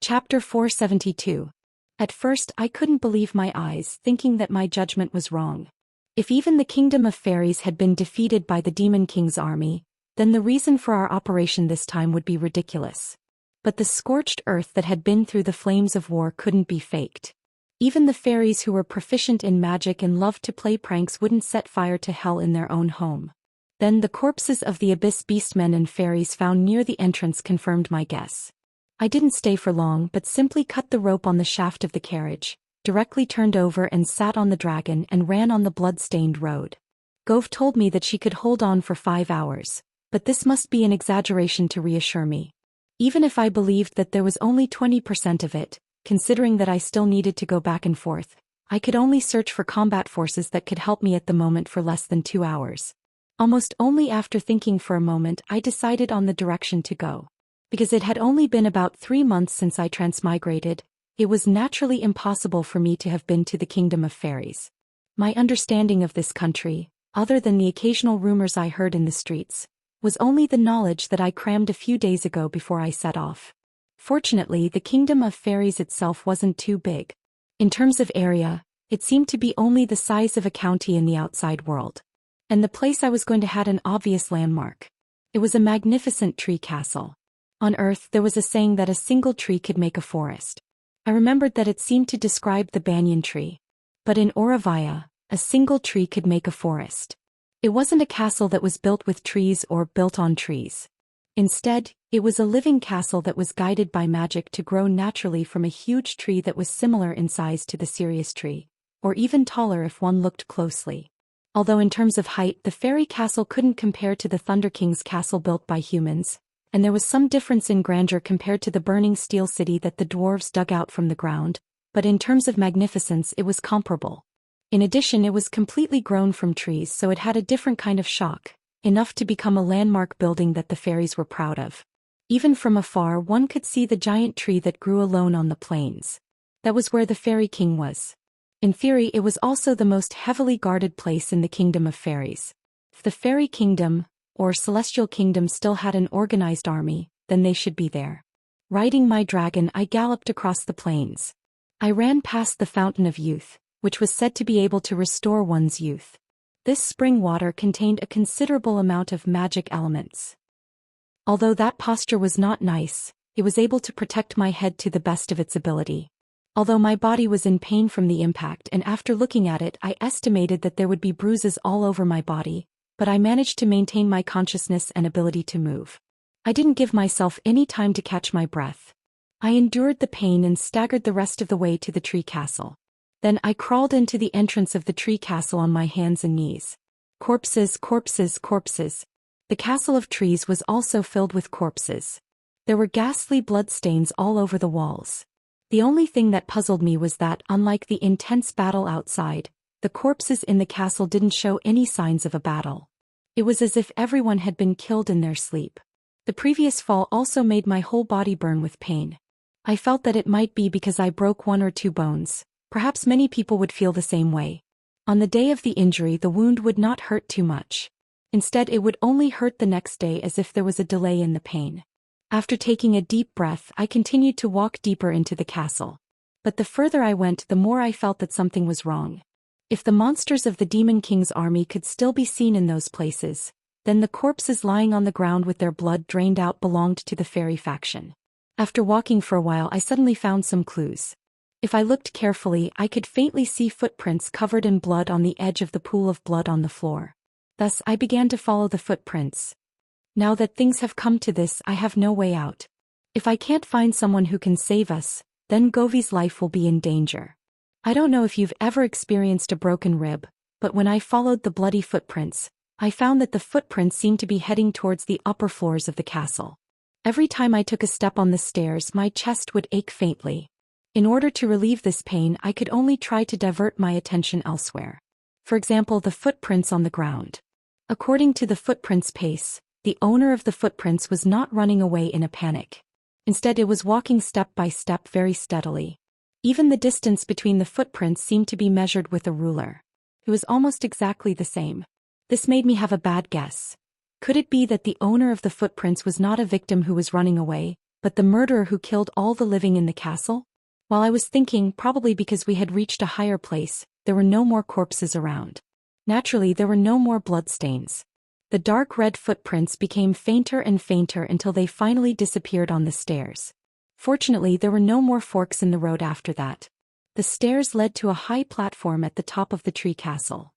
Chapter 472. At first I couldn't believe my eyes, thinking that my judgment was wrong. If even the kingdom of fairies had been defeated by the Demon King's army, then the reason for our operation this time would be ridiculous. But the scorched earth that had been through the flames of war couldn't be faked. Even the fairies who were proficient in magic and loved to play pranks wouldn't set fire to hell in their own home. Then the corpses of the abyss beastmen and fairies found near the entrance confirmed my guess. I didn't stay for long but simply cut the rope on the shaft of the carriage, directly turned over and sat on the dragon and ran on the blood-stained road. Gove told me that she could hold on for 5 hours, but this must be an exaggeration to reassure me. Even if I believed that there was only 20% of it, considering that I still needed to go back and forth, I could only search for combat forces that could help me at the moment for less than 2 hours. Almost only after thinking for a moment I decided on the direction to go. Because it had only been about 3 months since I transmigrated, it was naturally impossible for me to have been to the kingdom of fairies. My understanding of this country, other than the occasional rumors I heard in the streets, was only the knowledge that I crammed a few days ago before I set off. Fortunately, the kingdom of fairies itself wasn't too big. In terms of area, it seemed to be only the size of a county in the outside world. And the place I was going to had an obvious landmark. It was a magnificent tree castle. On Earth there was a saying that a single tree could make a forest. I remembered that it seemed to describe the banyan tree. But in Auravia, a single tree could make a forest. It wasn't a castle that was built with trees or built on trees. Instead, it was a living castle that was guided by magic to grow naturally from a huge tree that was similar in size to the Sirius tree, or even taller if one looked closely. Although in terms of height the fairy castle couldn't compare to the Thunder King's castle built by humans, and there was some difference in grandeur compared to the burning steel city that the dwarves dug out from the ground, but in terms of magnificence it was comparable. In addition, it was completely grown from trees, so it had a different kind of shock, enough to become a landmark building that the fairies were proud of. Even from afar one could see the giant tree that grew alone on the plains. That was where the Fairy King was. In theory it was also the most heavily guarded place in the Kingdom of Fairies. If the Fairy Kingdom, or Celestial Kingdom, still had an organized army, then they should be there. Riding my dragon I galloped across the plains. I ran past the Fountain of Youth, which was said to be able to restore one's youth. This spring water contained a considerable amount of magic elements. Although that posture was not nice, it was able to protect my head to the best of its ability. Although my body was in pain from the impact, and after looking at it I estimated that there would be bruises all over my body, but I managed to maintain my consciousness and ability to move. I didn't give myself any time to catch my breath. I endured the pain and staggered the rest of the way to the tree castle. Then I crawled into the entrance of the tree castle on my hands and knees. Corpses, corpses, corpses. The castle of trees was also filled with corpses. There were ghastly bloodstains all over the walls. The only thing that puzzled me was that, unlike the intense battle outside, the corpses in the castle didn't show any signs of a battle. It was as if everyone had been killed in their sleep. The previous fall also made my whole body burn with pain. I felt that it might be because I broke 1 or 2 bones. Perhaps many people would feel the same way. On the day of the injury the wound would not hurt too much. Instead it would only hurt the next day, as if there was a delay in the pain. After taking a deep breath I continued to walk deeper into the castle. But the further I went the more I felt that something was wrong. If the monsters of the Demon King's army could still be seen in those places, then the corpses lying on the ground with their blood drained out belonged to the fairy faction. After walking for a while I suddenly found some clues. If I looked carefully I could faintly see footprints covered in blood on the edge of the pool of blood on the floor. Thus I began to follow the footprints. Now that things have come to this, I have no way out. If I can't find someone who can save us, then Govi's life will be in danger. I don't know if you've ever experienced a broken rib, but when I followed the bloody footprints, I found that the footprints seemed to be heading towards the upper floors of the castle. Every time I took a step on the stairs my chest would ache faintly. In order to relieve this pain I could only try to divert my attention elsewhere. For example, the footprints on the ground. According to the footprints' pace, the owner of the footprints was not running away in a panic. Instead it was walking step by step very steadily. Even the distance between the footprints seemed to be measured with a ruler. It was almost exactly the same. This made me have a bad guess. Could it be that the owner of the footprints was not a victim who was running away, But the murderer who killed all the living in the castle? While I was thinking, probably because we had reached a higher place, there were no more corpses around. Naturally, there were no more bloodstains. The dark red footprints became fainter and fainter until they finally disappeared on the stairs. Fortunately, there were no more forks in the road after that. The stairs led to a high platform at the top of the tree castle.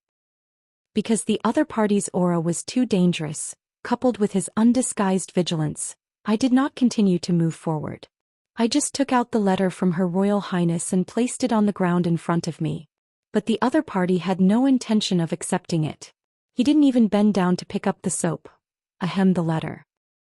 Because the other party's aura was too dangerous, coupled with his undisguised vigilance, I did not continue to move forward. I just took out the letter from Her Royal Highness and placed it on the ground in front of me. But the other party had no intention of accepting it. He didn't even bend down to pick up the soap. Ahem, the letter.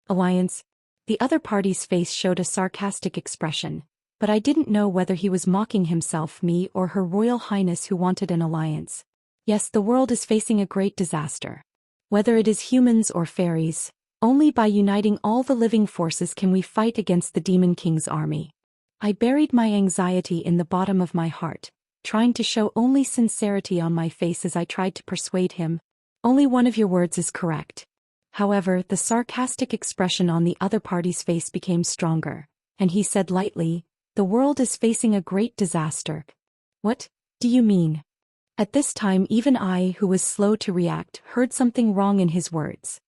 Alliance. The other party's face showed a sarcastic expression, but I didn't know whether he was mocking himself, me, or Her Royal Highness who wanted an alliance. Yes, the world is facing a great disaster. Whether it is humans or fairies, only by uniting all the living forces can we fight against the Demon King's army. I buried my anxiety in the bottom of my heart, trying to show only sincerity on my face as I tried to persuade him. Only one of your words is correct. However, the sarcastic expression on the other party's face became stronger, and he said lightly, "The world is facing a great disaster." What do you mean? At this time, even I, who was slow to react, heard something wrong in his words.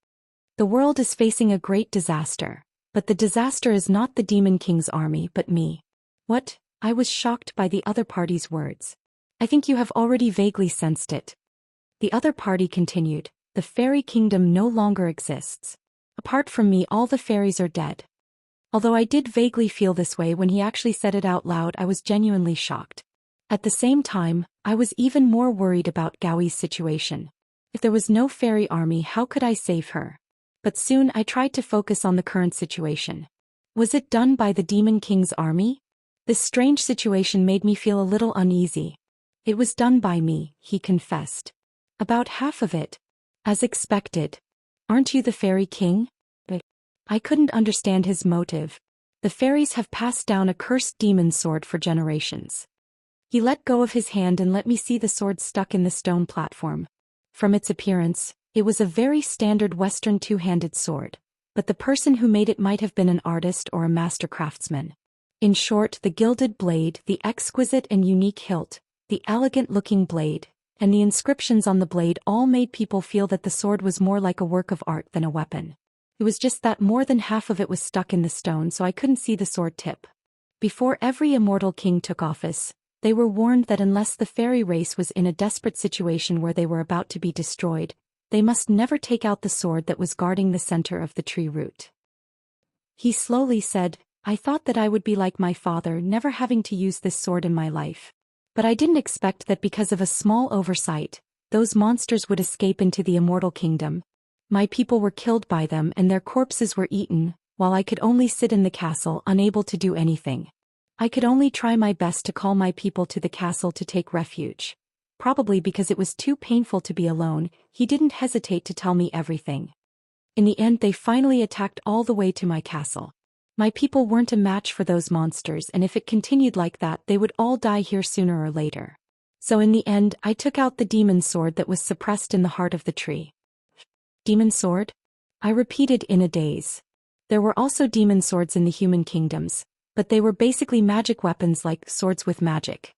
The world is facing a great disaster, but the disaster is not the Demon King's army but me. What? I was shocked by the other party's words. I think you have already vaguely sensed it. The other party continued, the fairy kingdom no longer exists. Apart from me, all the fairies are dead. Although I did vaguely feel this way when he actually said it out loud, I was genuinely shocked. At the same time, I was even more worried about Gaoi's situation. If there was no fairy army, how could I save her? But soon I tried to focus on the current situation. Was it done by the Demon King's army? This strange situation made me feel a little uneasy. It was done by me, he confessed. About half of it. As expected. Aren't you the fairy king? But I couldn't understand his motive. The fairies have passed down a cursed demon sword for generations. He let go of his hand and let me see the sword stuck in the stone platform. From its appearance, it was a very standard Western two-handed sword, but the person who made it might have been an artist or a master craftsman. In short, the gilded blade, the exquisite and unique hilt, the elegant-looking blade, and the inscriptions on the blade all made people feel that the sword was more like a work of art than a weapon. It was just that more than half of it was stuck in the stone, so I couldn't see the sword tip. Before every immortal king took office, they were warned that unless the fairy race was in a desperate situation where they were about to be destroyed, they must never take out the sword that was guarding the center of the tree root. He slowly said, I thought that I would be like my father, never having to use this sword in my life. But I didn't expect that because of a small oversight, those monsters would escape into the immortal kingdom. My people were killed by them and their corpses were eaten, while I could only sit in the castle unable to do anything. I could only try my best to call my people to the castle to take refuge. Probably because it was too painful to be alone, he didn't hesitate to tell me everything. In the end, they finally attacked all the way to my castle. My people weren't a match for those monsters, and if it continued like that, they would all die here sooner or later. So in the end, I took out the demon sword that was suppressed in the heart of the tree. Demon sword? I repeated in a daze. There were also demon swords in the human kingdoms, but they were basically magic weapons like swords with magic.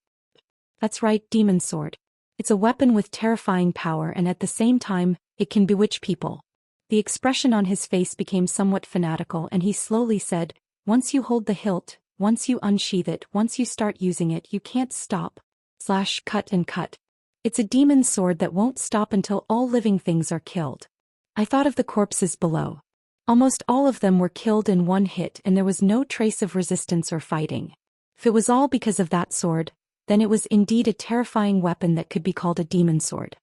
That's right, demon sword. It's a weapon with terrifying power, and at the same time, it can bewitch people. The expression on his face became somewhat fanatical, and he slowly said, once you hold the hilt, once you unsheath it, once you start using it, you can't stop. Cut and cut. It's a demon sword that won't stop until all living things are killed. I thought of the corpses below. Almost all of them were killed in one hit, and there was no trace of resistance or fighting. If it was all because of that sword, then it was indeed a terrifying weapon that could be called a demon sword.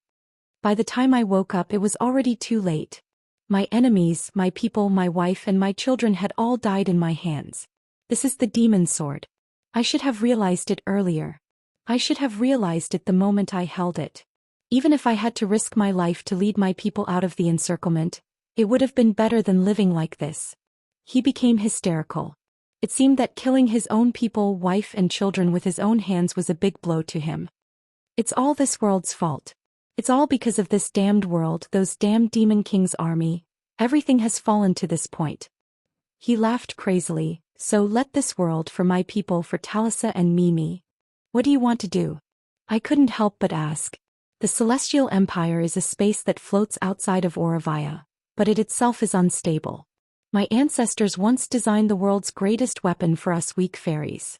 By the time I woke up, it was already too late. My enemies, my people, my wife, and my children had all died in my hands. This is the demon sword. I should have realized it earlier. I should have realized it the moment I held it. Even if I had to risk my life to lead my people out of the encirclement, it would have been better than living like this. He became hysterical. It seemed that killing his own people, wife and children with his own hands was a big blow to him. It's all this world's fault. It's all because of this damned world, those damned Demon King's army. Everything has fallen to this point. He laughed crazily, So let this world for my people, for Talisa and Mimi. What do you want to do? I couldn't help but ask. The Celestial Empire is a space that floats outside of Auravia, but it itself is unstable. My ancestors once designed the world's greatest weapon for us weak fairies.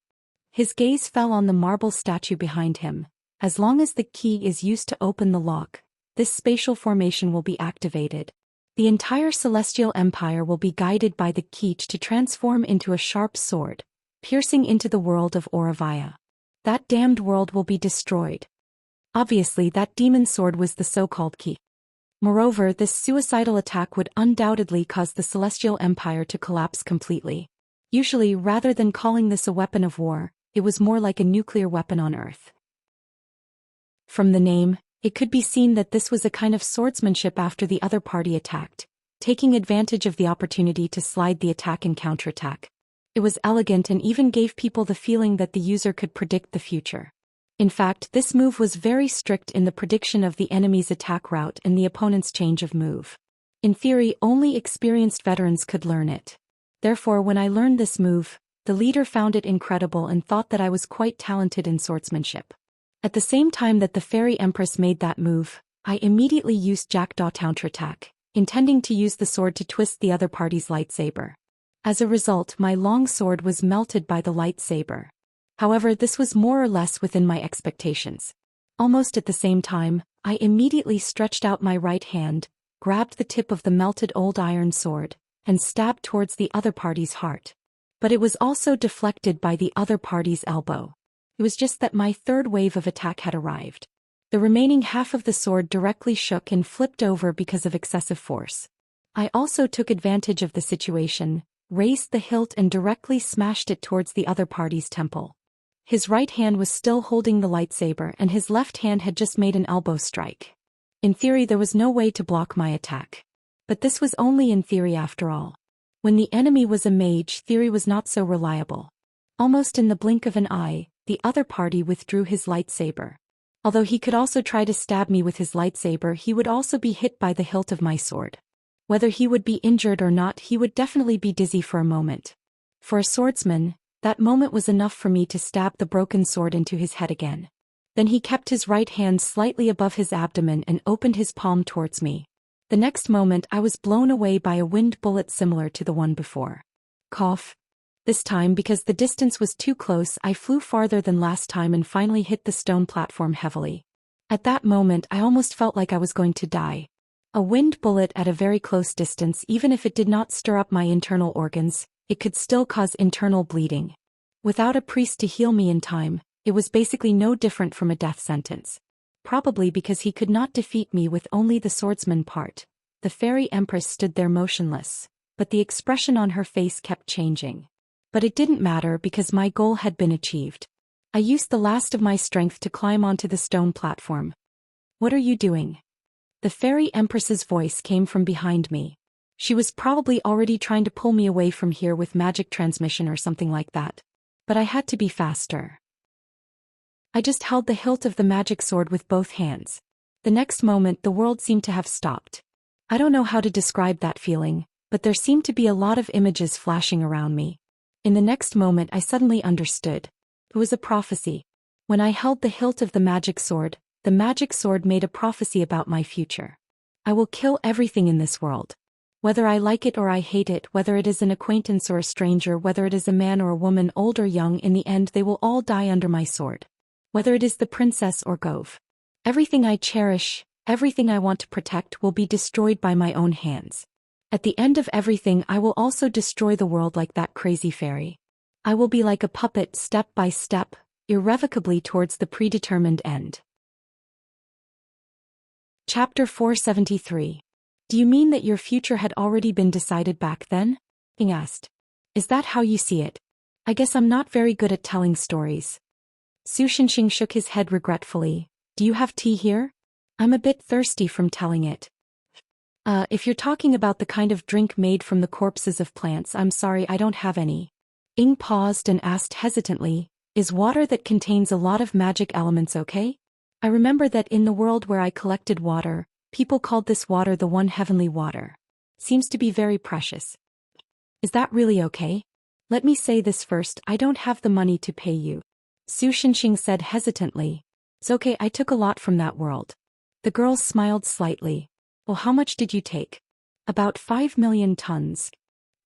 His gaze fell on the marble statue behind him. As long as the key is used to open the lock, this spatial formation will be activated. The entire Celestial Empire will be guided by the key to transform into a sharp sword, piercing into the world of Auravia. That damned world will be destroyed. Obviously, that demon sword was the so-called key. Moreover, this suicidal attack would undoubtedly cause the Celestial Empire to collapse completely. Usually, rather than calling this a weapon of war, it was more like a nuclear weapon on Earth. From the name, it could be seen that this was a kind of swordsmanship after the other party attacked, taking advantage of the opportunity to slide the attack and counterattack. It was elegant and even gave people the feeling that the user could predict the future. In fact, this move was very strict in the prediction of the enemy's attack route and the opponent's change of move. In theory, only experienced veterans could learn it. Therefore, when I learned this move, the leader found it incredible and thought that I was quite talented in swordsmanship. At the same time that the Fairy Empress made that move, I immediately used Jackdaw counterattack, intending to use the sword to twist the other party's lightsaber. As a result, my long sword was melted by the lightsaber. However, this was more or less within my expectations. Almost at the same time, I immediately stretched out my right hand, grabbed the tip of the melted old iron sword, and stabbed towards the other party's heart. But it was also deflected by the other party's elbow. It was just that my third wave of attack had arrived. The remaining half of the sword directly shook and flipped over because of excessive force. I also took advantage of the situation, raised the hilt and directly smashed it towards the other party's temple. His right hand was still holding the lightsaber and his left hand had just made an elbow strike. In theory, there was no way to block my attack. But this was only in theory after all. When the enemy was a mage, theory was not so reliable. Almost in the blink of an eye, the other party withdrew his lightsaber. Although he could also try to stab me with his lightsaber, he would also be hit by the hilt of my sword. Whether he would be injured or not, he would definitely be dizzy for a moment. For a swordsman, that moment was enough for me to stab the broken sword into his head again. Then he kept his right hand slightly above his abdomen and opened his palm towards me. The next moment I was blown away by a wind bullet similar to the one before. Cough. This time, because the distance was too close, I flew farther than last time and finally hit the stone platform heavily. At that moment I almost felt like I was going to die. A wind bullet at a very close distance, even if it did not stir up my internal organs, it could still cause internal bleeding. Without a priest to heal me in time, it was basically no different from a death sentence. Probably because he could not defeat me with only the swordsman part. The Fairy Empress stood there motionless, but the expression on her face kept changing. But it didn't matter because my goal had been achieved. I used the last of my strength to climb onto the stone platform. "What are you doing?" The Fairy Empress's voice came from behind me. She was probably already trying to pull me away from here with magic transmission or something like that. But I had to be faster. I just held the hilt of the magic sword with both hands. The next moment the world seemed to have stopped. I don't know how to describe that feeling, but there seemed to be a lot of images flashing around me. In the next moment I suddenly understood. It was a prophecy. When I held the hilt of the magic sword made a prophecy about my future. I will kill everything in this world. Whether I like it or I hate it, whether it is an acquaintance or a stranger, whether it is a man or a woman, old or young, in the end they will all die under my sword. Whether it is the princess or Gove. Everything I cherish, everything I want to protect will be destroyed by my own hands. At the end of everything I will also destroy the world like that crazy fairy. I will be like a puppet, step by step, irrevocably towards the predetermined end. Chapter 473. Do you mean that your future had already been decided back then? Ing asked. Is that how you see it? I guess I'm not very good at telling stories. Su Shinxing shook his head regretfully. Do you have tea here? I'm a bit thirsty from telling it. If you're talking about the kind of drink made from the corpses of plants, I'm sorry, I don't have any. Ing paused and asked hesitantly, is water that contains a lot of magic elements okay? I remember that in the world where I collected water, people called this water the one heavenly water. Seems to be very precious. Is that really okay? Let me say this first, I don't have the money to pay you. Su Shenxing said hesitantly. It's okay, I took a lot from that world. The girl smiled slightly. Well, how much did you take? About 5 million tons.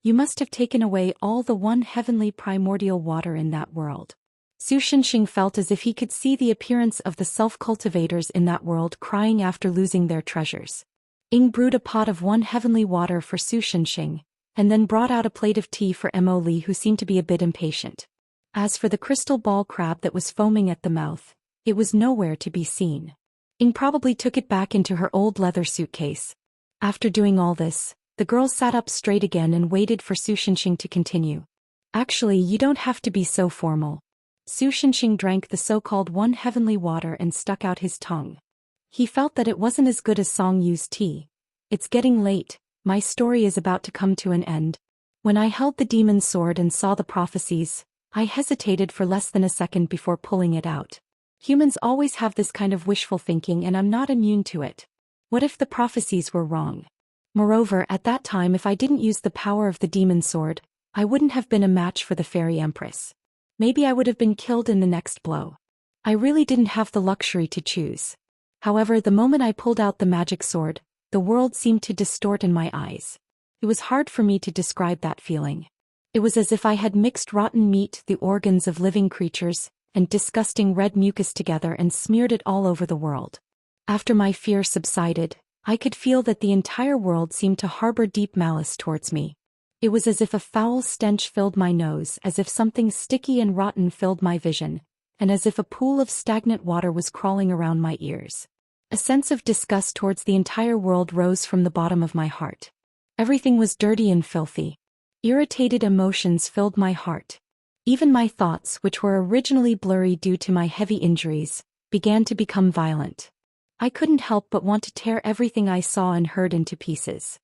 You must have taken away all the one heavenly primordial water in that world. Su Shenxing felt as if he could see the appearance of the self-cultivators in that world crying after losing their treasures. Ying brewed a pot of one heavenly water for Su Shenxing, and then brought out a plate of tea for Mo Li, who seemed to be a bit impatient. As for the crystal ball crab that was foaming at the mouth, it was nowhere to be seen. Ying probably took it back into her old leather suitcase. After doing all this, the girl sat up straight again and waited for Su Shenxing to continue. Actually, you don't have to be so formal. Su Shenxing drank the so-called one heavenly water and stuck out his tongue. He felt that it wasn't as good as Song Yu's tea. It's getting late, my story is about to come to an end. When I held the demon's sword and saw the prophecies, I hesitated for less than a second before pulling it out. Humans always have this kind of wishful thinking, and I'm not immune to it. What if the prophecies were wrong? Moreover, at that time, if I didn't use the power of the demon's sword, I wouldn't have been a match for the fairy empress. Maybe I would have been killed in the next blow. I really didn't have the luxury to choose. However, the moment I pulled out the magic sword, the world seemed to distort in my eyes. It was hard for me to describe that feeling. It was as if I had mixed rotten meat, the organs of living creatures, and disgusting red mucus together and smeared it all over the world. After my fear subsided, I could feel that the entire world seemed to harbor deep malice towards me. It was as if a foul stench filled my nose, as if something sticky and rotten filled my vision, and as if a pool of stagnant water was crawling around my ears. A sense of disgust towards the entire world rose from the bottom of my heart. Everything was dirty and filthy. Irritated emotions filled my heart. Even my thoughts, which were originally blurry due to my heavy injuries, began to become violent. I couldn't help but want to tear everything I saw and heard into pieces.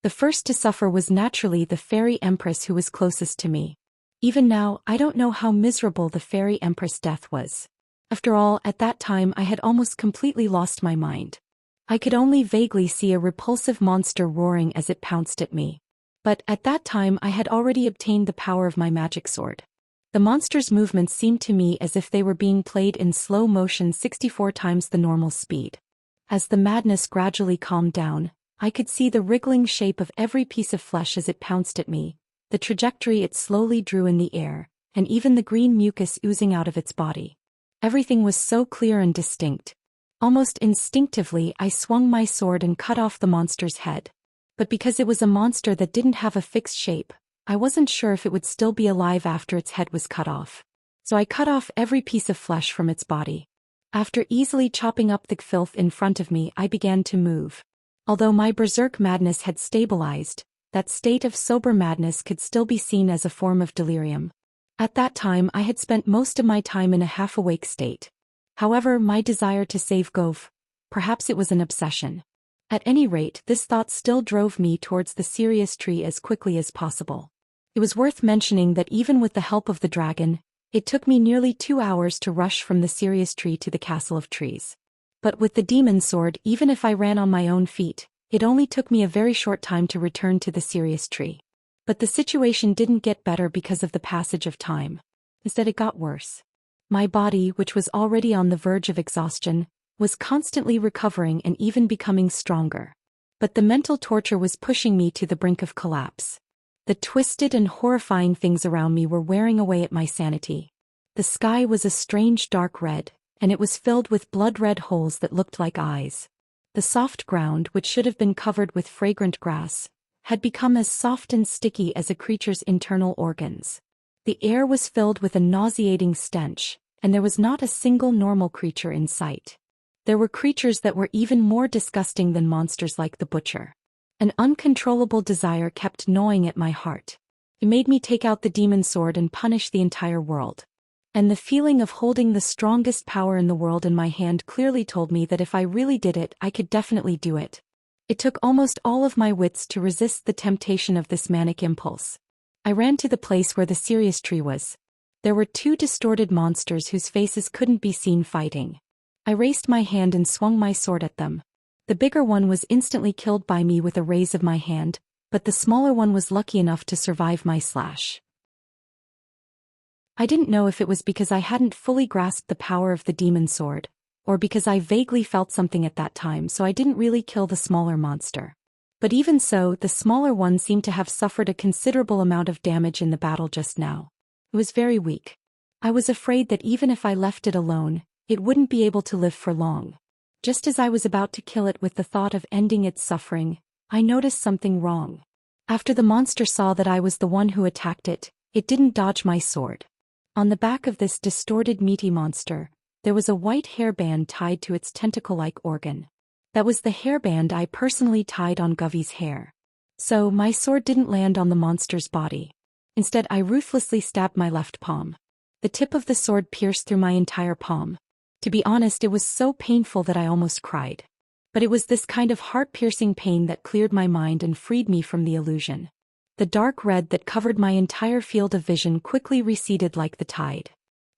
The first to suffer was naturally the fairy empress, who was closest to me. Even now, I don't know how miserable the fairy empress' death was. After all, at that time I had almost completely lost my mind. I could only vaguely see a repulsive monster roaring as it pounced at me. But at that time I had already obtained the power of my magic sword. The monster's movements seemed to me as if they were being played in slow motion 64 times the normal speed. As the madness gradually calmed down, I could see the wriggling shape of every piece of flesh as it pounced at me, the trajectory it slowly drew in the air, and even the green mucus oozing out of its body. Everything was so clear and distinct. Almost instinctively, I swung my sword and cut off the monster's head. But because it was a monster that didn't have a fixed shape, I wasn't sure if it would still be alive after its head was cut off. So I cut off every piece of flesh from its body. After easily chopping up the filth in front of me, I began to move. Although my berserk madness had stabilized, that state of sober madness could still be seen as a form of delirium. At that time I had spent most of my time in a half-awake state. However, my desire to save Gove, perhaps it was an obsession. At any rate, this thought still drove me towards the Sirius tree as quickly as possible. It was worth mentioning that even with the help of the dragon, it took me nearly 2 hours to rush from the Sirius tree to the Castle of Trees. But with the demon sword, even if I ran on my own feet, it only took me a very short time to return to the Sirius tree. But the situation didn't get better because of the passage of time. Instead, it got worse. My body, which was already on the verge of exhaustion, was constantly recovering and even becoming stronger. But the mental torture was pushing me to the brink of collapse. The twisted and horrifying things around me were wearing away at my sanity. The sky was a strange dark red, and it was filled with blood-red holes that looked like eyes. The soft ground, which should have been covered with fragrant grass, had become as soft and sticky as a creature's internal organs. The air was filled with a nauseating stench, and there was not a single normal creature in sight. There were creatures that were even more disgusting than monsters like the butcher. An uncontrollable desire kept gnawing at my heart. It made me take out the demon sword and punish the entire world. And the feeling of holding the strongest power in the world in my hand clearly told me that if I really did it, I could definitely do it. It took almost all of my wits to resist the temptation of this manic impulse. I ran to the place where the Sirius tree was. There were 2 distorted monsters whose faces couldn't be seen fighting. I raised my hand and swung my sword at them. The bigger one was instantly killed by me with a raise of my hand, but the smaller one was lucky enough to survive my slash. I didn't know if it was because I hadn't fully grasped the power of the demon sword, or because I vaguely felt something at that time, so I didn't really kill the smaller monster. But even so, the smaller one seemed to have suffered a considerable amount of damage in the battle just now. It was very weak. I was afraid that even if I left it alone, it wouldn't be able to live for long. Just as I was about to kill it with the thought of ending its suffering, I noticed something wrong. After the monster saw that I was the one who attacked it, it didn't dodge my sword. On the back of this distorted meaty monster, there was a white hairband tied to its tentacle-like organ. That was the hairband I personally tied on Govey's hair. So, my sword didn't land on the monster's body. Instead, I ruthlessly stabbed my left palm. The tip of the sword pierced through my entire palm. To be honest, it was so painful that I almost cried. But it was this kind of heart-piercing pain that cleared my mind and freed me from the illusion. The dark red that covered my entire field of vision quickly receded like the tide.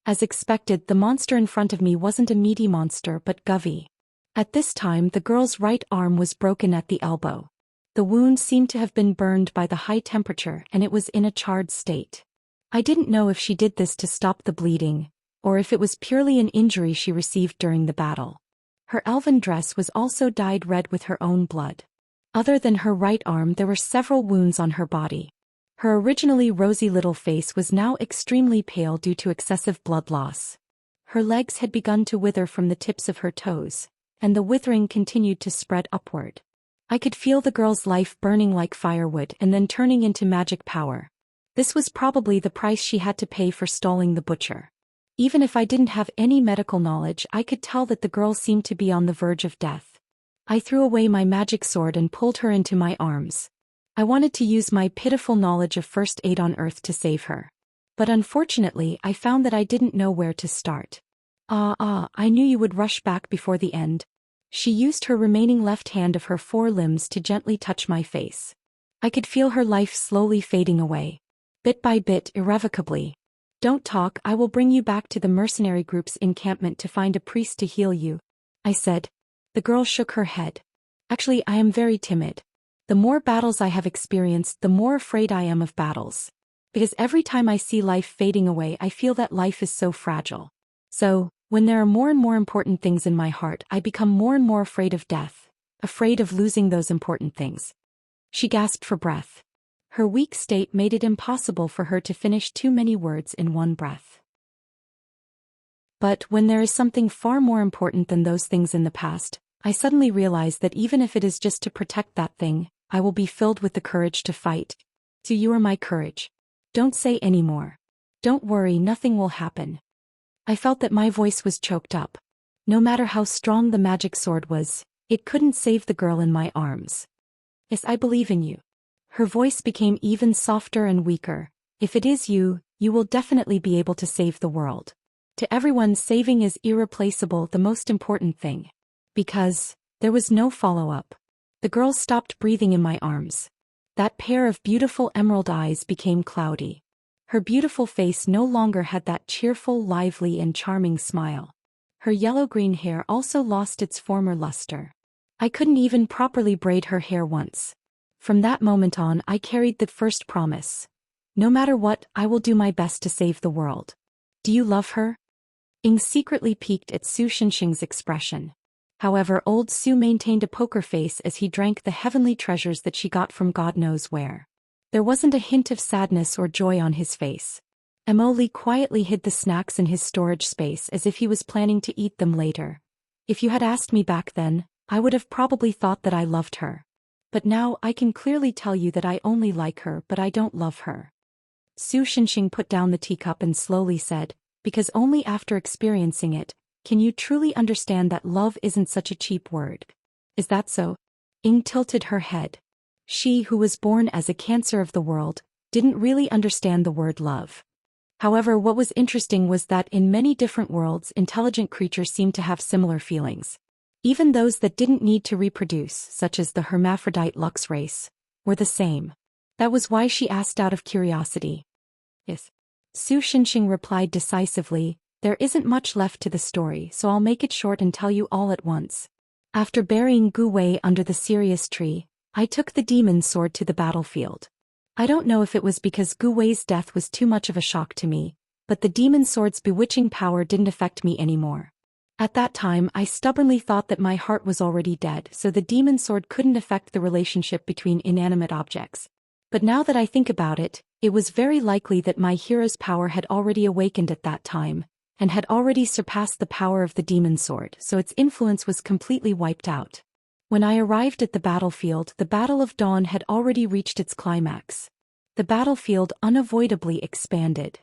As expected, the monster in front of me wasn't a meaty monster but Govey. At this time, the girl's right arm was broken at the elbow. The wound seemed to have been burned by the high temperature and it was in a charred state. I didn't know if she did this to stop the bleeding, or if it was purely an injury she received during the battle. Her elven dress was also dyed red with her own blood. Other than her right arm, there were several wounds on her body. Her originally rosy little face was now extremely pale due to excessive blood loss. Her legs had begun to wither from the tips of her toes, and the withering continued to spread upward. I could feel the girl's life burning like firewood and then turning into magic power. This was probably the price she had to pay for stalling the butcher. Even if I didn't have any medical knowledge, I could tell that the girl seemed to be on the verge of death. I threw away my magic sword and pulled her into my arms. I wanted to use my pitiful knowledge of first aid on Earth to save her. But unfortunately, I found that I didn't know where to start. I knew you would rush back before the end. She used her remaining left hand of her 4 limbs to gently touch my face. I could feel her life slowly fading away. Bit by bit, irrevocably. Don't talk, I will bring you back to the mercenary group's encampment to find a priest to heal you, I said. The girl shook her head. Actually, I am very timid. The more battles I have experienced, the more afraid I am of battles. Because every time I see life fading away, I feel that life is so fragile. So, when there are more and more important things in my heart, I become more and more afraid of death, afraid of losing those important things. She gasped for breath. Her weak state made it impossible for her to finish too many words in one breath. But when there is something far more important than those things in the past, I suddenly realize that even if it is just to protect that thing, I will be filled with the courage to fight. So you are my courage. Don't say any more. Don't worry, nothing will happen. I felt that my voice was choked up. No matter how strong the magic sword was, it couldn't save the girl in my arms. Yes, I believe in you. Her voice became even softer and weaker. If it is you, you will definitely be able to save the world. To everyone, saving is irreplaceable, the most important thing. Because there was no follow-up. The girl stopped breathing in my arms. That pair of beautiful emerald eyes became cloudy. Her beautiful face no longer had that cheerful, lively, and charming smile. Her yellow-green hair also lost its former luster. I couldn't even properly braid her hair once. From that moment on, I carried the first promise. No matter what, I will do my best to save the world. Do you love her? Ing secretly piqued at Su Shinxing's expression. However, old Su maintained a poker face as he drank the heavenly treasures that she got from God knows where. There wasn't a hint of sadness or joy on his face. Emily quietly hid the snacks in his storage space as if he was planning to eat them later. If you had asked me back then, I would have probably thought that I loved her. But now I can clearly tell you that I only like her but I don't love her. Su Shinxing put down the teacup and slowly said, because only after experiencing it, can you truly understand that love isn't such a cheap word. Is that so? Ing tilted her head. She, who was born as a cancer of the world, didn't really understand the word love. However, what was interesting was that in many different worlds, intelligent creatures seemed to have similar feelings. Even those that didn't need to reproduce, such as the hermaphrodite Lux race, were the same. That was why she asked out of curiosity. Yes. Su Shinxing replied decisively, there isn't much left to the story, so I'll make it short and tell you all at once. After burying Gu Wei under the Sirius tree, I took the demon sword to the battlefield. I don't know if it was because Gu Wei's death was too much of a shock to me, but the demon sword's bewitching power didn't affect me anymore. At that time I stubbornly thought that my heart was already dead, so the demon sword couldn't affect the relationship between inanimate objects. But now that I think about it, it was very likely that my hero's power had already awakened at that time, and had already surpassed the power of the demon sword, so its influence was completely wiped out. When I arrived at the battlefield, the Battle of Dawn had already reached its climax. The battlefield unavoidably expanded.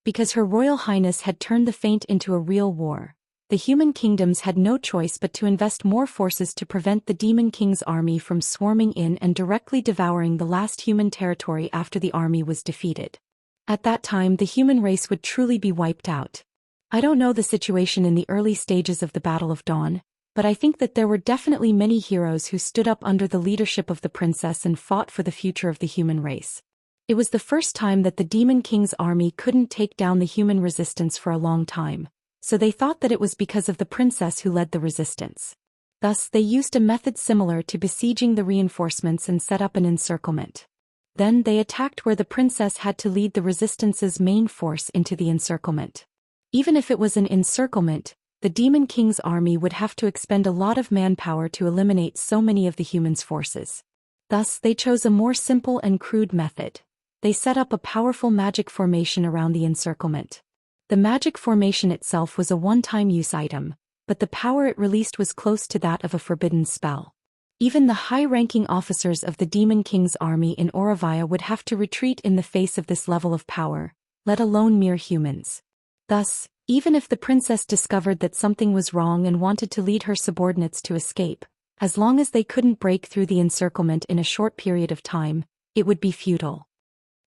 Because Her Royal Highness had turned the feint into a real war, the human kingdoms had no choice but to invest more forces to prevent the Demon King's army from swarming in and directly devouring the last human territory after the army was defeated. At that time the human race would truly be wiped out. I don't know the situation in the early stages of the Battle of Dawn, but I think that there were definitely many heroes who stood up under the leadership of the princess and fought for the future of the human race. It was the first time that the Demon King's army couldn't take down the human resistance for a long time, so they thought that it was because of the princess who led the resistance. Thus they used a method similar to besieging the reinforcements and set up an encirclement. Then they attacked where the princess had to lead the resistance's main force into the encirclement. Even if it was an encirclement, the Demon King's army would have to expend a lot of manpower to eliminate so many of the humans' forces. Thus they chose a more simple and crude method. They set up a powerful magic formation around the encirclement. The magic formation itself was a one-time use item, but the power it released was close to that of a forbidden spell. Even the high-ranking officers of the Demon King's army in Auravia would have to retreat in the face of this level of power, let alone mere humans. Thus, even if the princess discovered that something was wrong and wanted to lead her subordinates to escape, as long as they couldn't break through the encirclement in a short period of time, it would be futile.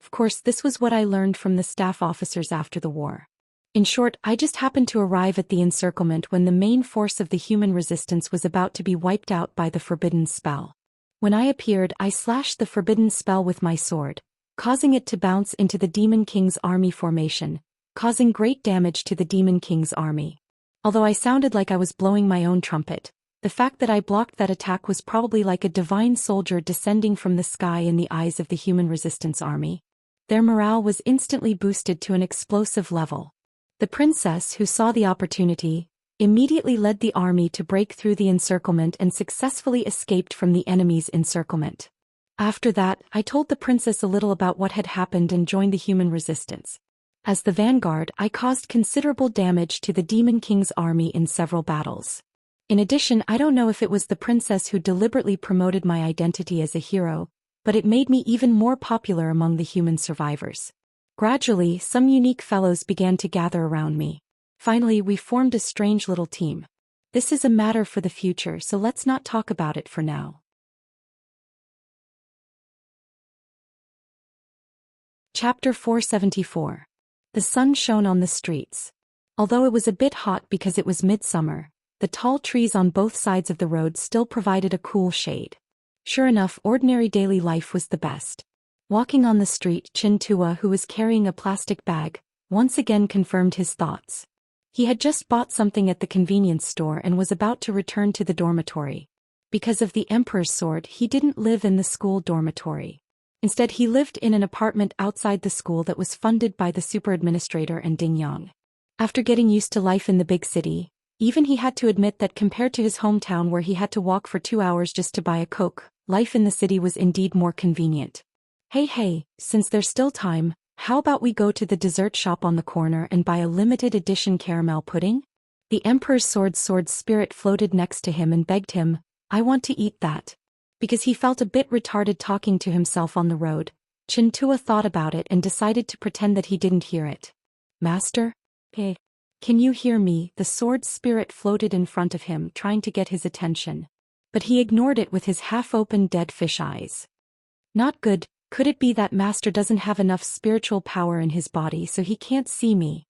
Of course, this was what I learned from the staff officers after the war. In short, I just happened to arrive at the encirclement when the main force of the human resistance was about to be wiped out by the forbidden spell. When I appeared, I slashed the forbidden spell with my sword, causing it to bounce into the Demon King's army formation, causing great damage to the Demon King's army. Although I sounded like I was blowing my own trumpet, the fact that I blocked that attack was probably like a divine soldier descending from the sky in the eyes of the human resistance army. Their morale was instantly boosted to an explosive level. The princess, who saw the opportunity, immediately led the army to break through the encirclement and successfully escaped from the enemy's encirclement. After that, I told the princess a little about what had happened and joined the human resistance. As the vanguard, I caused considerable damage to the Demon King's army in several battles. In addition, I don't know if it was the princess who deliberately promoted my identity as a hero, but it made me even more popular among the human survivors. Gradually, some unique fellows began to gather around me. Finally, we formed a strange little team. This is a matter for the future, so let's not talk about it for now. Chapter 474. The sun shone on the streets. Although it was a bit hot because it was midsummer, the tall trees on both sides of the road still provided a cool shade. Sure enough, ordinary daily life was the best. Walking on the street, Chintua, who was carrying a plastic bag, once again confirmed his thoughts. He had just bought something at the convenience store and was about to return to the dormitory. Because of the Emperor's sword, he didn't live in the school dormitory. Instead, he lived in an apartment outside the school that was funded by the super administrator and Ding Yang. After getting used to life in the big city, even he had to admit that compared to his hometown where he had to walk for 2 hours just to buy a Coke, life in the city was indeed more convenient. Hey, since there's still time, how about we go to the dessert shop on the corner and buy a limited edition caramel pudding? The Emperor's sword spirit floated next to him and begged him, I want to eat that. Because he felt a bit retarded talking to himself on the road, Chintua thought about it and decided to pretend that he didn't hear it. Master? Hey. Can you hear me? The sword spirit floated in front of him, trying to get his attention. But he ignored it with his half-open dead fish eyes. Not good. Could it be that Master doesn't have enough spiritual power in his body so he can't see me?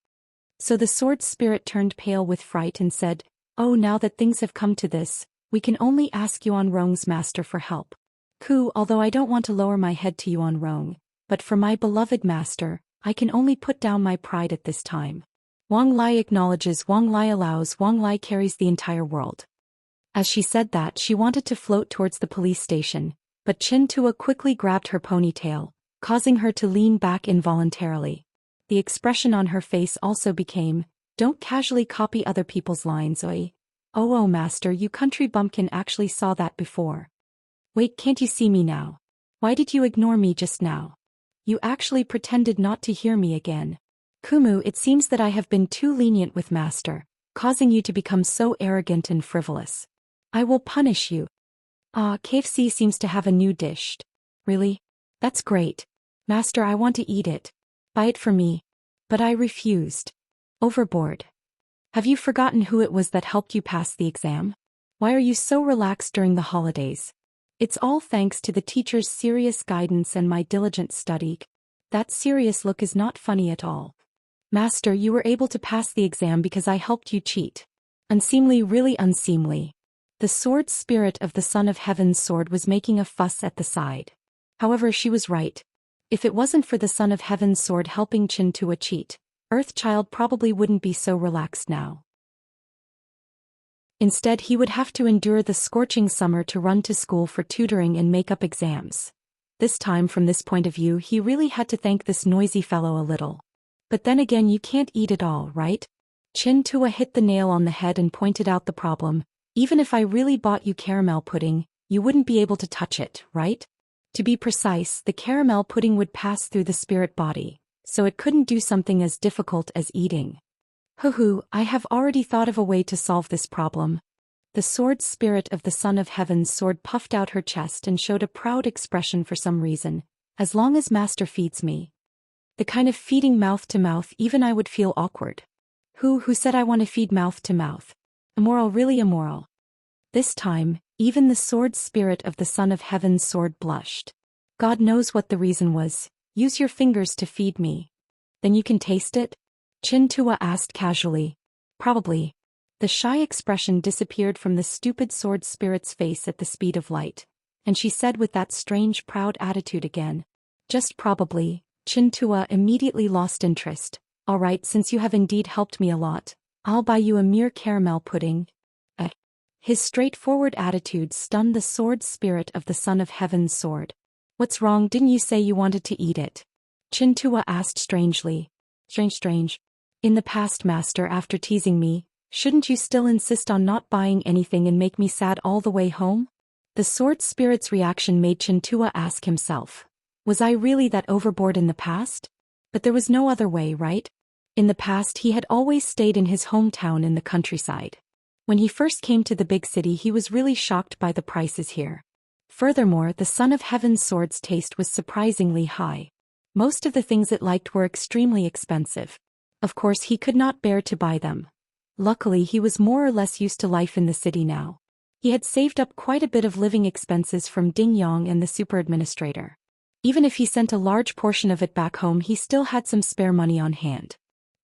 So the sword spirit turned pale with fright and said, Oh, now that things have come to this, we can only ask Yuan Rong's master for help. Although I don't want to lower my head to Yuan Rong, but for my beloved master, I can only put down my pride at this time. Wang Lai acknowledges, Wang Lai allows, Wang Lai carries the entire world. As she said that, she wanted to float towards the police station, but Chintua quickly grabbed her ponytail, causing her to lean back involuntarily. The expression on her face also became, "Don't casually copy other people's lines, oi. Oh master, you country bumpkin actually saw that before. Wait, can't you see me now? Why did you ignore me just now? You actually pretended not to hear me again. Kumu, it seems that I have been too lenient with master, causing you to become so arrogant and frivolous. I will punish you." Ah, KFC seems to have a new dish. Really? That's great. Master, I want to eat it. Buy it for me. But I refused. Overboard. Have you forgotten who it was that helped you pass the exam? Why are you so relaxed during the holidays? It's all thanks to the teacher's serious guidance and my diligent study. That serious look is not funny at all. Master, you were able to pass the exam because I helped you cheat. Unseemly, really unseemly. The sword spirit of the Son of Heaven's sword was making a fuss at the side. However, she was right. If it wasn't for the Son of Heaven's sword helping Chintua cheat, Earthchild probably wouldn't be so relaxed now. Instead, he would have to endure the scorching summer to run to school for tutoring and make-up exams. This time, from this point of view, he really had to thank this noisy fellow a little. But then again, you can't eat it all, right? Chintua hit the nail on the head and pointed out the problem. Even if I really bought you caramel pudding, you wouldn't be able to touch it, right? To be precise, the caramel pudding would pass through the spirit body, so it couldn't do something as difficult as eating. Hoo-hoo, I have already thought of a way to solve this problem. The sword spirit of the Son of Heaven's sword puffed out her chest and showed a proud expression for some reason. As long as master feeds me. The kind of feeding mouth to mouth, even I would feel awkward. Who said I want to feed mouth to mouth? Immoral, really immoral. This time, even the sword spirit of the Son of Heaven's sword blushed. God knows what the reason was. Use your fingers to feed me. Then you can taste it? Chintua asked casually. Probably. The shy expression disappeared from the stupid sword spirit's face at the speed of light, and she said with that strange proud attitude again. Just probably. Chintua immediately lost interest. All right, since you have indeed helped me a lot, I'll buy you a mere caramel pudding. His straightforward attitude stunned the sword spirit of the Son of Heaven's sword. What's wrong, didn't you say you wanted to eat it? Chintua asked strangely. Strange. In the past, master, after teasing me, shouldn't you still insist on not buying anything and make me sad all the way home? The sword spirit's reaction made Chintua ask himself. Was I really that overboard in the past? But there was no other way, right? In the past, he had always stayed in his hometown in the countryside. When he first came to the big city, he was really shocked by the prices here. Furthermore, the Son of Heaven's sword's taste was surprisingly high. Most of the things it liked were extremely expensive. Of course, he could not bear to buy them. Luckily, he was more or less used to life in the city now. He had saved up quite a bit of living expenses from Ding Yong and the super administrator. Even if he sent a large portion of it back home, he still had some spare money on hand.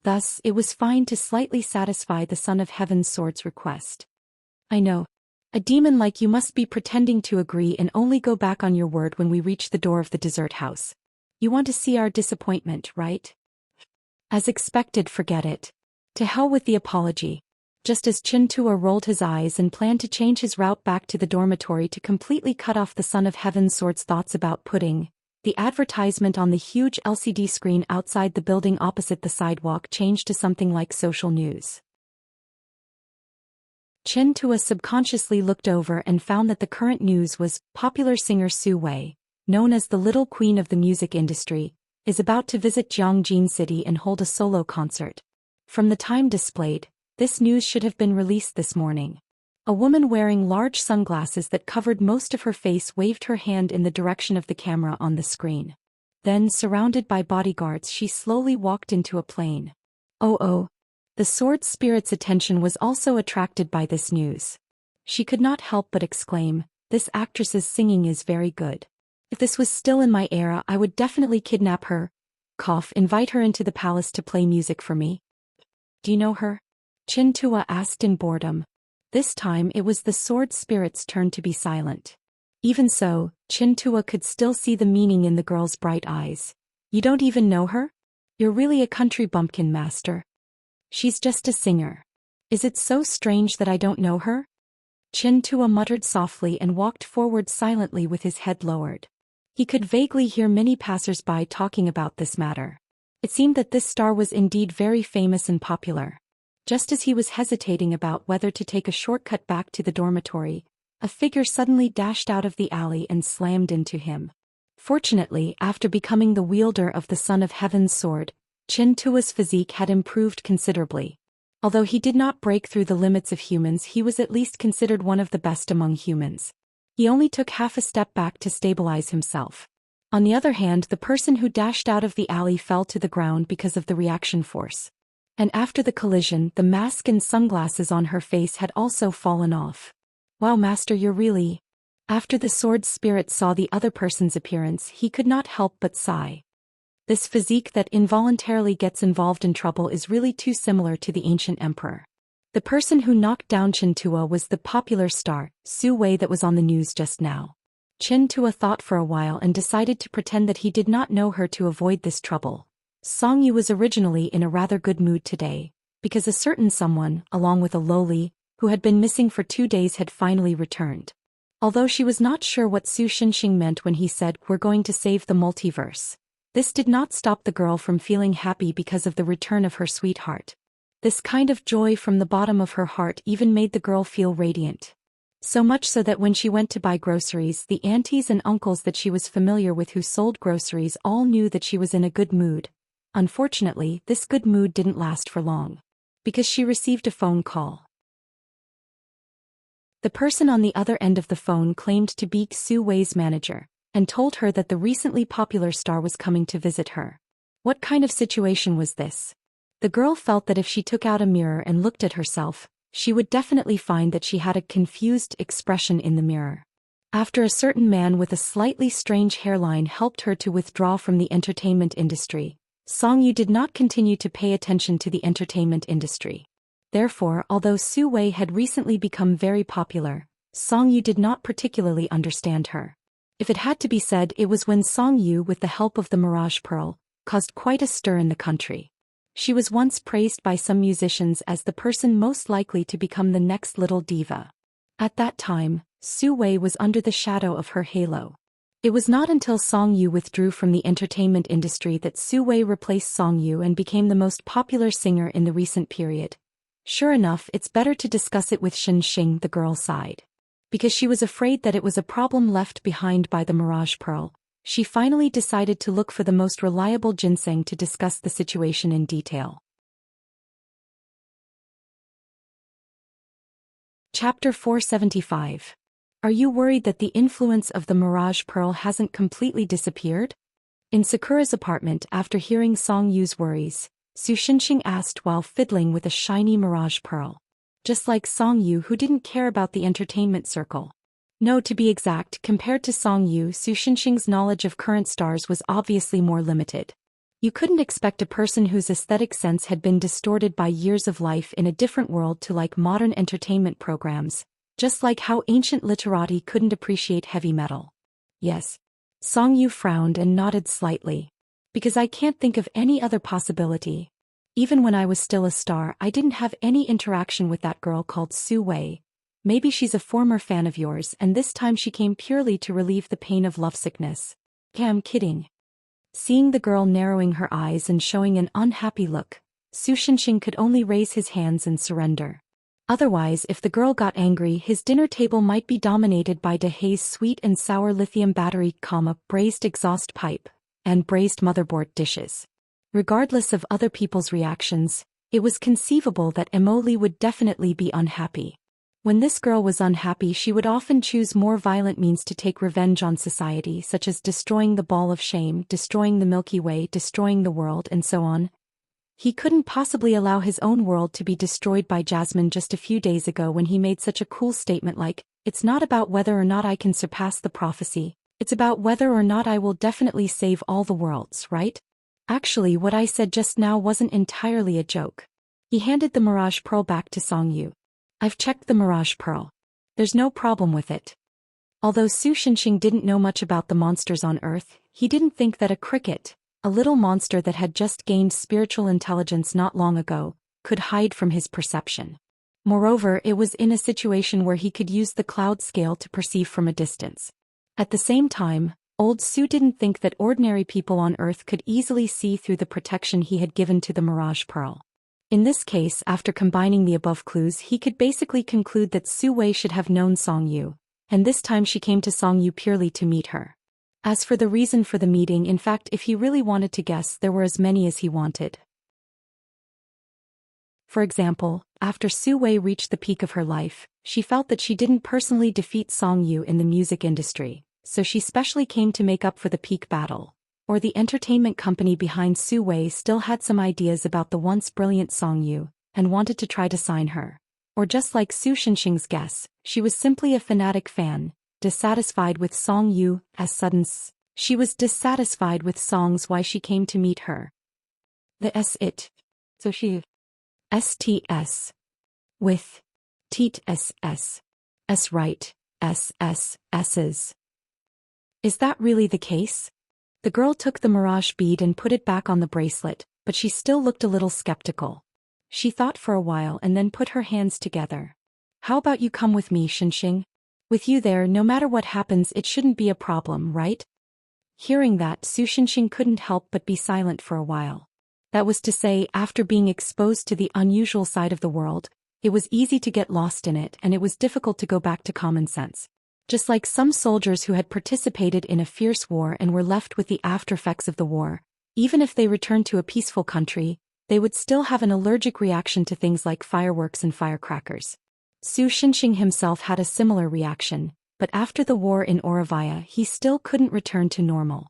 Thus, it was fine to slightly satisfy the Son of Heaven's sword's request. I know. A demon like you must be pretending to agree and only go back on your word when we reach the door of the dessert house. You want to see our disappointment, right? As expected, forget it. To hell with the apology. Just as Chintua rolled his eyes and planned to change his route back to the dormitory to completely cut off the Son of Heaven's sword's thoughts about pudding, the advertisement on the huge LCD screen outside the building opposite the sidewalk changed to something like social news. Chintua subconsciously looked over and found that the current news was popular singer Su Wei, known as the Little Queen of the music industry, is about to visit Jiangjin City and hold a solo concert. From the time displayed, this news should have been released this morning. A woman wearing large sunglasses that covered most of her face waved her hand in the direction of the camera on the screen. Then, surrounded by bodyguards, she slowly walked into a plane. Oh. The sword spirit's attention was also attracted by this news. She could not help but exclaim, "This actress's singing is very good. If this was still in my era, I would definitely kidnap her. Invite her into the palace to play music for me." Do you know her? Chintua asked in boredom. This time it was the sword spirit's turn to be silent. Even so, Chintua could still see the meaning in the girl's bright eyes. You don't even know her? You're really a country bumpkin, master. She's just a singer. Is it so strange that I don't know her? Tua muttered softly and walked forward silently with his head lowered. He could vaguely hear many passers-by talking about this matter. It seemed that this star was indeed very famous and popular. Just as he was hesitating about whether to take a shortcut back to the dormitory, a figure suddenly dashed out of the alley and slammed into him. Fortunately, after becoming the wielder of the Son of Heaven's sword, Tua's physique had improved considerably. Although he did not break through the limits of humans, he was at least considered one of the best among humans. He only took half a step back to stabilize himself. On the other hand, the person who dashed out of the alley fell to the ground because of the reaction force. And after the collision, the mask and sunglasses on her face had also fallen off. "Wow, Master, you're really..." After the sword spirit saw the other person's appearance, he could not help but sigh. This physique that involuntarily gets involved in trouble is really too similar to the ancient emperor. The person who knocked down Tua was the popular star, Su Wei, that was on the news just now. Tua thought for a while and decided to pretend that he did not know her to avoid this trouble. Song Yu was originally in a rather good mood today, because a certain someone, along with a lowly, who had been missing for 2 days, had finally returned. Although she was not sure what Su Xinxing meant when he said, "We're going to save the multiverse," this did not stop the girl from feeling happy because of the return of her sweetheart. This kind of joy from the bottom of her heart even made the girl feel radiant. So much so that when she went to buy groceries, the aunties and uncles that she was familiar with who sold groceries all knew that she was in a good mood. Unfortunately, this good mood didn't last for long, because she received a phone call. The person on the other end of the phone claimed to be Su Wei's manager, and told her that the recently popular star was coming to visit her. What kind of situation was this? The girl felt that if she took out a mirror and looked at herself, she would definitely find that she had a confused expression in the mirror. After a certain man with a slightly strange hairline helped her to withdraw from the entertainment industry, Song Yu did not continue to pay attention to the entertainment industry. Therefore, although Su Wei had recently become very popular, Song Yu did not particularly understand her. If it had to be said, it was when Song Yu, with the help of the Mirage Pearl, caused quite a stir in the country. She was once praised by some musicians as the person most likely to become the next little diva. At that time, Su Wei was under the shadow of her halo. It was not until Song Yu withdrew from the entertainment industry that Su Wei replaced Song Yu and became the most popular singer in the recent period. Sure enough, it's better to discuss it with Xinxing, the girl sighed. Because she was afraid that it was a problem left behind by the Mirage Pearl, she finally decided to look for the most reliable ginseng to discuss the situation in detail. Chapter 475. Are you worried that the influence of the Mirage Pearl hasn't completely disappeared? In Sakura's apartment, after hearing Song Yu's worries, Su Xinxing asked while fiddling with a shiny Mirage Pearl. Just like Song Yu, who didn't care about the entertainment circle. No, to be exact, compared to Song Yu, Su Xinxing's knowledge of current stars was obviously more limited. You couldn't expect a person whose aesthetic sense had been distorted by years of life in a different world to like modern entertainment programs, just like how ancient literati couldn't appreciate heavy metal. Yes. Song Yu frowned and nodded slightly. Because I can't think of any other possibility. Even when I was still a star, I didn't have any interaction with that girl called Su Wei. Maybe she's a former fan of yours and this time she came purely to relieve the pain of lovesickness. I'm kidding. Seeing the girl narrowing her eyes and showing an unhappy look, Su Xinxing could only raise his hands and surrender. Otherwise, if the girl got angry, his dinner table might be dominated by Dehay's sweet and sour lithium battery, braised exhaust pipe, and braised motherboard dishes. Regardless of other people's reactions, it was conceivable that Emily would definitely be unhappy. When this girl was unhappy, she would often choose more violent means to take revenge on society, such as destroying the ball of shame, destroying the Milky Way, destroying the world, and so on. He couldn't possibly allow his own world to be destroyed by Jasmine just a few days ago when he made such a cool statement like, "It's not about whether or not I can surpass the prophecy, it's about whether or not I will definitely save all the worlds, right?" Actually, what I said just now wasn't entirely a joke. He handed the Mirage Pearl back to Song Yu. I've checked the Mirage Pearl. There's no problem with it. Although Su Xinxing didn't know much about the monsters on Earth, he didn't think that a cricket, a little monster that had just gained spiritual intelligence not long ago, could hide from his perception. Moreover, it was in a situation where he could use the cloud scale to perceive from a distance. At the same time, old Su didn't think that ordinary people on Earth could easily see through the protection he had given to the Mirage Pearl. In this case, after combining the above clues, he could basically conclude that Su Wei should have known Song Yu, and this time she came to Song Yu purely to meet her. As for the reason for the meeting, in fact, if he really wanted to guess, there were as many as he wanted. For example, after Su Wei reached the peak of her life, she felt that she didn't personally defeat Song Yu in the music industry, so she specially came to make up for the peak battle. Or the entertainment company behind Su Wei still had some ideas about the once brilliant Song Yu, and wanted to try to sign her. Or just like Su Shinxing's guess, she was simply a fanatic fan, dissatisfied with Song Yu, she was dissatisfied with Song's why she came to meet her. The so she STS with TSS right SSS's. Is that really the case? The girl took the mirage bead and put it back on the bracelet, but she still looked a little skeptical. She thought for a while and then put her hands together. How about you come with me, Shinxing? With you there, no matter what happens, it shouldn't be a problem, right? Hearing that, Su Shinxing couldn't help but be silent for a while. That was to say, after being exposed to the unusual side of the world, it was easy to get lost in it, and it was difficult to go back to common sense. Just like some soldiers who had participated in a fierce war and were left with the aftereffects of the war, even if they returned to a peaceful country, they would still have an allergic reaction to things like fireworks and firecrackers. Su Shinxing himself had a similar reaction, but after the war in Auravia he still couldn't return to normal.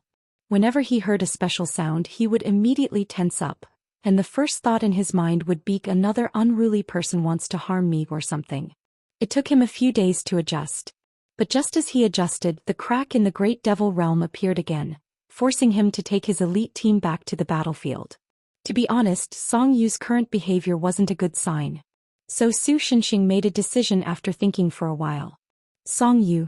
Whenever he heard a special sound he would immediately tense up, and the first thought in his mind would be another unruly person wants to harm me or something. It took him a few days to adjust. But just as he adjusted, the crack in the Great Devil Realm appeared again, forcing him to take his elite team back to the battlefield. To be honest, Song Yu's current behavior wasn't a good sign. So Su Shinxing made a decision after thinking for a while. Song Yu.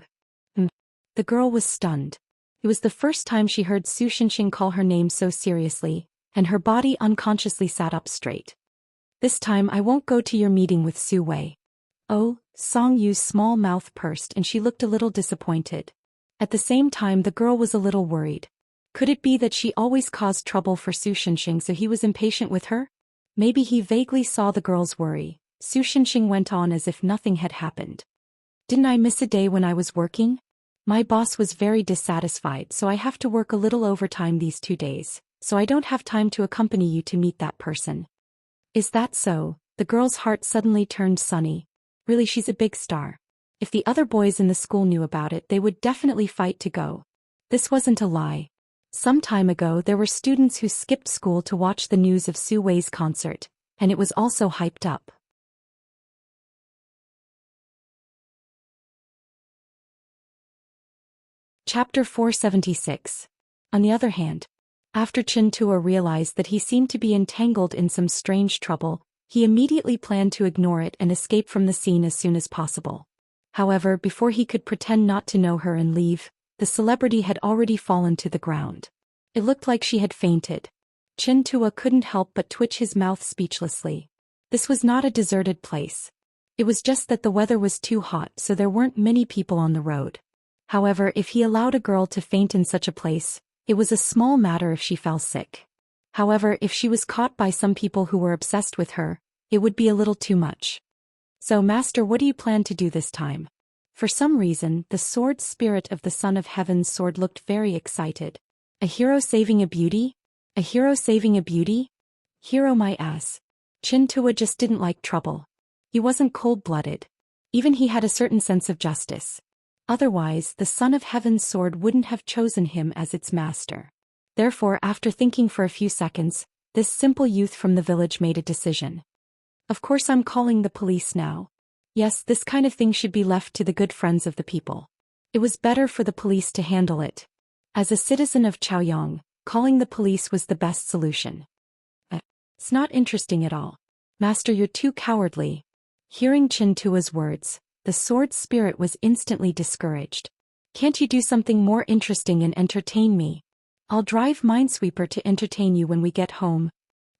The girl was stunned. It was the first time she heard Su Shinxing call her name so seriously, and her body unconsciously sat up straight. This time I won't go to your meeting with Su Wei. Oh, Song Yu's small mouth pursed and she looked a little disappointed. At the same time the girl was a little worried. Could it be that she always caused trouble for Su Shinxing, so he was impatient with her? Maybe he vaguely saw the girl's worry. Su Shinxing went on as if nothing had happened. Didn't I miss a day when I was working? My boss was very dissatisfied, so I have to work a little overtime these 2 days, so I don't have time to accompany you to meet that person. Is that so? The girl's heart suddenly turned sunny. Really, she's a big star. If the other boys in the school knew about it, they would definitely fight to go. This wasn't a lie. Some time ago there were students who skipped school to watch the news of Su Wei's concert, and it was also hyped up. Chapter 476. On the other hand, after Chen Tua realized that he seemed to be entangled in some strange trouble, he immediately planned to ignore it and escape from the scene as soon as possible. However, before he could pretend not to know her and leave, the celebrity had already fallen to the ground. It looked like she had fainted. Chen Tua couldn't help but twitch his mouth speechlessly. This was not a deserted place. It was just that the weather was too hot, so there weren't many people on the road. However, if he allowed a girl to faint in such a place, it was a small matter if she fell sick. However, if she was caught by some people who were obsessed with her, it would be a little too much. So, Master, what do you plan to do this time? For some reason, the sword spirit of the Son of Heaven's sword looked very excited. A hero saving a beauty? A hero saving a beauty? Hero my ass. Chen Tua just didn't like trouble. He wasn't cold-blooded. Even he had a certain sense of justice. Otherwise, the Son of Heaven's sword wouldn't have chosen him as its master. Therefore, after thinking for a few seconds, this simple youth from the village made a decision. Of course I'm calling the police now. Yes, this kind of thing should be left to the good friends of the people. It was better for the police to handle it. As a citizen of Chaoyang, calling the police was the best solution. It's not interesting at all. Master, you're too cowardly. Hearing Chen Tua's words, the sword spirit was instantly discouraged. Can't you do something more interesting and entertain me? I'll drive Minesweeper to entertain you when we get home.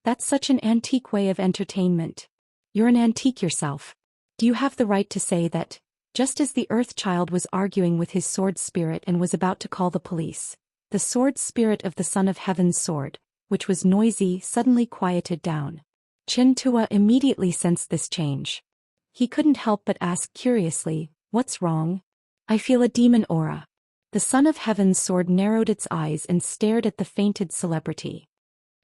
That's such an antique way of entertainment. You're an antique yourself. Do you have the right to say that? Just as the Earth Child was arguing with his sword spirit and was about to call the police, the sword spirit of the Son of Heaven's sword, which was noisy, suddenly quieted down. Chintua immediately sensed this change. He couldn't help but ask curiously, "What's wrong?" "I feel a demon aura." The Son of Heaven's sword narrowed its eyes and stared at the fainted celebrity.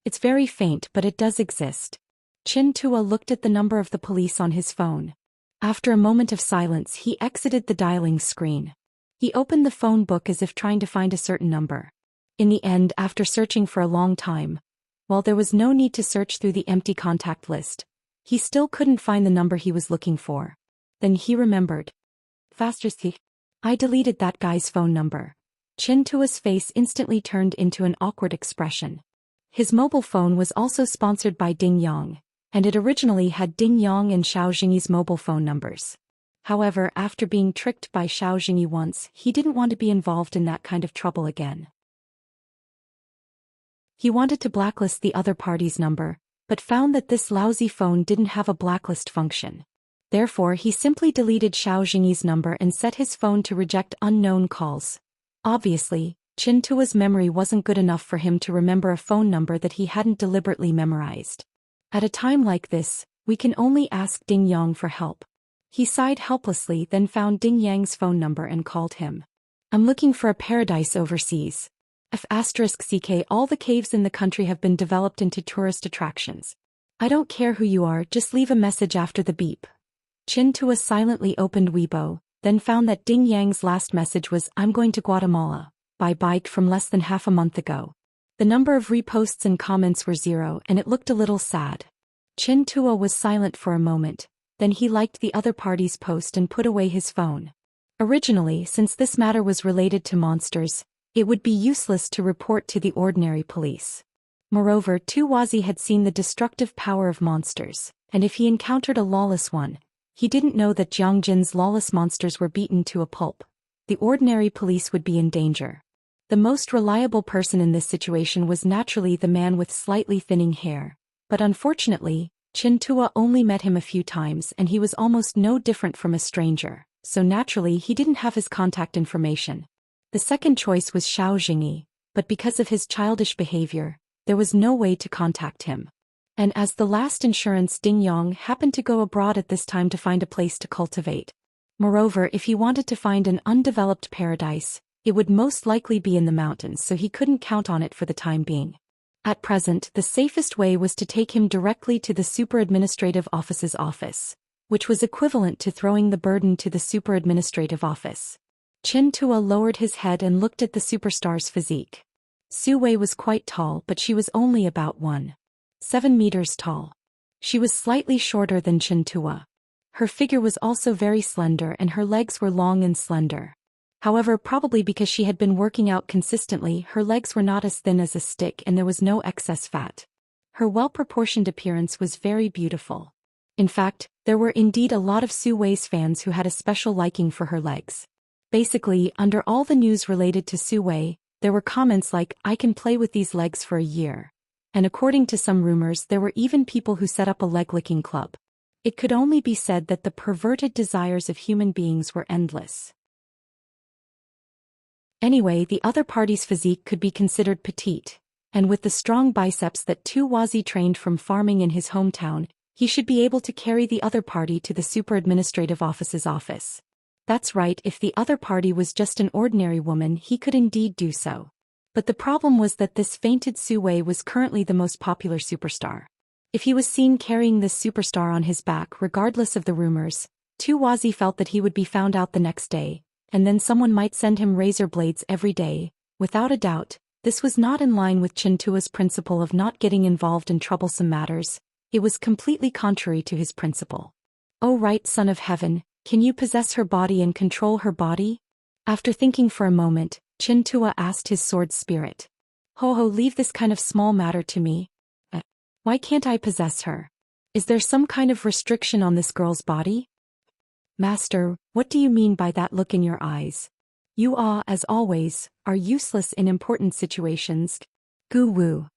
"It's very faint, but it does exist." Chintua looked at the number of the police on his phone. After a moment of silence, he exited the dialing screen. He opened the phone book as if trying to find a certain number. In the end, after searching for a long time, while there was no need to search through the empty contact list, he still couldn't find the number he was looking for. Then he remembered. Faster, I deleted that guy's phone number. Chintua's face instantly turned into an awkward expression. His mobile phone was also sponsored by Ding Yang, and it originally had Ding Yang and Xiao Jingyi's mobile phone numbers. However, after being tricked by Xiao Jingyi once, he didn't want to be involved in that kind of trouble again. He wanted to blacklist the other party's number, but found that this lousy phone didn't have a blacklist function. Therefore, he simply deleted Xiao Jingyi's number and set his phone to reject unknown calls. Obviously, Chintua's memory wasn't good enough for him to remember a phone number that he hadn't deliberately memorized. At a time like this, we can only ask Ding Yang for help. He sighed helplessly, then found Ding Yang's phone number and called him. "I'm looking for a paradise overseas. *CK All the caves in the country have been developed into tourist attractions. I don't care who you are, just leave a message after the beep." Chintua silently opened Weibo, then found that Ding Yang's last message was, "I'm going to Guatemala, by bike from less than half a month ago." The number of reposts and comments were 0 and it looked a little sad. Chintua was silent for a moment, then he liked the other party's post and put away his phone. Originally, since this matter was related to monsters, it would be useless to report to the ordinary police. Moreover, Tuwazi had seen the destructive power of monsters, and if he encountered a lawless one, he didn't know that Jiangjin's lawless monsters were beaten to a pulp. The ordinary police would be in danger. The most reliable person in this situation was naturally the man with slightly thinning hair, but unfortunately, Chintua only met him a few times and he was almost no different from a stranger, so naturally he didn't have his contact information. The second choice was Xiao Jingyi, but because of his childish behavior, there was no way to contact him. And as the last insurance, Ding Yang happened to go abroad at this time to find a place to cultivate. Moreover, if he wanted to find an undeveloped paradise, it would most likely be in the mountains, so he couldn't count on it for the time being. At present, the safest way was to take him directly to the Super Administrative Office's office, which was equivalent to throwing the burden to the Super Administrative Office. Chintua lowered his head and looked at the superstar's physique. Su Wei was quite tall, but she was only about 1.7 meters tall. She was slightly shorter than Chintua. Her figure was also very slender and her legs were long and slender. However, probably because she had been working out consistently, her legs were not as thin as a stick and there was no excess fat. Her well-proportioned appearance was very beautiful. In fact, there were indeed a lot of Su Wei's fans who had a special liking for her legs. Basically, under all the news related to Su Wei, there were comments like, "I can play with these legs for a year." And according to some rumors, there were even people who set up a leg-licking club. It could only be said that the perverted desires of human beings were endless. Anyway, the other party's physique could be considered petite, and with the strong biceps that Tuwazi trained from farming in his hometown, he should be able to carry the other party to the Super Administrative Office's office. That's right, if the other party was just an ordinary woman, he could indeed do so. But the problem was that this fainted Su Wei was currently the most popular superstar. If he was seen carrying this superstar on his back regardless of the rumors, Tuwazi felt that he would be found out the next day, and then someone might send him razor blades every day. Without a doubt, this was not in line with Chintua's principle of not getting involved in troublesome matters. It was completely contrary to his principle. "Oh right, Son of Heaven, can you possess her body and control her body?" After thinking for a moment, Chintua asked his sword spirit. "Ho ho, leave this kind of small matter to me. Why can't I possess her? Is there some kind of restriction on this girl's body?" "Master, what do you mean by that look in your eyes? You as always, are useless in important situations." Gu Wu.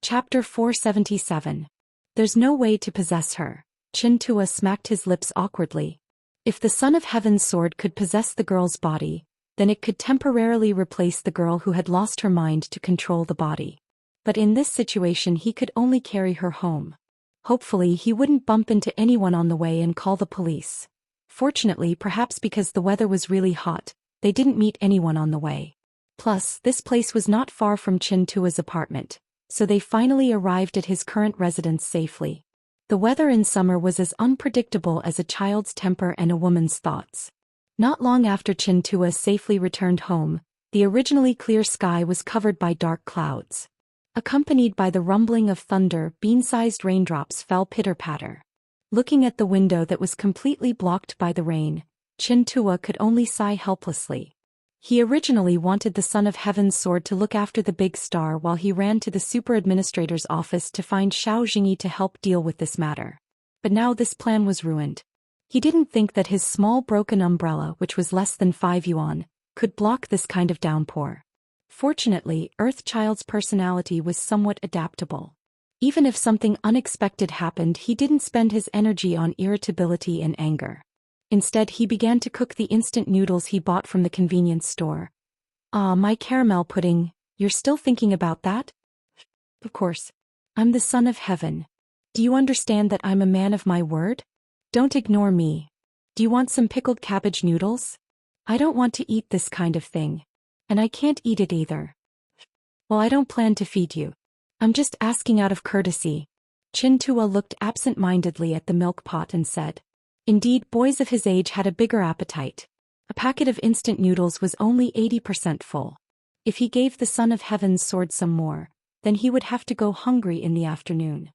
Chapter 477. There's no way to possess her. Chintua smacked his lips awkwardly. If the Son of Heaven's sword could possess the girl's body, then it could temporarily replace the girl who had lost her mind to control the body. But in this situation he could only carry her home. Hopefully he wouldn't bump into anyone on the way and call the police. Fortunately, perhaps because the weather was really hot, they didn't meet anyone on the way. Plus, this place was not far from Chintua's apartment, so they finally arrived at his current residence safely. The weather in summer was as unpredictable as a child's temper and a woman's thoughts. Not long after Chintua safely returned home, the originally clear sky was covered by dark clouds. Accompanied by the rumbling of thunder, bean-sized raindrops fell pitter-patter. Looking at the window that was completely blocked by the rain, Chintua could only sigh helplessly. He originally wanted the Son of Heaven's sword to look after the big star while he ran to the super administrator's office to find Xiao Jingyi to help deal with this matter. But now this plan was ruined. He didn't think that his small broken umbrella, which was less than 5 yuan, could block this kind of downpour. Fortunately, Earthchild's personality was somewhat adaptable. Even if something unexpected happened, he didn't spend his energy on irritability and anger. Instead, he began to cook the instant noodles he bought from the convenience store. "Ah, my caramel pudding, you're still thinking about that?" "Of course. I'm the Son of Heaven. Do you understand that I'm a man of my word? Don't ignore me. Do you want some pickled cabbage noodles?" "I don't want to eat this kind of thing. And I can't eat it either." "Well, I don't plan to feed you. I'm just asking out of courtesy." Chintua looked absent-mindedly at the milk pot and said. Indeed, boys of his age had a bigger appetite. A packet of instant noodles was only 80% full. If he gave the Son of Heaven's sword some more, then he would have to go hungry in the afternoon.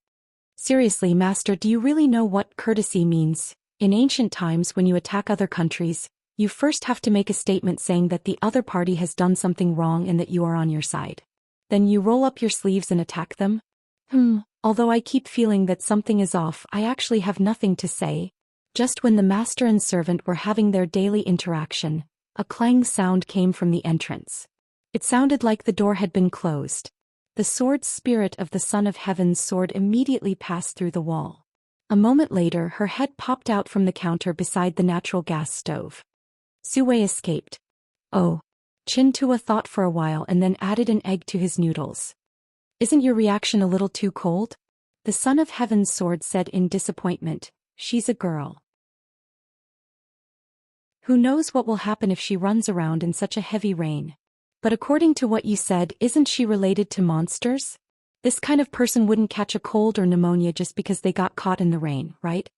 "Seriously, Master, do you really know what courtesy means? In ancient times, when you attack other countries, you first have to make a statement saying that the other party has done something wrong and that you are on your side. Then you roll up your sleeves and attack them?" Although I keep feeling that something is off, I actually have nothing to say." Just when the master and servant were having their daily interaction, a clang sound came from the entrance. It sounded like the door had been closed. The sword spirit of the Son of Heaven's sword immediately passed through the wall. A moment later, her head popped out from the counter beside the natural gas stove. Suwei escaped. "Oh." Chintua thought for a while and then added an egg to his noodles. "Isn't your reaction a little too cold?" The Son of Heaven's sword said in disappointment. "She's a girl. Who knows what will happen if she runs around in such a heavy rain? But according to what you said, isn't she related to monsters? This kind of person wouldn't catch a cold or pneumonia just because they got caught in the rain, right?"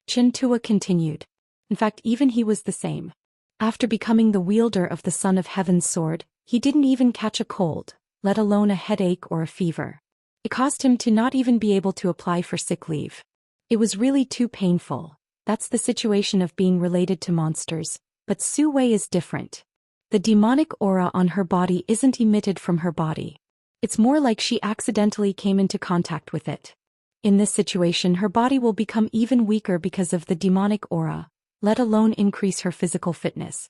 Chintua continued. In fact, even he was the same. After becoming the wielder of the Son of Heaven's sword, he didn't even catch a cold, let alone a headache or a fever. It caused him to not even be able to apply for sick leave. It was really too painful. That's the situation of being related to monsters, but Su Wei is different. The demonic aura on her body isn't emitted from her body. It's more like she accidentally came into contact with it. In this situation, her body will become even weaker because of the demonic aura, let alone increase her physical fitness.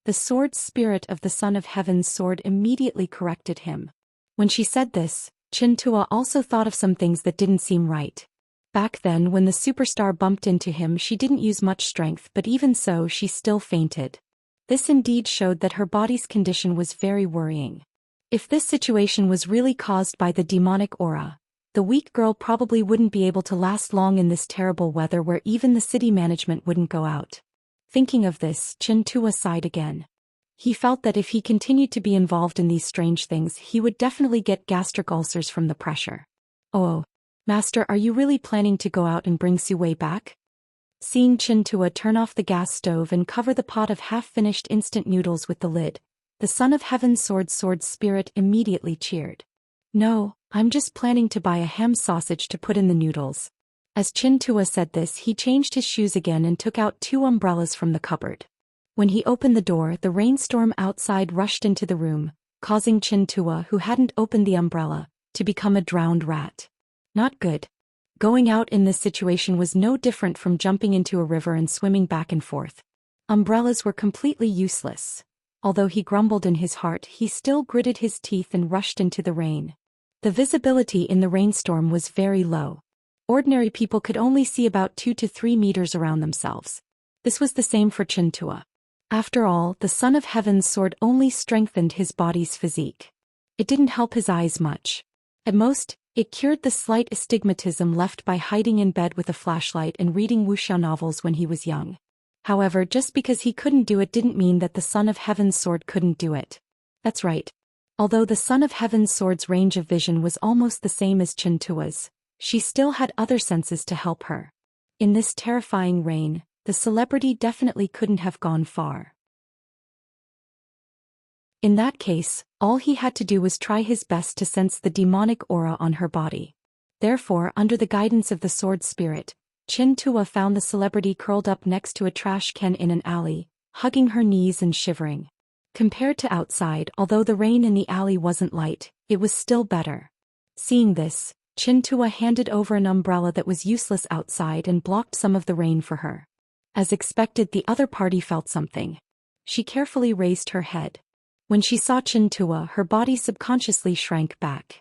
The sword spirit of the Son of Heaven's sword immediately corrected him. When she said this, Chintua also thought of some things that didn't seem right. Back then, when the superstar bumped into him, she didn't use much strength, but even so, she still fainted. This indeed showed that her body's condition was very worrying. If this situation was really caused by the demonic aura, the weak girl probably wouldn't be able to last long in this terrible weather where even the city management wouldn't go out. Thinking of this, Chintua sighed again. He felt that if he continued to be involved in these strange things, he would definitely get gastric ulcers from the pressure. "Oh, Master, are you really planning to go out and bring Suwei back?" Seeing Chintua turn off the gas stove and cover the pot of half-finished instant noodles with the lid, the Son of Heaven's sword spirit immediately cheered. "No, I'm just planning to buy a ham sausage to put in the noodles." As Chintua said this, he changed his shoes again and took out 2 umbrellas from the cupboard. When he opened the door, the rainstorm outside rushed into the room, causing Chintua, who hadn't opened the umbrella, to become a drowned rat. Not good. Going out in this situation was no different from jumping into a river and swimming back and forth. Umbrellas were completely useless. Although he grumbled in his heart, he still gritted his teeth and rushed into the rain. The visibility in the rainstorm was very low. Ordinary people could only see about 2 to 3 meters around themselves. This was the same for Chintua. After all, the Son of Heaven's sword only strengthened his body's physique. It didn't help his eyes much. At most, it cured the slight astigmatism left by hiding in bed with a flashlight and reading wuxia novels when he was young. However, just because he couldn't do it didn't mean that the Son of Heaven's sword couldn't do it. That's right. Although the Son of Heaven's sword's range of vision was almost the same as Chintua's, she still had other senses to help her. In this terrifying rain, the celebrity definitely couldn't have gone far. In that case, all he had to do was try his best to sense the demonic aura on her body. Therefore, under the guidance of the sword spirit, Chintua found the celebrity curled up next to a trash can in an alley, hugging her knees and shivering. Compared to outside, although the rain in the alley wasn't light, it was still better. Seeing this, Chintua handed over an umbrella that was useless outside and blocked some of the rain for her. As expected, the other party felt something. She carefully raised her head. When she saw Chintua, her body subconsciously shrank back.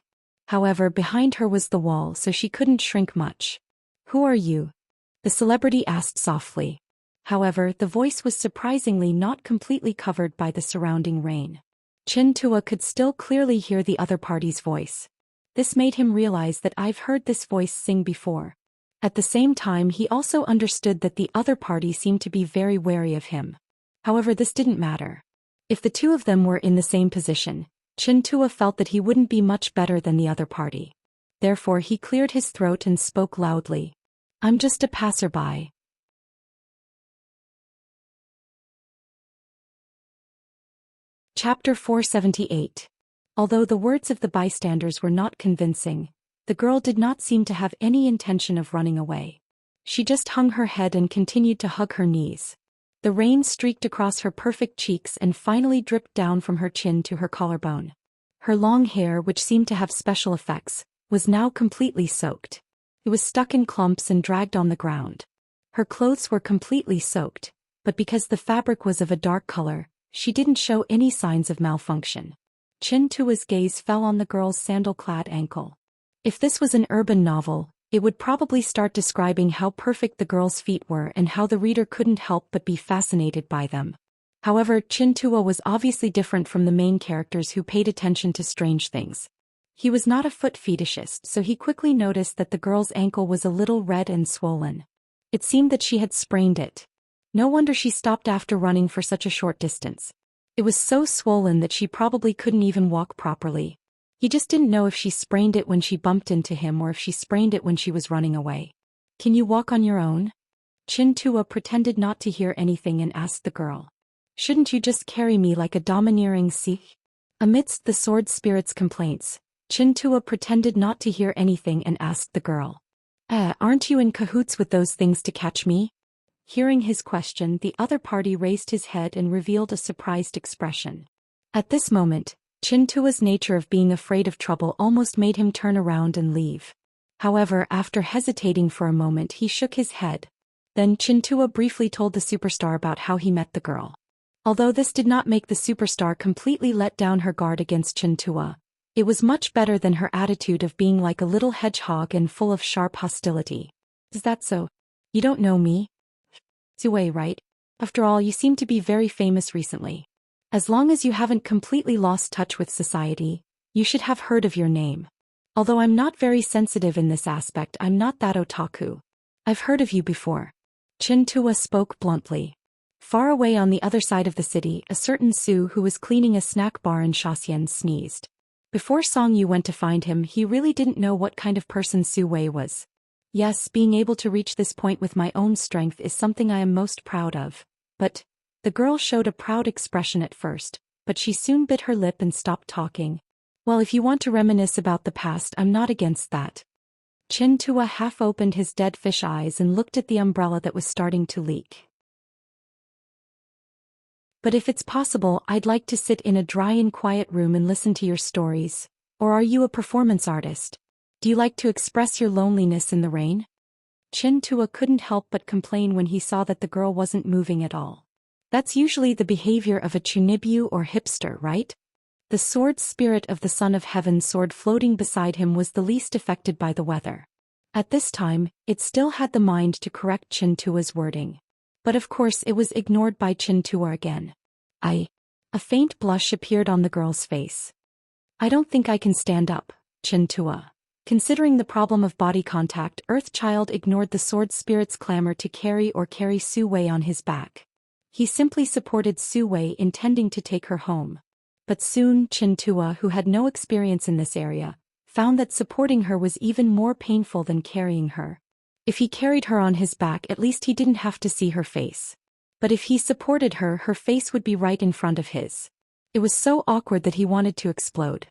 However, behind her was the wall, so she couldn't shrink much. "Who are you?" the celebrity asked softly. However, the voice was surprisingly not completely covered by the surrounding rain. Chintua could still clearly hear the other party's voice. This made him realize that I've heard this voice sing before. At the same time, he also understood that the other party seemed to be very wary of him. However, this didn't matter. If the two of them were in the same position, Chintua felt that he wouldn't be much better than the other party. Therefore, he cleared his throat and spoke loudly. "I'm just a passerby." Chapter 478. Although the words of the bystanders were not convincing, the girl did not seem to have any intention of running away. She just hung her head and continued to hug her knees. The rain streaked across her perfect cheeks and finally dripped down from her chin to her collarbone. Her long hair, which seemed to have special effects, was now completely soaked. It was stuck in clumps and dragged on the ground. Her clothes were completely soaked, but because the fabric was of a dark color, she didn't show any signs of malfunction. Chintua's gaze fell on the girl's sandal-clad ankle. If this was an urban novel, it would probably start describing how perfect the girl's feet were and how the reader couldn't help but be fascinated by them. However, Chintua was obviously different from the main characters who paid attention to strange things. He was not a foot fetishist, so he quickly noticed that the girl's ankle was a little red and swollen. It seemed that she had sprained it. No wonder she stopped after running for such a short distance. It was so swollen that she probably couldn't even walk properly. He just didn't know if she sprained it when she bumped into him or if she sprained it when she was running away. "Can you walk on your own?" Chintua pretended not to hear anything and asked the girl. "Shouldn't you just carry me like a domineering Sikh?" Amidst the sword spirit's complaints, Chintua pretended not to hear anything and asked the girl. Aren't you in cahoots with those things to catch me?" Hearing his question, the other party raised his head and revealed a surprised expression. At this moment, Chintua's nature of being afraid of trouble almost made him turn around and leave. However, after hesitating for a moment, he shook his head. Then Chintua briefly told the superstar about how he met the girl. Although this did not make the superstar completely let down her guard against Chintua, it was much better than her attitude of being like a little hedgehog and full of sharp hostility. "Is that so? You don't know me? Zue, right? After all, you seem to be very famous recently. As long as you haven't completely lost touch with society, you should have heard of your name. Although I'm not very sensitive in this aspect, I'm not that otaku. I've heard of you before." Chintua spoke bluntly. Far away on the other side of the city, a certain Su who was cleaning a snack bar in Shaxian sneezed. Before Song Yu went to find him, he really didn't know what kind of person Su Wei was. "Yes, being able to reach this point with my own strength is something I am most proud of. But..." The girl showed a proud expression at first, but she soon bit her lip and stopped talking. "Well, if you want to reminisce about the past, I'm not against that." Chintua half opened his dead fish eyes and looked at the umbrella that was starting to leak. "But if it's possible, I'd like to sit in a dry and quiet room and listen to your stories. Or are you a performance artist? Do you like to express your loneliness in the rain?" Chintua couldn't help but complain when he saw that the girl wasn't moving at all. That's usually the behavior of a chunibyu or hipster, right? The sword spirit of the Son of Heaven's sword floating beside him was the least affected by the weather. At this time, it still had the mind to correct Chintua's wording. But of course it was ignored by Chintua again. A faint blush appeared on the girl's face. I don't think I can stand up, Chintua. Considering the problem of body contact, Earthchild ignored the sword spirit's clamor to carry Su Wei on his back. He simply supported Su Wei, intending to take her home. But soon Chintua, who had no experience in this area, found that supporting her was even more painful than carrying her. If he carried her on his back, at least he didn't have to see her face. But if he supported her, her face would be right in front of his. It was so awkward that he wanted to explode.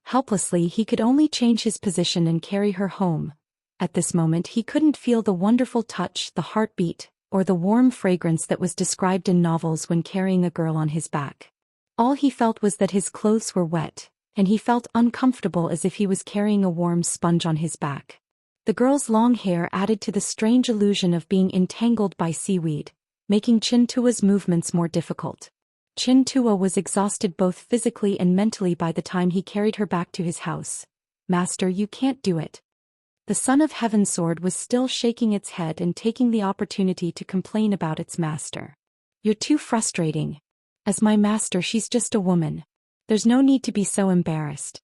Helplessly, he could only change his position and carry her home. At this moment, he couldn't feel the wonderful touch, the heartbeat, or the warm fragrance that was described in novels when carrying a girl on his back. All he felt was that his clothes were wet, and he felt uncomfortable as if he was carrying a warm sponge on his back. The girl's long hair added to the strange illusion of being entangled by seaweed, making Chintua's movements more difficult. Chintua was exhausted both physically and mentally by the time he carried her back to his house. Master, you can't do it. The Son of Heaven's sword was still shaking its head and taking the opportunity to complain about its master. You're too frustrating. As my master, she's just a woman. There's no need to be so embarrassed.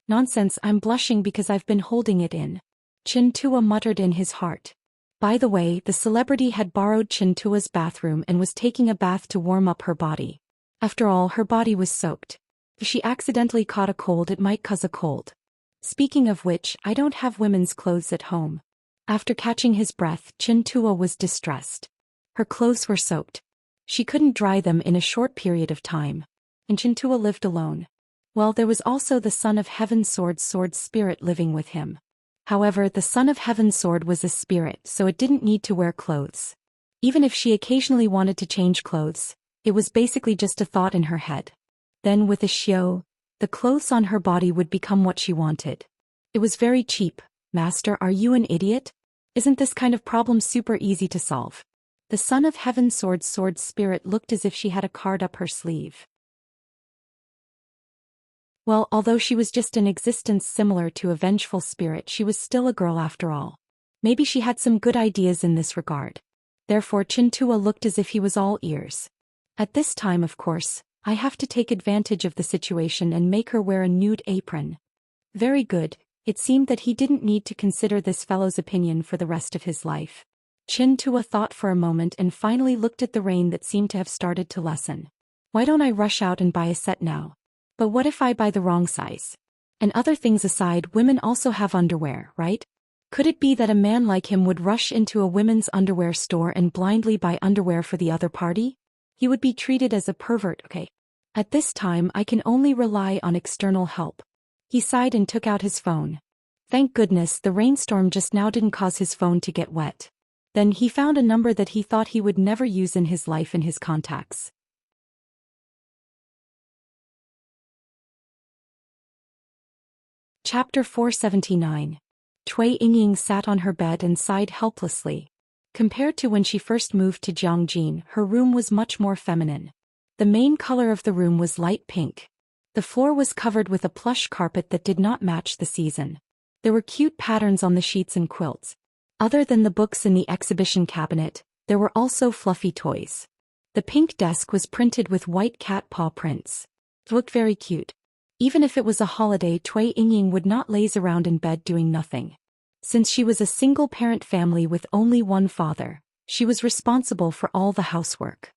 Nonsense, I'm blushing because I've been holding it in. Chintua muttered in his heart. By the way, the celebrity had borrowed Chintua's bathroom and was taking a bath to warm up her body. After all, her body was soaked. If she accidentally caught a cold, it might cause a cold. Speaking of which, I don't have women's clothes at home. After catching his breath, Chintua was distressed. Her clothes were soaked. She couldn't dry them in a short period of time. And Chintua lived alone. Well, there was also the Son of Heaven's sword spirit living with him. However, the Son of Heaven's sword was a spirit, so it didn't need to wear clothes. Even if she occasionally wanted to change clothes, it was basically just a thought in her head. Then with a shio, the clothes on her body would become what she wanted. It was very cheap. Master, are you an idiot? Isn't this kind of problem super easy to solve? The Son of Heaven's sword spirit looked as if she had a card up her sleeve. Well, although she was just an existence similar to a vengeful spirit, she was still a girl after all. Maybe she had some good ideas in this regard. Therefore Chintua looked as if he was all ears. At this time, of course, I have to take advantage of the situation and make her wear a nude apron. Very good. It seemed that he didn't need to consider this fellow's opinion for the rest of his life. Chintua thought for a moment and finally looked at the rain that seemed to have started to lessen. Why don't I rush out and buy a set now? But what if I buy the wrong size? And other things aside, women also have underwear, right? Could it be that a man like him would rush into a women's underwear store and blindly buy underwear for the other party? He would be treated as a pervert, okay? At this time, I can only rely on external help. He sighed and took out his phone. Thank goodness the rainstorm just now didn't cause his phone to get wet. Then he found a number that he thought he would never use in his life in his contacts. Chapter 479. Cui Yingying sat on her bed and sighed helplessly. Compared to when she first moved to Jiangjin, her room was much more feminine. The main color of the room was light pink. The floor was covered with a plush carpet that did not match the season. There were cute patterns on the sheets and quilts. Other than the books in the exhibition cabinet, there were also fluffy toys. The pink desk was printed with white cat paw prints. It looked very cute. Even if it was a holiday, Cui Yingying would not laze around in bed doing nothing. Since she was a single-parent family with only one father, she was responsible for all the housework.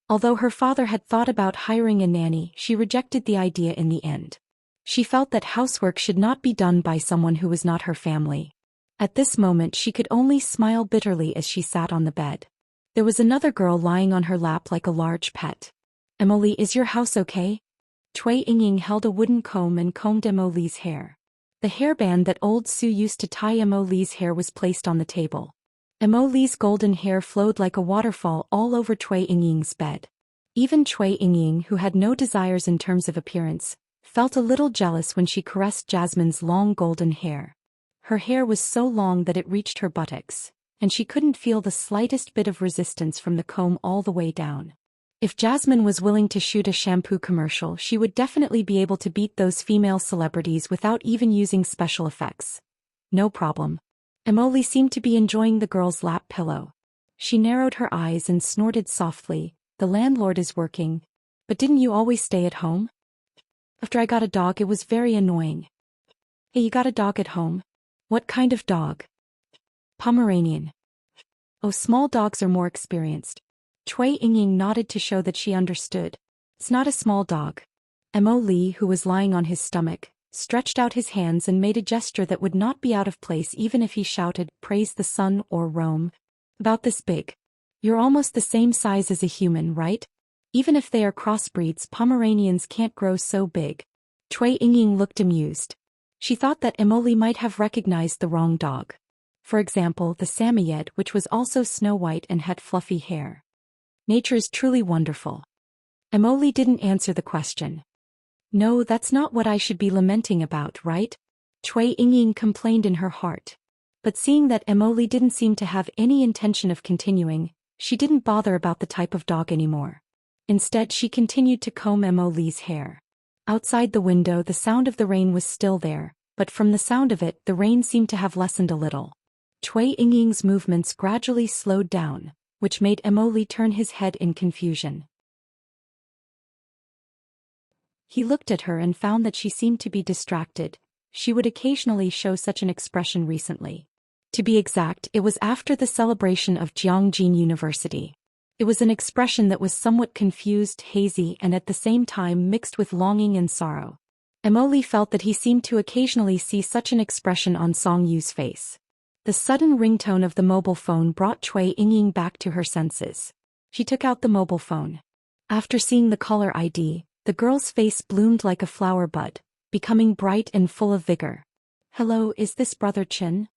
Although her father had thought about hiring a nanny, she rejected the idea in the end. She felt that housework should not be done by someone who was not her family. At this moment she could only smile bitterly as she sat on the bed. There was another girl lying on her lap like a large pet. Emily, is your house okay? Cui Yingying held a wooden comb and combed Emily's hair. The hairband that old Sue used to tie Emily's hair was placed on the table. Emily's golden hair flowed like a waterfall all over Cui Yingying's bed. Even Cui Yingying, who had no desires in terms of appearance, felt a little jealous when she caressed Jasmine's long golden hair. Her hair was so long that it reached her buttocks, and she couldn't feel the slightest bit of resistance from the comb all the way down. If Jasmine was willing to shoot a shampoo commercial, she would definitely be able to beat those female celebrities without even using special effects. No problem. Emily seemed to be enjoying the girl's lap pillow. She narrowed her eyes and snorted softly. The landlord is working. But didn't you always stay at home? After I got a dog, it was very annoying. Hey, you got a dog at home? What kind of dog? Pomeranian. Oh, small dogs are more experienced. Cui Yingying nodded to show that she understood. It's not a small dog. Mo Li, who was lying on his stomach, stretched out his hands and made a gesture that would not be out of place even if he shouted, "Praise the sun" or "Rome." About this big. You're almost the same size as a human, right? Even if they are crossbreeds, Pomeranians can't grow so big. Cui Yingying looked amused. She thought that Emily might have recognized the wrong dog. For example, the Samoyed, which was also snow white and had fluffy hair. Nature is truly wonderful. Emily didn't answer the question. No, that's not what I should be lamenting about, right? Cui Yingying complained in her heart. But seeing that Emily didn't seem to have any intention of continuing, she didn't bother about the type of dog anymore. Instead, she continued to comb Emily's hair. Outside the window, the sound of the rain was still there, but from the sound of it, the rain seemed to have lessened a little. Cui Yingying's movements gradually slowed down, which made Emily turn his head in confusion. He looked at her and found that she seemed to be distracted. She would occasionally show such an expression recently. To be exact, it was after the celebration of Jiangjin University. It was an expression that was somewhat confused, hazy, and at the same time mixed with longing and sorrow. Emily felt that he seemed to occasionally see such an expression on Song Yu's face. The sudden ringtone of the mobile phone brought Cui Yingying back to her senses. She took out the mobile phone. After seeing the caller ID, the girl's face bloomed like a flower bud, becoming bright and full of vigor. Hello, is this Brother Chin?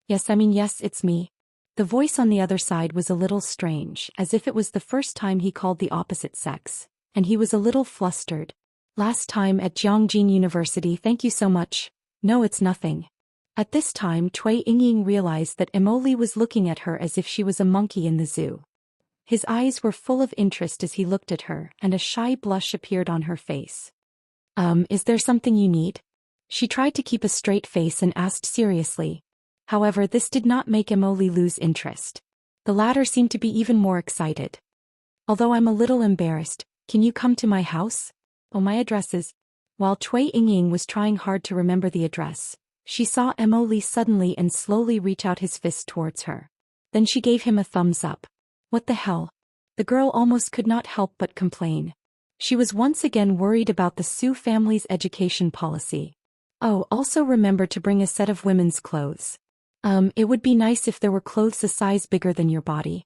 Yes, it's me. The voice on the other side was a little strange, as if it was the first time he called the opposite sex, and he was a little flustered. Last time at Jiangjin University, thank you so much. No, it's nothing. At this time, Cui Yingying realized that Emily was looking at her as if she was a monkey in the zoo. His eyes were full of interest as he looked at her, and a shy blush appeared on her face. Is there something you need? She tried to keep a straight face and asked seriously. However, this did not make Emily lose interest. The latter seemed to be even more excited. Although I'm a little embarrassed, can you come to my house? Oh, my address is... While Cui Yingying was trying hard to remember the address, she saw Emily suddenly and slowly reach out his fist towards her. Then she gave him a thumbs up. What the hell? The girl almost could not help but complain. She was once again worried about the Su family's education policy. Oh, also remember to bring a set of women's clothes. It would be nice if there were clothes a size bigger than your body.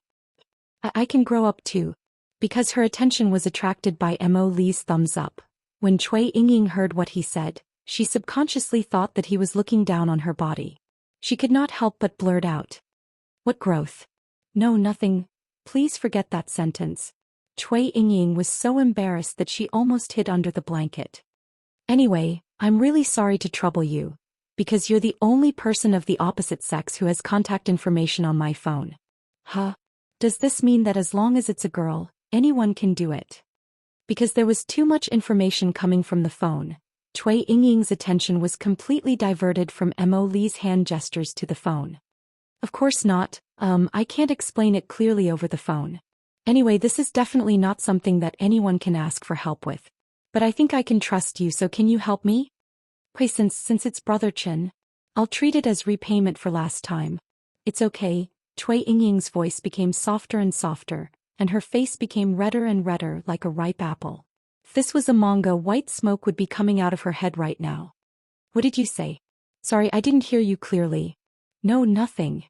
I can grow up too. Because her attention was attracted by Mo Li's thumbs up. When Cui Yingying heard what he said, she subconsciously thought that he was looking down on her body. She could not help but blurt out. What growth? No, nothing. Please forget that sentence. Cui Yingying was so embarrassed that she almost hid under the blanket. Anyway, I'm really sorry to trouble you. Because you're the only person of the opposite sex who has contact information on my phone. Huh? Does this mean that as long as it's a girl, anyone can do it? Because there was too much information coming from the phone, Cui Yingying's attention was completely diverted from Mo Li's hand gestures to the phone. Of course not, I can't explain it clearly over the phone. Anyway, this is definitely not something that anyone can ask for help with. But I think I can trust you, so can you help me? Wait, since it's Brother Chin, I'll treat it as repayment for last time. It's okay. Cui Yingying's voice became softer and softer, and her face became redder and redder like a ripe apple. If this was a manga, white smoke would be coming out of her head right now. What did you say? Sorry, I didn't hear you clearly. No, nothing.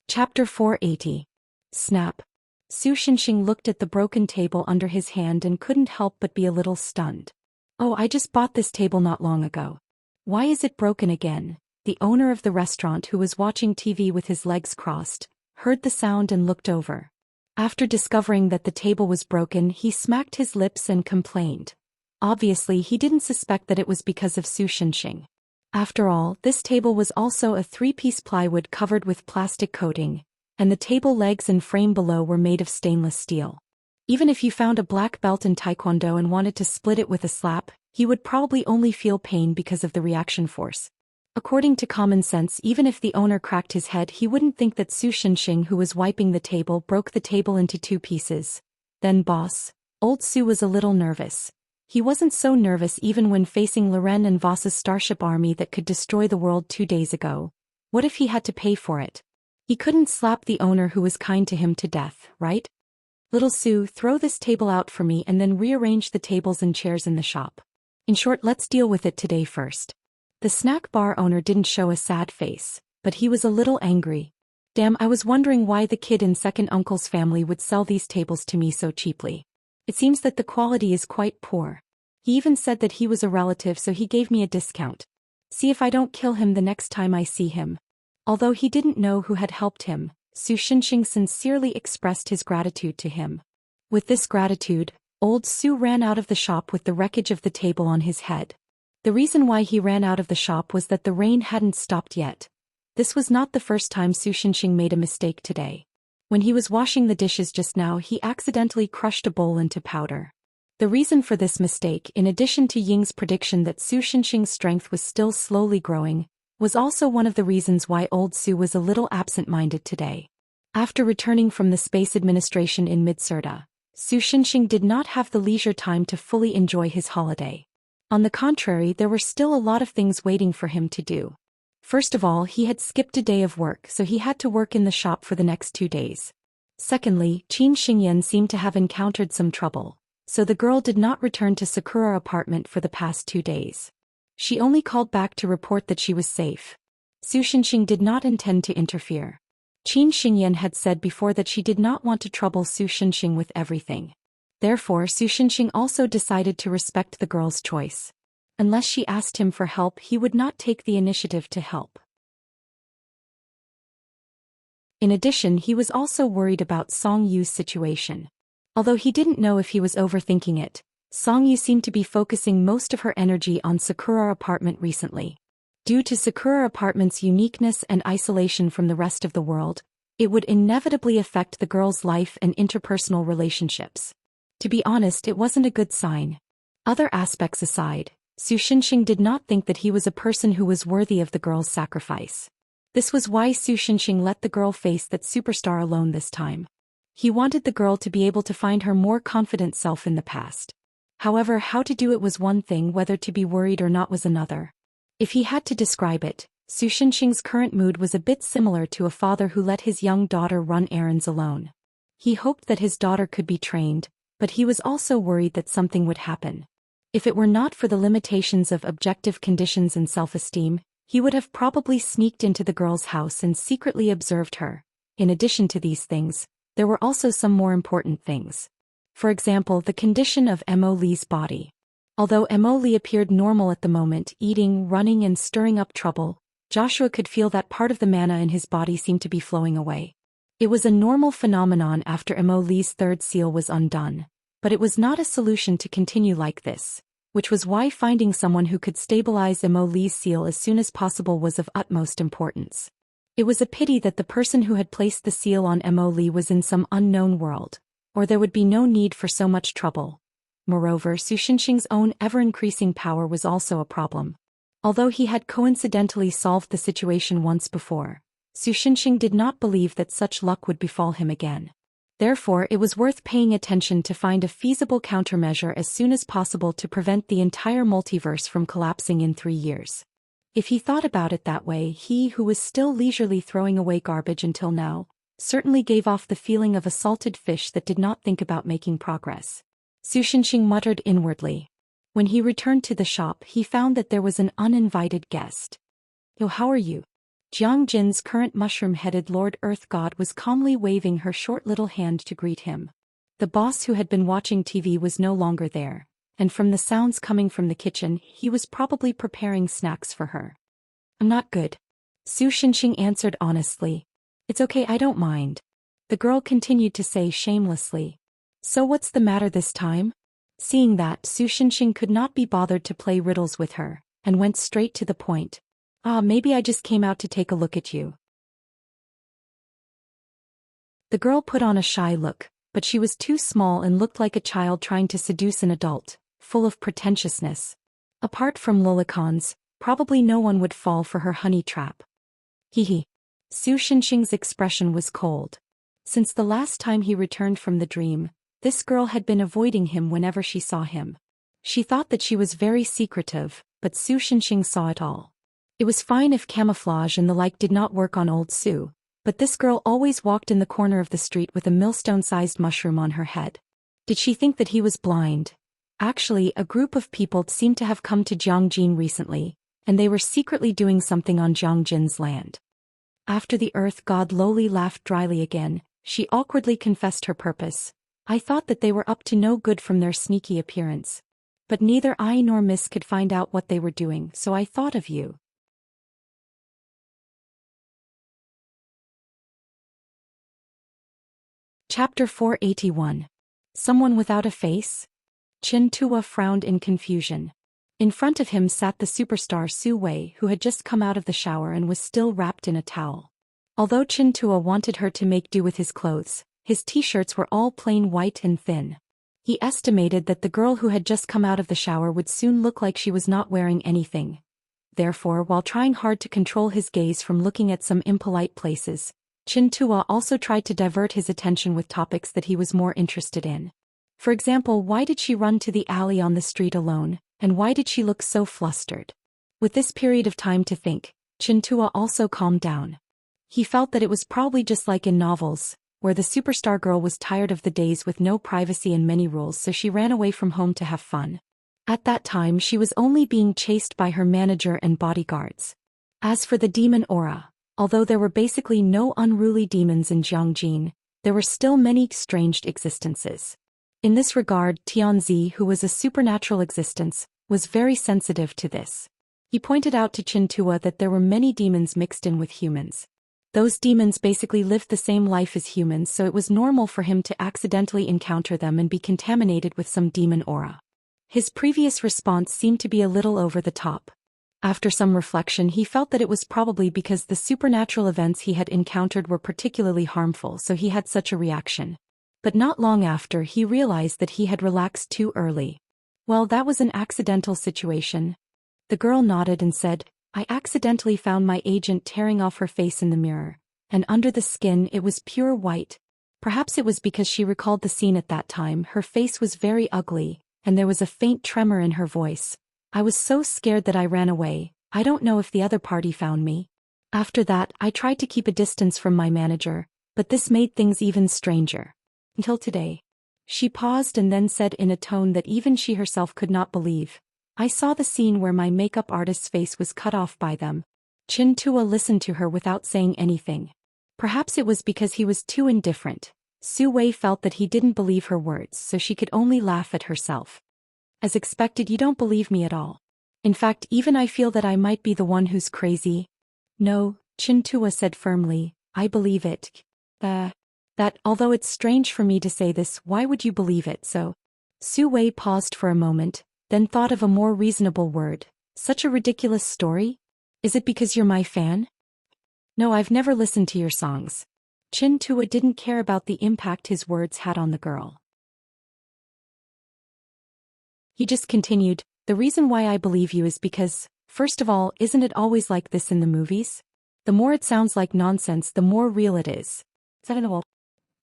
Chapter 480. Snap. Su Xinxing looked at the broken table under his hand and couldn't help but be a little stunned. Oh, I just bought this table not long ago. Why is it broken again? The owner of the restaurant, who was watching TV with his legs crossed, heard the sound and looked over. After discovering that the table was broken, he smacked his lips and complained. Obviously, he didn't suspect that it was because of Su Xinxing. After all, this table was also a three-piece plywood covered with plastic coating, and the table legs and frame below were made of stainless steel. Even if you found a black belt in Taekwondo and wanted to split it with a slap, he would probably only feel pain because of the reaction force. According to common sense, even if the owner cracked his head, he wouldn't think that Su Shenxing, who was wiping the table, broke the table into two pieces. Then boss, old Su was a little nervous. He wasn't so nervous even when facing Loren and Voss's starship army that could destroy the world 2 days ago. What if he had to pay for it? He couldn't slap the owner who was kind to him to death, right? Little Su, throw this table out for me and then rearrange the tables and chairs in the shop. In short, let's deal with it today first. The snack bar owner didn't show a sad face, but he was a little angry. Damn, I was wondering why the kid in second uncle's family would sell these tables to me so cheaply. It seems that the quality is quite poor. He even said that he was a relative, so he gave me a discount. See if I don't kill him the next time I see him. Although he didn't know who had helped him, Su Shenxing sincerely expressed his gratitude to him. With this gratitude, old Su ran out of the shop with the wreckage of the table on his head. The reason why he ran out of the shop was that the rain hadn't stopped yet. This was not the first time Su Shenxing made a mistake today. When he was washing the dishes just now, he accidentally crushed a bowl into powder. The reason for this mistake, in addition to Ying's prediction that Su Shenxing's strength was still slowly growing, was also one of the reasons why old Su was a little absent-minded today. After returning from the space administration in Midsurda, Su Shenxing did not have the leisure time to fully enjoy his holiday. On the contrary, there were still a lot of things waiting for him to do. First of all, he had skipped a day of work, so he had to work in the shop for the next 2 days. Secondly, Qin Xingyan seemed to have encountered some trouble, so the girl did not return to Sakura apartment for the past 2 days. She only called back to report that she was safe. Su Shenxing did not intend to interfere. Qin Xingyan had said before that she did not want to trouble Su Shenxing with everything. Therefore, Su Shenxing also decided to respect the girl's choice. Unless she asked him for help, he would not take the initiative to help. In addition, he was also worried about Song Yu's situation. Although he didn't know if he was overthinking it, Song Yu seemed to be focusing most of her energy on Sakura apartment recently. Due to Sakura apartment's uniqueness and isolation from the rest of the world, it would inevitably affect the girl's life and interpersonal relationships. To be honest, it wasn't a good sign. Other aspects aside, Su Shenxing did not think that he was a person who was worthy of the girl's sacrifice. This was why Su Shenxing let the girl face that superstar alone this time. He wanted the girl to be able to find her more confident self in the past. However, how to do it was one thing, whether to be worried or not was another. If he had to describe it, Su Shenxing's current mood was a bit similar to a father who let his young daughter run errands alone. He hoped that his daughter could be trained, but he was also worried that something would happen. If it were not for the limitations of objective conditions and self-esteem, he would have probably sneaked into the girl's house and secretly observed her. In addition to these things, there were also some more important things. For example, the condition of Mo Li's body. Although Mo Li appeared normal at the moment, eating, running and stirring up trouble, Joshua could feel that part of the mana in his body seemed to be flowing away. It was a normal phenomenon after Mo Li's third seal was undone, but it was not a solution to continue like this, which was why finding someone who could stabilize Mo Li's seal as soon as possible was of utmost importance. It was a pity that the person who had placed the seal on Mo Li was in some unknown world, or there would be no need for so much trouble. Moreover, Su Shenxing's own ever-increasing power was also a problem. Although he had coincidentally solved the situation once before, Su Shenxing did not believe that such luck would befall him again. Therefore, it was worth paying attention to find a feasible countermeasure as soon as possible to prevent the entire multiverse from collapsing in 3 years. If he thought about it that way, he who was still leisurely throwing away garbage until now, certainly gave off the feeling of a salted fish that did not think about making progress. Su Shenxing muttered inwardly. When he returned to the shop, he found that there was an uninvited guest. "Yo, how are you?" Jiang Jin's current mushroom-headed Lord Earth God was calmly waving her short little hand to greet him. The boss who had been watching TV was no longer there, and from the sounds coming from the kitchen, he was probably preparing snacks for her. "I'm not good," Su Shenxing answered honestly. "It's okay, I don't mind," the girl continued to say shamelessly. "So what's the matter this time?" Seeing that, Su Shenxing could not be bothered to play riddles with her, and went straight to the point. Maybe I just came out to take a look at you. The girl put on a shy look, but she was too small and looked like a child trying to seduce an adult, full of pretentiousness. Apart from lolicons, probably no one would fall for her honey trap. Hee. Su Xinxing's expression was cold. Since the last time he returned from the dream, this girl had been avoiding him whenever she saw him. She thought that she was very secretive, but Su Xinxing saw it all. It was fine if camouflage and the like did not work on old Su, but this girl always walked in the corner of the street with a millstone-sized mushroom on her head. Did she think that he was blind? Actually, a group of people seemed to have come to Jiangjin recently, and they were secretly doing something on Jiangjin's land. After the earth god lowly laughed dryly again, she awkwardly confessed her purpose. I thought that they were up to no good from their sneaky appearance. But neither I nor Miss could find out what they were doing, so I thought of you. Chapter 481. Someone without a face? Qin Tua frowned in confusion. In front of him sat the superstar Su Wei, who had just come out of the shower and was still wrapped in a towel. Although Qin Tua wanted her to make do with his clothes, his t-shirts were all plain white and thin. He estimated that the girl who had just come out of the shower would soon look like she was not wearing anything. Therefore, while trying hard to control his gaze from looking at some impolite places, Qin Tua also tried to divert his attention with topics that he was more interested in. For example, why did she run to the alley on the street alone, and why did she look so flustered? With this period of time to think, Qin Tua also calmed down. He felt that it was probably just like in novels, where the superstar girl was tired of the days with no privacy and many rules, so she ran away from home to have fun. At that time she was only being chased by her manager and bodyguards. As for the demon aura, although there were basically no unruly demons in Jiangjin, there were still many estranged existences. In this regard, Tianzi, who was a supernatural existence, was very sensitive to this. He pointed out to Qin Tua that there were many demons mixed in with humans. Those demons basically lived the same life as humans, so it was normal for him to accidentally encounter them and be contaminated with some demon aura. His previous response seemed to be a little over the top. After some reflection, he felt that it was probably because the supernatural events he had encountered were particularly harmful, so he had such a reaction. But not long after, he realized that he had relaxed too early. Well, that was an accidental situation. The girl nodded and said, I accidentally found my agent tearing off her face in the mirror, and under the skin it was pure white. Perhaps it was because she recalled the scene at that time. Her face was very ugly, and there was a faint tremor in her voice. I was so scared that I ran away. I don't know if the other party found me. After that, I tried to keep a distance from my manager, but this made things even stranger. Until today. She paused and then said in a tone that even she herself could not believe. I saw the scene where my makeup artist's face was cut off by them. Qin Tua listened to her without saying anything. Perhaps it was because he was too indifferent. Su Wei felt that he didn't believe her words, so she could only laugh at herself. As expected, you don't believe me at all. In fact, even I feel that I might be the one who's crazy. No, Qin Tua said firmly, I believe it. That, although it's strange for me to say this, why would you believe it so? Su Wei paused for a moment, then thought of a more reasonable word. Such a ridiculous story? Is it because you're my fan? No, I've never listened to your songs. Qin Tua didn't care about the impact his words had on the girl. He just continued, the reason why I believe you is because, first of all, isn't it always like this in the movies? The more it sounds like nonsense, the more real it is.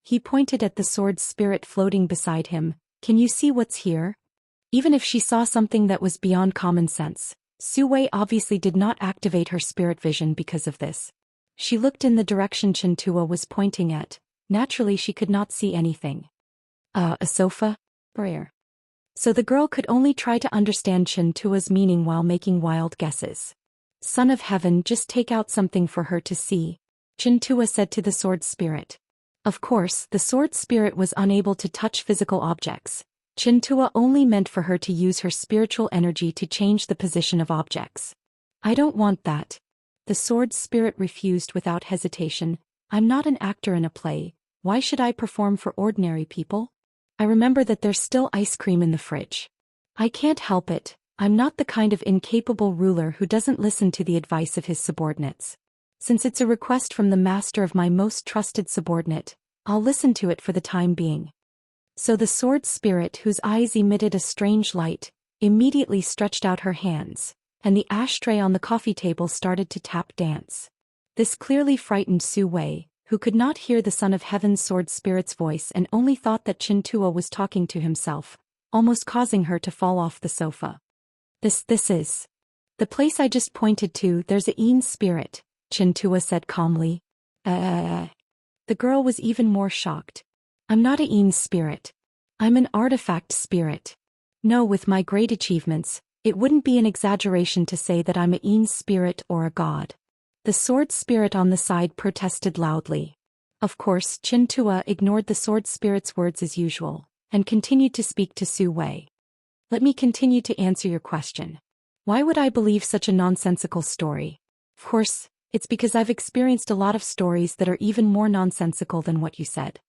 He pointed at the sword spirit floating beside him. Can you see what's here? Even if she saw something that was beyond common sense, Su Wei obviously did not activate her spirit vision because of this. She looked in the direction Qin Tua was pointing at. Naturally, she could not see anything. A sofa? Prayer. So the girl could only try to understand Qin Tua's meaning while making wild guesses. Son of Heaven, just take out something for her to see, Qin Tua said to the sword spirit. Of course, the sword spirit was unable to touch physical objects. Qin Tua only meant for her to use her spiritual energy to change the position of objects. I don't want that. The sword spirit refused without hesitation. I'm not an actor in a play. Why should I perform for ordinary people? I remember that there's still ice cream in the fridge. I can't help it. I'm not the kind of incapable ruler who doesn't listen to the advice of his subordinates. Since it's a request from the master of my most trusted subordinate, I'll listen to it for the time being. So the sword spirit, whose eyes emitted a strange light, immediately stretched out her hands, and the ashtray on the coffee table started to tap dance. This clearly frightened Su Wei, who could not hear the Son of Heaven's sword spirit's voice and only thought that Chin Tua was talking to himself, almost causing her to fall off the sofa. This is the place I just pointed to. There's a Een spirit, Chin Tua said calmly. The girl was even more shocked. I'm not a Een spirit. I'm an artifact spirit. No, with my great achievements, it wouldn't be an exaggeration to say that I'm a Een spirit or a god. The sword spirit on the side protested loudly. Of course, Chin Tua ignored the sword spirit's words as usual, and continued to speak to Su Wei. Let me continue to answer your question. Why would I believe such a nonsensical story? Of course, it's because I've experienced a lot of stories that are even more nonsensical than what you said.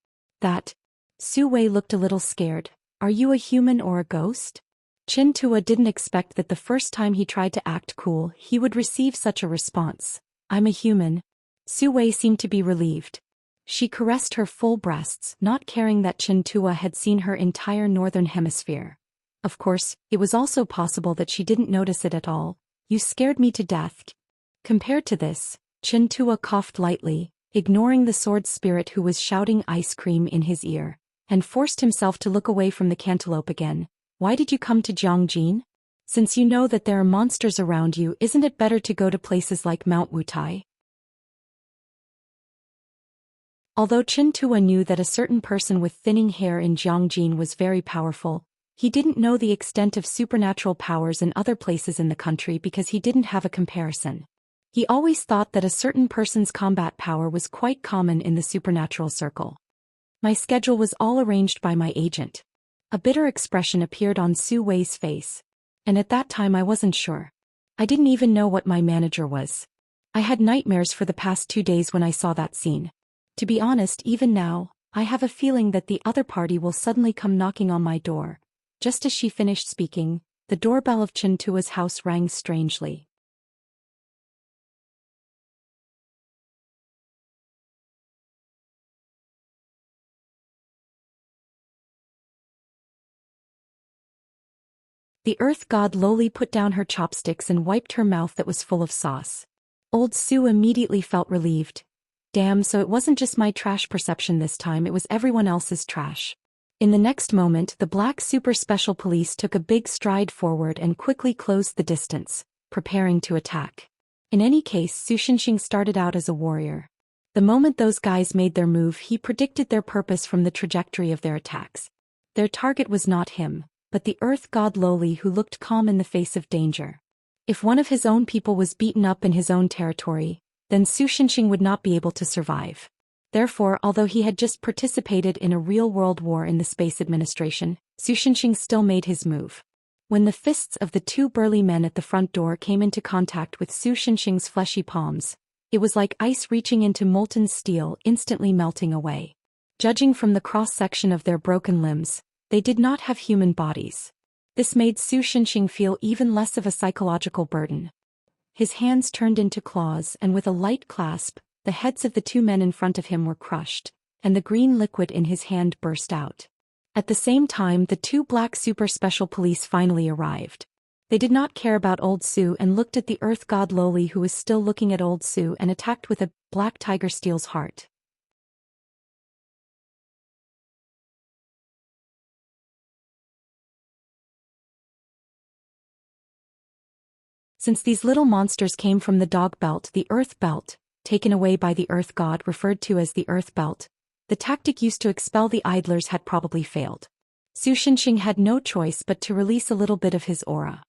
That? Su Wei looked a little scared. Are you a human or a ghost? Chin Tua didn't expect that the first time he tried to act cool, he would receive such a response. I'm a human. Su Wei seemed to be relieved. She caressed her full breasts, not caring that Chin Tua had seen her entire northern hemisphere. Of course, it was also possible that she didn't notice it at all. You scared me to death. Compared to this, Chin Tua coughed lightly, ignoring the sword spirit who was shouting ice cream in his ear, and forced himself to look away from the cantaloupe again. Why did you come to Jiangjin? Since you know that there are monsters around you, isn't it better to go to places like Mount Wutai? Although Chin Tua knew that a certain person with thinning hair in Jiangjin was very powerful, he didn't know the extent of supernatural powers in other places in the country because he didn't have a comparison. He always thought that a certain person's combat power was quite common in the supernatural circle. My schedule was all arranged by my agent. A bitter expression appeared on Su Wei's face. And at that time I wasn't sure. I didn't even know what my manager was. I had nightmares for the past 2 days when I saw that scene. To be honest, even now, I have a feeling that the other party will suddenly come knocking on my door. Just as she finished speaking, the doorbell of Chin Tua's house rang strangely. The earth god lowly put down her chopsticks and wiped her mouth that was full of sauce. Old Su immediately felt relieved. Damn, so it wasn't just my trash perception this time, it was everyone else's trash. In the next moment, the black super special police took a big stride forward and quickly closed the distance, preparing to attack. In any case, Su Xinxing started out as a warrior. The moment those guys made their move, he predicted their purpose from the trajectory of their attacks. Their target was not him, but the earth god Lowly, who looked calm in the face of danger. If one of his own people was beaten up in his own territory, then Su Xinxing would not be able to survive. Therefore, although he had just participated in a real-world war in the Space Administration, Su Xinxing still made his move. When the fists of the 2 burly men at the front door came into contact with Su Xinxing's fleshy palms, it was like ice reaching into molten steel, instantly melting away. Judging from the cross-section of their broken limbs, they did not have human bodies. This made Su Xinxing feel even less of a psychological burden. His hands turned into claws, and with a light clasp, the heads of the 2 men in front of him were crushed, and the green liquid in his hand burst out. At the same time, the 2 black super special police finally arrived. They did not care about Old Su and looked at the earth god Lowly, who was still looking at Old Su, and attacked with a black tiger steals heart. Since these little monsters came from the dog belt, the earth belt, taken away by the earth god referred to as the earth belt, the tactic used to expel the idlers had probably failed. Su Xinxing had no choice but to release a little bit of his aura.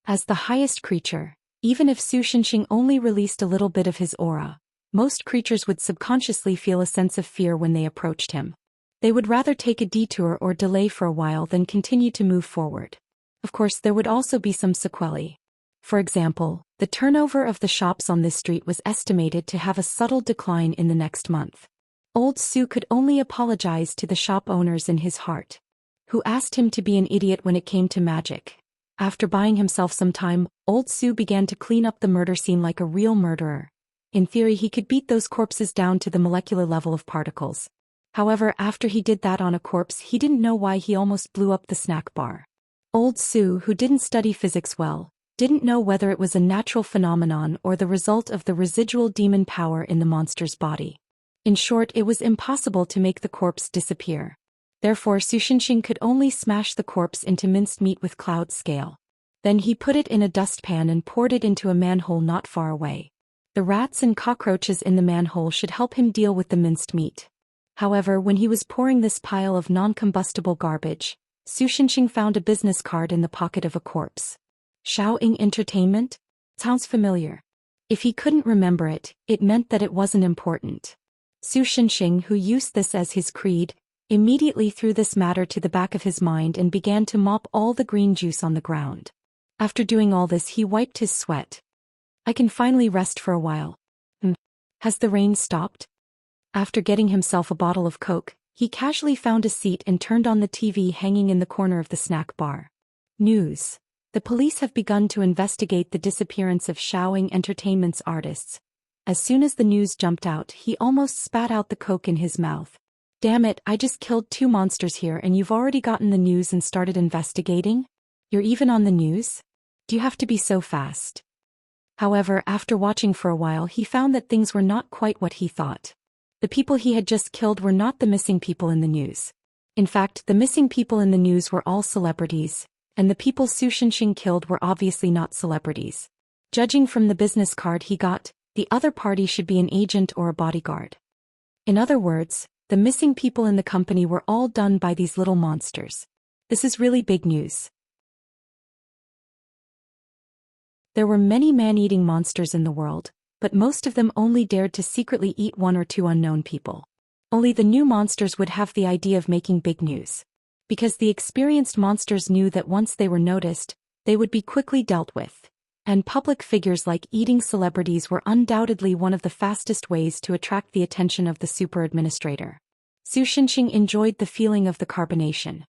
As the highest creature, even if Su Xinxing only released a little bit of his aura, most creatures would subconsciously feel a sense of fear when they approached him. They would rather take a detour or delay for a while than continue to move forward. Of course, there would also be some sequelae. For example, the turnover of the shops on this street was estimated to have a subtle decline in the next month. Old Su could only apologize to the shop owners in his heart, who asked him to be an idiot when it came to magic. After buying himself some time, old Sue began to clean up the murder scene like a real murderer. In theory, he could beat those corpses down to the molecular level of particles. However, after he did that on a corpse, he didn't know why he almost blew up the snack bar. Old Sue, who didn't study physics well, didn't know whether it was a natural phenomenon or the result of the residual demon power in the monster's body. In short, it was impossible to make the corpse disappear. Therefore, Sushinshin could only smash the corpse into minced meat with cloud scale. Then he put it in a dustpan and poured it into a manhole not far away. The rats and cockroaches in the manhole should help him deal with the minced meat. However, when he was pouring this pile of non-combustible garbage, Sushinshin found a business card in the pocket of a corpse. Enchanting Entertainment? Sounds familiar. If he couldn't remember it, it meant that it wasn't important. Sushinshin, who used this as his creed, immediately threw this matter to the back of his mind and began to mop all the green juice on the ground. After doing all this, he wiped his sweat. I can finally rest for a while. Has the rain stopped? After getting himself a bottle of Coke, he casually found a seat and turned on the TV hanging in the corner of the snack bar. News. The police have begun to investigate the disappearance of Enchanting Entertainment's artists. As soon as the news jumped out, he almost spat out the Coke in his mouth. Damn it, I just killed 2 monsters here and you've already gotten the news and started investigating? You're even on the news? Do you have to be so fast? However, after watching for a while, he found that things were not quite what he thought. The people he had just killed were not the missing people in the news. In fact, the missing people in the news were all celebrities, and the people Sushinshin killed were obviously not celebrities. Judging from the business card he got, the other party should be an agent or a bodyguard. In other words, the missing people in the company were all done by these little monsters. This is really big news. There were many man-eating monsters in the world, but most of them only dared to secretly eat 1 or 2 unknown people. Only the new monsters would have the idea of making big news. Because the experienced monsters knew that once they were noticed, they would be quickly dealt with. And public figures like eating celebrities were undoubtedly one of the fastest ways to attract the attention of the super administrator. Sushinshin enjoyed the feeling of the carbonation.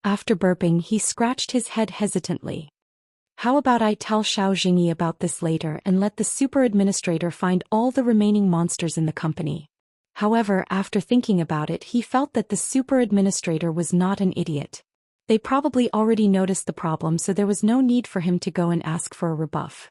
After burping, he scratched his head hesitantly. How about I tell Xiao Jingyi about this later and let the super administrator find all the remaining monsters in the company? However, after thinking about it, he felt that the super administrator was not an idiot. They probably already noticed the problem, so there was no need for him to go and ask for a rebuff.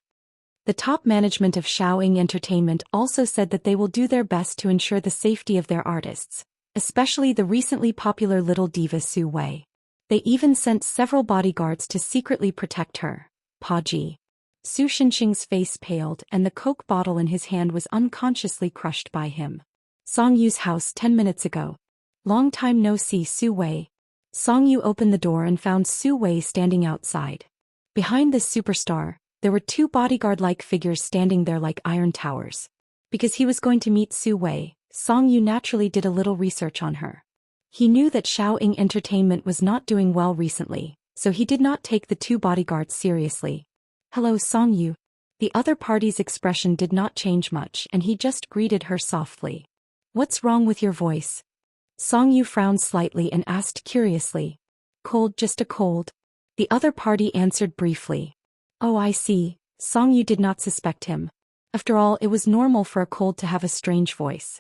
The top management of Enchanting Entertainment also said that they will do their best to ensure the safety of their artists, especially the recently popular little diva Su Wei. They even sent several bodyguards to secretly protect her. Paji. Sushinshin's face paled and the Coke bottle in his hand was unconsciously crushed by him. Song Yu's house 10 minutes ago. Long time no see, Su Wei. Song Yu opened the door and found Su Wei standing outside. Behind this superstar, there were 2 bodyguard-like figures standing there like iron towers. Because he was going to meet Su Wei, Song Yu naturally did a little research on her. He knew that Enchanting Entertainment was not doing well recently, so he did not take the 2 bodyguards seriously. Hello, Song Yu. The other party's expression did not change much and he just greeted her softly. What's wrong with your voice? Song Yu frowned slightly and asked curiously. Cold, just a cold. The other party answered briefly. Oh, I see. Song Yu did not suspect him. After all, it was normal for a cold to have a strange voice.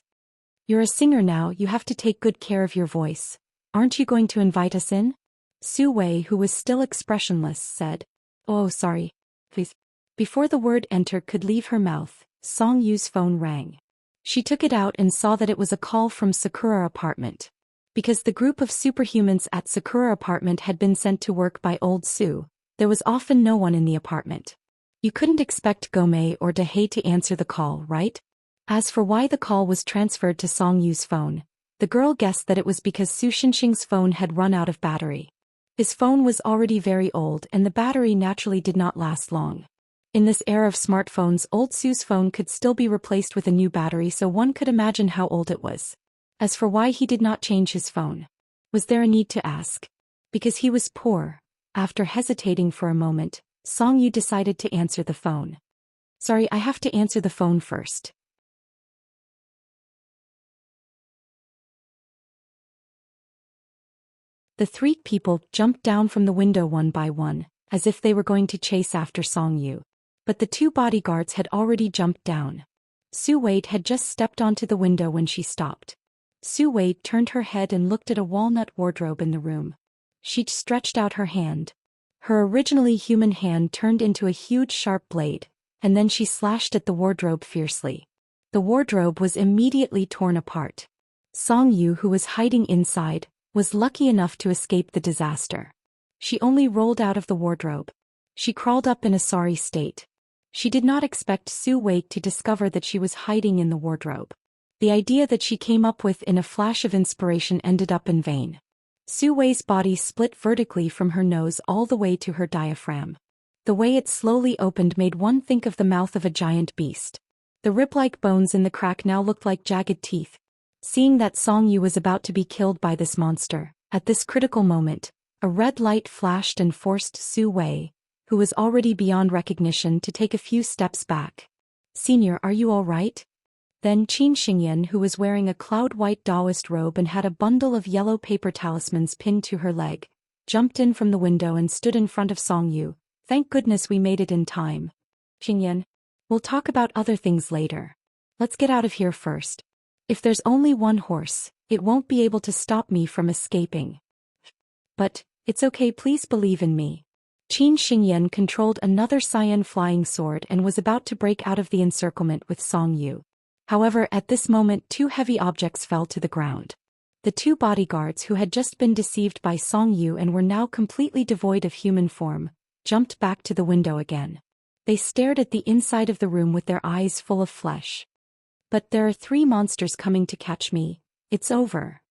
You're a singer now, you have to take good care of your voice. Aren't you going to invite us in? Su Wei, who was still expressionless, said. Oh, sorry. Please. Before the word enter could leave her mouth, Song Yu's phone rang. She took it out and saw that it was a call from Sakura apartment. Because the group of superhumans at Sakura apartment had been sent to work by old Su, there was often no one in the apartment. You couldn't expect Gomei or Dehei to answer the call, right? As for why the call was transferred to Song Yu's phone, the girl guessed that it was because Sushinshin's phone had run out of battery. His phone was already very old and the battery naturally did not last long. In this era of smartphones, old Su's phone could still be replaced with a new battery, so one could imagine how old it was. As for why he did not change his phone, was there a need to ask? Because he was poor. After hesitating for a moment, Song Yu decided to answer the phone. Sorry, I have to answer the phone first. The 3 people jumped down from the window one by one, as if they were going to chase after Song Yu. But the two bodyguards had already jumped down. Su Wade had just stepped onto the window when she stopped. Su Wade turned her head and looked at a walnut wardrobe in the room. She stretched out her hand. Her originally human hand turned into a huge sharp blade, and then she slashed at the wardrobe fiercely. The wardrobe was immediately torn apart. Song Yu, who was hiding inside, was lucky enough to escape the disaster. She only rolled out of the wardrobe. She crawled up in a sorry state. She did not expect Su Wade to discover that she was hiding in the wardrobe. The idea that she came up with in a flash of inspiration ended up in vain. Su Wei's body split vertically from her nose all the way to her diaphragm. The way it slowly opened made one think of the mouth of a giant beast. The rib-like bones in the crack now looked like jagged teeth. Seeing that Song Yu was about to be killed by this monster, at this critical moment, a red light flashed and forced Su Wei, who was already beyond recognition, to take a few steps back. "Senior, are you all right?" Then Qin Xingyan, who was wearing a cloud-white Taoist robe and had a bundle of yellow paper talismans pinned to her leg, jumped in from the window and stood in front of Song Yu. "Thank goodness we made it in time. Xingyan, we'll talk about other things later. Let's get out of here first. If there's only one horse, it won't be able to stop me from escaping. But, it's okay, please believe in me." Qin Xingyan controlled another cyan flying sword and was about to break out of the encirclement with Song Yu. However, at this moment two heavy objects fell to the ground. The two bodyguards, who had just been deceived by Song Yu and were now completely devoid of human form, jumped back to the window again. They stared at the inside of the room with their eyes full of flesh. "But there are 3 monsters coming to catch me. It's over."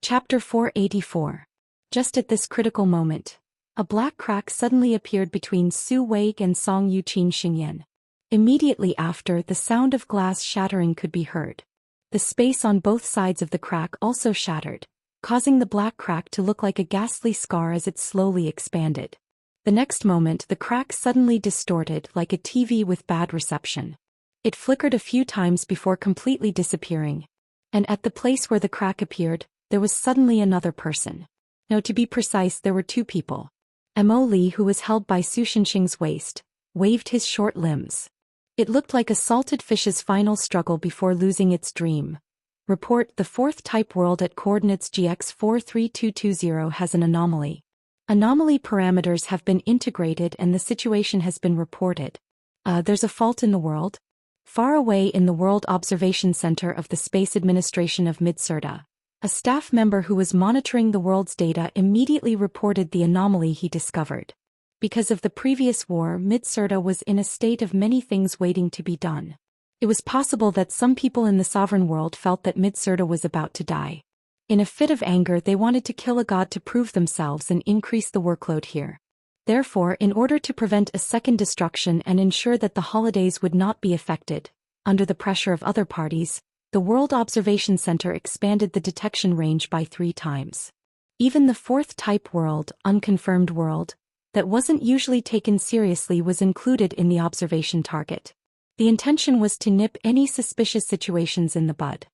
Chapter 484. Just at this critical moment, a black crack suddenly appeared between Su Wei and Song Yu. Qin Xingyan. Immediately after, the sound of glass shattering could be heard. The space on both sides of the crack also shattered, causing the black crack to look like a ghastly scar as it slowly expanded. The next moment, the crack suddenly distorted like a TV with bad reception. It flickered a few times before completely disappearing. And at the place where the crack appeared, there was suddenly another person. No, to be precise, there were 2 people. Mo Li, who was held by Su Shenxing's waist, waved his short limbs. It looked like a salted fish's final struggle before losing its dream. Report: the 4th type world at coordinates GX 43220 has an anomaly. Anomaly parameters have been integrated and the situation has been reported. There's a fault in the world. Far away in the World Observation Center of the Space Administration of Midsurda, a staff member who was monitoring the world's data immediately reported the anomaly he discovered. Because of the previous war, Midsurda was in a state of many things waiting to be done. It was possible that some people in the sovereign world felt that Midsurda was about to die. In a fit of anger, they wanted to kill a god to prove themselves and increase the workload here. Therefore, in order to prevent a second destruction and ensure that the holidays would not be affected, under the pressure of other parties, the World Observation Center expanded the detection range by 3 times. Even the 4th type world, unconfirmed world, that wasn't usually taken seriously was included in the observation target. The intention was to nip any suspicious situations in the bud.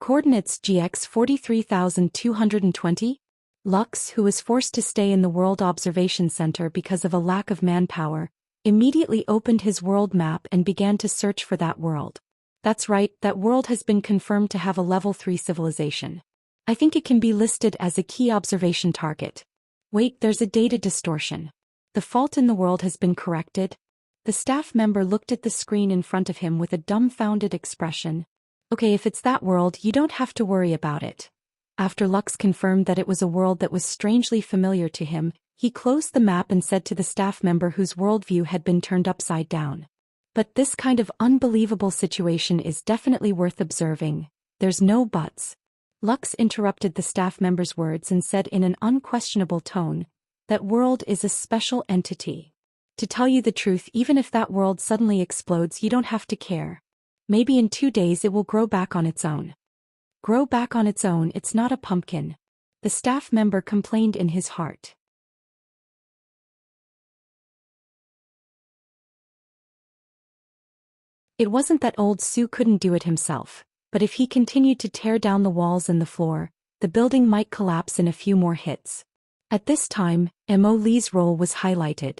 Coordinates GX 43220. Lux, who was forced to stay in the World Observation Center because of a lack of manpower, immediately opened his world map and began to search for that world. That's right, that world has been confirmed to have a level 3 civilization. I think it can be listed as a key observation target. Wait, there's a data distortion. The fault in the world has been corrected. The staff member looked at the screen in front of him with a dumbfounded expression. Okay, if it's that world, you don't have to worry about it. After Lux confirmed that it was a world that was strangely familiar to him, he closed the map and said to the staff member whose worldview had been turned upside down. But this kind of unbelievable situation is definitely worth observing. There's no buts. Lux interrupted the staff member's words and said in an unquestionable tone, "That world is a special entity. To tell you the truth, even if that world suddenly explodes, you don't have to care. Maybe in 2 days it will grow back on its own." Grow back on its own, it's not a pumpkin. The staff member complained in his heart. It wasn't that old Su couldn't do it himself. but if he continued to tear down the walls and the floor, the building might collapse in a few more hits. At this time, Mo Li's role was highlighted.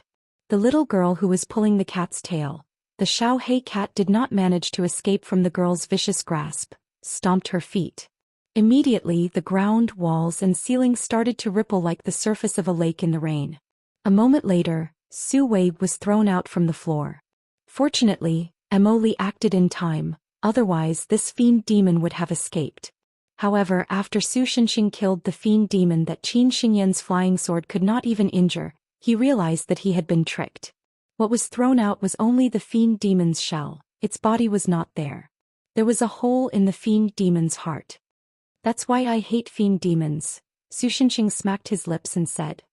The little girl who was pulling the cat's tail. The Xiaohei cat did not manage to escape from the girl's vicious grasp, stomped her feet. Immediately the ground, walls and ceiling started to ripple like the surface of a lake in the rain. A moment later, Su Wei was thrown out from the floor. Fortunately, Mo Li acted in time, otherwise this fiend demon would have escaped. However, after Su Shenxing killed the fiend demon that Qin Xingyan's flying sword could not even injure, he realized that he had been tricked. What was thrown out was only the fiend demon's shell, its body was not there. There was a hole in the fiend demon's heart. That's why I hate fiend demons, Su Shenxing smacked his lips and said.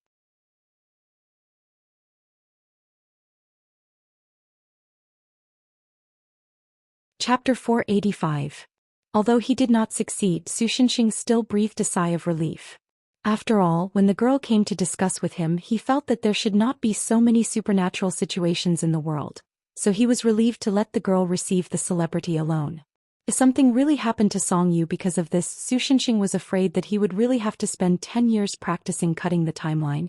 Chapter 485. Although he did not succeed, Su Shenxing still breathed a sigh of relief. After all, when the girl came to discuss with him, he felt that there should not be so many supernatural situations in the world, so he was relieved to let the girl receive the celebrity alone. If something really happened to Song Yu because of this, Su Shenxing was afraid that he would really have to spend 10 years practicing cutting the timeline.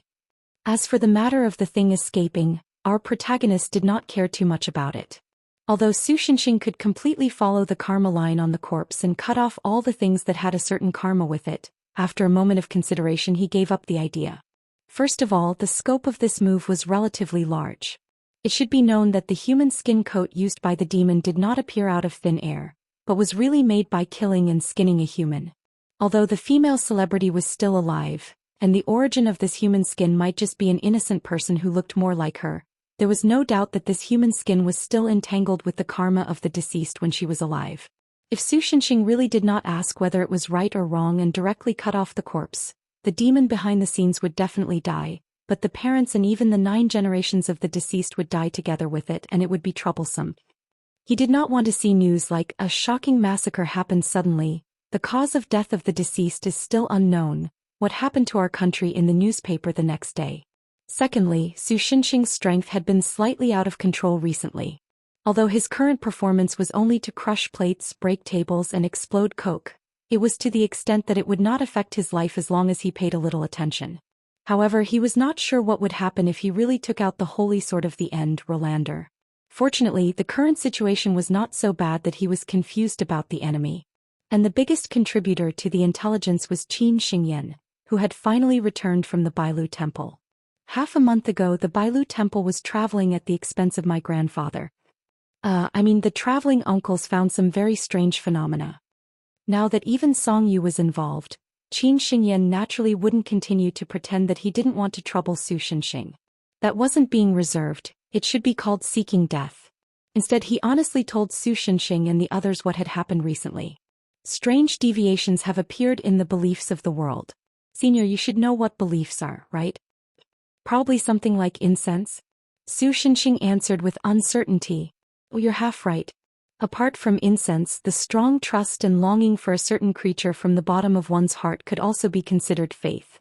As for the matter of the thing escaping, our protagonist did not care too much about it. Although Su Shenxing could completely follow the karma line on the corpse and cut off all the things that had a certain karma with it, after a moment of consideration he gave up the idea. First of all, the scope of this move was relatively large. It should be known that the human skin coat used by the demon did not appear out of thin air, but was really made by killing and skinning a human. Although the female celebrity was still alive, and the origin of this human skin might just be an innocent person who looked more like her, there was no doubt that this human skin was still entangled with the karma of the deceased when she was alive. If Su Shenxing really did not ask whether it was right or wrong and directly cut off the corpse, the demon behind the scenes would definitely die, but the parents and even the 9 generations of the deceased would die together with it, and it would be troublesome. He did not want to see news like a shocking massacre happened suddenly, the cause of death of the deceased is still unknown, what happened to our country in the newspaper the next day. Secondly, Su Shenxing's strength had been slightly out of control recently. Although his current performance was only to crush plates, break tables and explode coke, it was to the extent that it would not affect his life as long as he paid a little attention. However, he was not sure what would happen if he really took out the holy sword of the end, Rolander. Fortunately, the current situation was not so bad that he was confused about the enemy. And the biggest contributor to the intelligence was Qin Xingyan, who had finally returned from the Bailu Temple. Half a month ago the Bailu Temple was traveling at the expense of my grandfather. The traveling uncles found some very strange phenomena. Now that even Song Yu was involved, Qin Xingyan naturally wouldn't continue to pretend that he didn't want to trouble Su Shenxing. That wasn't being reserved, it should be called seeking death. Instead he honestly told Su Shenxing and the others what had happened recently. Strange deviations have appeared in the beliefs of the world. Senior, you should know what beliefs are, right? Probably something like incense? Su Shenxing answered with uncertainty. Oh, you're half right. Apart from incense, the strong trust and longing for a certain creature from the bottom of one's heart could also be considered faith.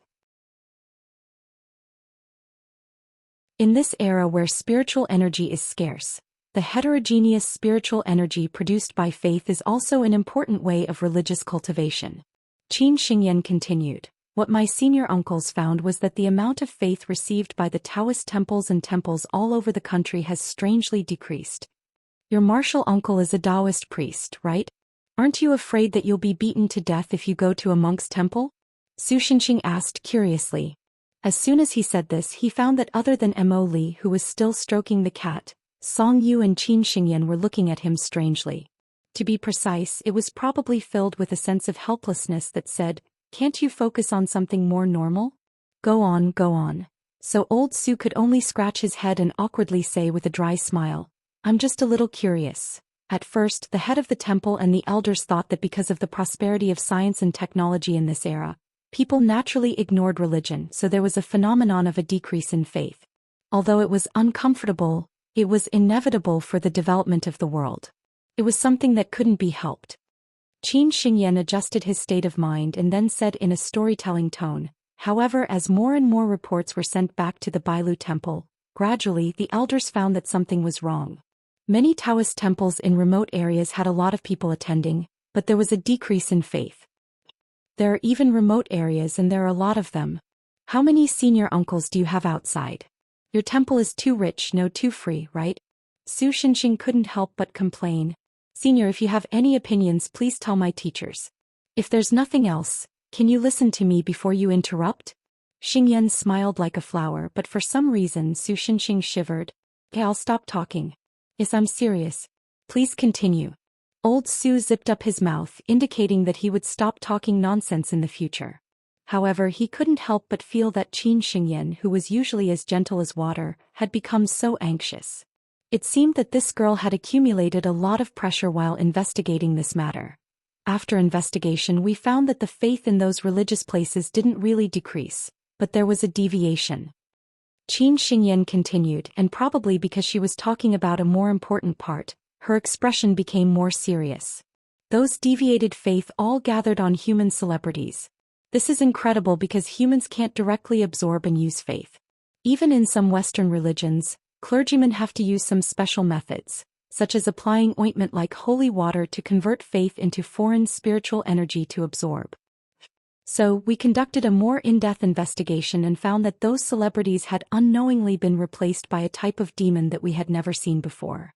In this era where spiritual energy is scarce, the heterogeneous spiritual energy produced by faith is also an important way of religious cultivation. Qin Xingyan continued. What my senior uncles found was that the amount of faith received by the Taoist temples and temples all over the country has strangely decreased. Your martial uncle is a Taoist priest, right? Aren't you afraid that you'll be beaten to death if you go to a monk's temple? Su Shenxing asked curiously. As soon as he said this, he found that other than Mo Li, who was still stroking the cat, Song Yu and Qin Xingyan were looking at him strangely. To be precise, it was probably filled with a sense of helplessness that said, "Can't you focus on something more normal? Go on, go on." So old Su could only scratch his head and awkwardly say with a dry smile, "I'm just a little curious." At first, the head of the temple and the elders thought that because of the prosperity of science and technology in this era, people naturally ignored religion, so there was a phenomenon of a decrease in faith. Although it was uncomfortable, it was inevitable for the development of the world. It was something that couldn't be helped. Qin Xingyan adjusted his state of mind and then said in a storytelling tone, however, as more and more reports were sent back to the Bailu Temple, gradually the elders found that something was wrong. Many Taoist temples in remote areas had a lot of people attending, But there was a decrease in faith. There are even remote areas and there are a lot of them. How many senior uncles do you have outside? Your temple is too rich, no too free, right? Su Shinxing couldn't help but complain. Senior, if you have any opinions, please tell my teachers. If there's nothing else, can you listen to me before you interrupt? Xingyan smiled like a flower, but for some reason Su Shinxing shivered. Okay, I'll stop talking. Yes, I'm serious. Please continue. Old Su zipped up his mouth, indicating that he would stop talking nonsense in the future. However, he couldn't help but feel that Qin Xingyan, who was usually as gentle as water, had become so anxious. It seemed that this girl had accumulated a lot of pressure while investigating this matter. After investigation, we found that the faith in those religious places didn't really decrease, but there was a deviation. Qin Xingyan continued, and probably because she was talking about a more important part, her expression became more serious. Those deviated faith all gathered on human celebrities. This is incredible because humans can't directly absorb and use faith. Even in some Western religions, clergymen have to use some special methods, such as applying ointment like holy water to convert faith into foreign spiritual energy to absorb. So, we conducted a more in-depth investigation and found that those celebrities had unknowingly been replaced by a type of demon that we had never seen before.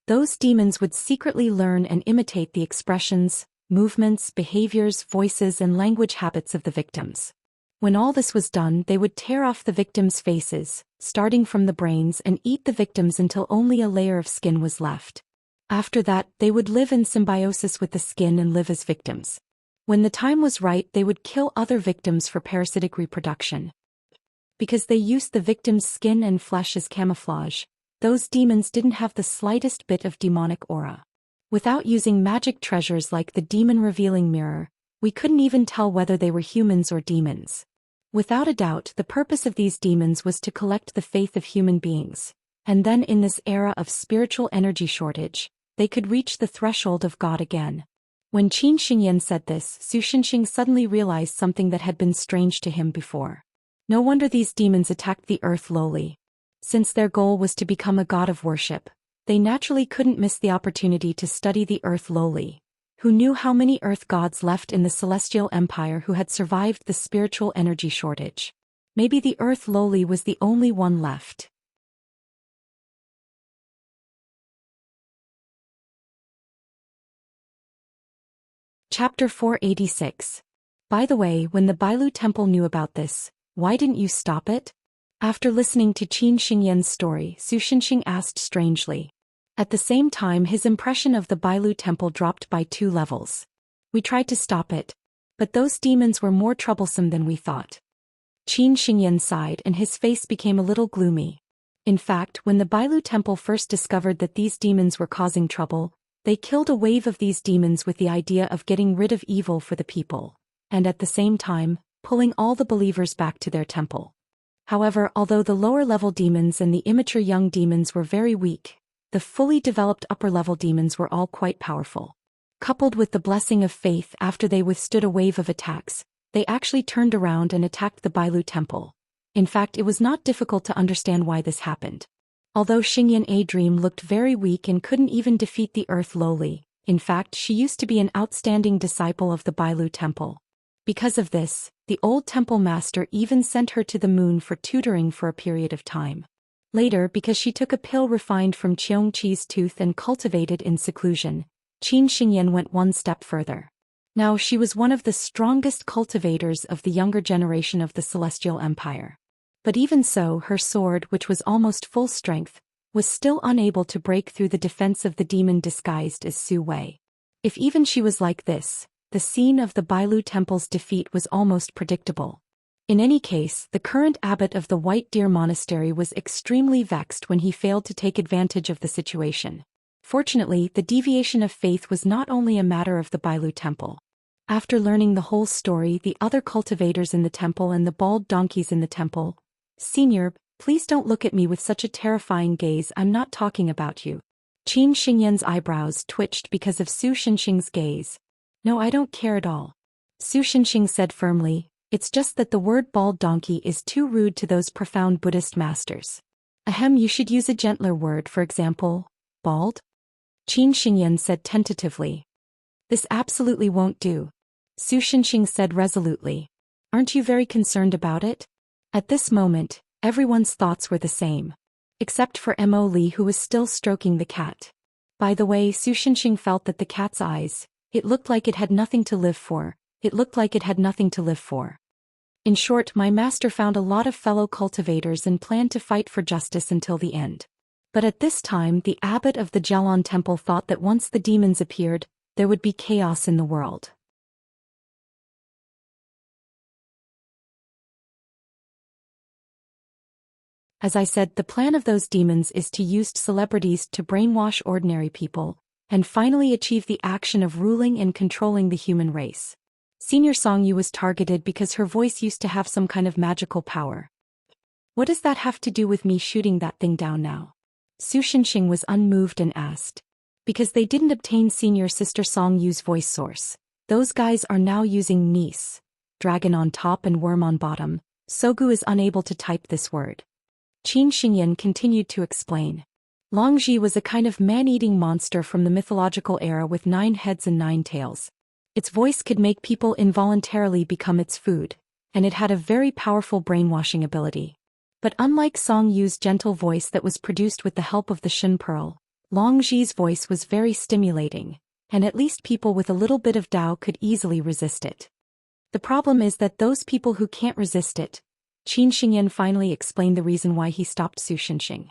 Those demons would secretly learn and imitate the expressions, movements, behaviors, voices, and language habits of the victims. When all this was done, they would tear off the victims' faces, starting from the brains, and eat the victims until only a layer of skin was left. After that, they would live in symbiosis with the skin and live as victims. When the time was right, they would kill other victims for parasitic reproduction. Because they used the victim's skin and flesh as camouflage, those demons didn't have the slightest bit of demonic aura. Without using magic treasures like the demon-revealing mirror, we couldn't even tell whether they were humans or demons. Without a doubt, the purpose of these demons was to collect the faith of human beings, and then in this era of spiritual energy shortage, they could reach the threshold of God again. When Qin Xingyan said this, Su Shinxing suddenly realized something that had been strange to him before. No wonder these demons attacked the earth lowly. Since their goal was to become a god of worship, they naturally couldn't miss the opportunity to study the earth lowly. Who knew how many earth gods left in the celestial empire who had survived the spiritual energy shortage? Maybe the earth lowly was the only one left. Chapter 486. By the way, when the Bailu Temple knew about this, why didn't you stop it? After listening to Qin Xingyan's story, Su Shinxing asked strangely. At the same time, his impression of the Bailu Temple dropped by 2 levels. We tried to stop it, but those demons were more troublesome than we thought. Qin Xingyan sighed and his face became a little gloomy. In fact, when the Bailu Temple first discovered that these demons were causing trouble, they killed a wave of these demons with the idea of getting rid of evil for the people, and at the same time, pulling all the believers back to their temple. However, although the lower-level demons and the immature young demons were very weak, the fully developed upper-level demons were all quite powerful. Coupled with the blessing of faith after they withstood a wave of attacks, they actually turned around and attacked the Bailu Temple. In fact, it was not difficult to understand why this happened. Although Xingyan A Dream looked very weak and couldn't even defeat the earth lowly, in fact she used to be an outstanding disciple of the Bailu Temple. Because of this, the old temple master even sent her to the moon for tutoring for a period of time. Later, because she took a pill refined from Cheongqi's tooth and cultivated in seclusion, Qin Xingyan went one step further. Now she was one of the strongest cultivators of the younger generation of the Celestial Empire. But even so, her sword, which was almost full strength, was still unable to break through the defense of the demon disguised as Su Wei. If even she was like this, the scene of the Bailu Temple's defeat was almost predictable. In any case, the current abbot of the White Deer Monastery was extremely vexed when he failed to take advantage of the situation. Fortunately, the deviation of faith was not only a matter of the Bailu Temple. After learning the whole story, the other cultivators in the temple and the bald donkeys in the temple, "Senior, please don't look at me with such a terrifying gaze, I'm not talking about you." Qin Xingyan's eyebrows twitched because of Su Shinxing's gaze. "No, I don't care at all," Su Shinxing said firmly. "It's just that the word bald donkey is too rude to those profound Buddhist masters. Ahem, you should use a gentler word, for example, bald." Qin Xingyan said tentatively. This absolutely won't do. Su Shenxing said resolutely. Aren't you very concerned about it? At this moment, everyone's thoughts were the same. Except for Mo Li, who was still stroking the cat. By the way, Su Shenxing felt that the cat's eyes, it looked like it had nothing to live for. It looked like it had nothing to live for. In short, my master found a lot of fellow cultivators and planned to fight for justice until the end. But at this time, the abbot of the Jialan temple thought that once the demons appeared, there would be chaos in the world. As I said, the plan of those demons is to use celebrities to brainwash ordinary people, and finally achieve the action of ruling and controlling the human race. Senior Song Yu was targeted because her voice used to have some kind of magical power. What does that have to do with me shooting that thing down now? Su Shenxing was unmoved and asked. Because they didn't obtain Senior Sister Song Yu's voice source. Those guys are now using niece. Dragon on top and worm on bottom. Sogu is unable to type this word. Qin Xingyan continued to explain. Longji was a kind of man-eating monster from the mythological era with 9 heads and 9 tails. Its voice could make people involuntarily become its food, and it had a very powerful brainwashing ability. But unlike Song Yu's gentle voice that was produced with the help of the Shin Pearl, Longji's voice was very stimulating, and at least people with a little bit of Tao could easily resist it. The problem is that those people who can't resist it, Qin Xingyan finally explained the reason why he stopped Su Shenxing.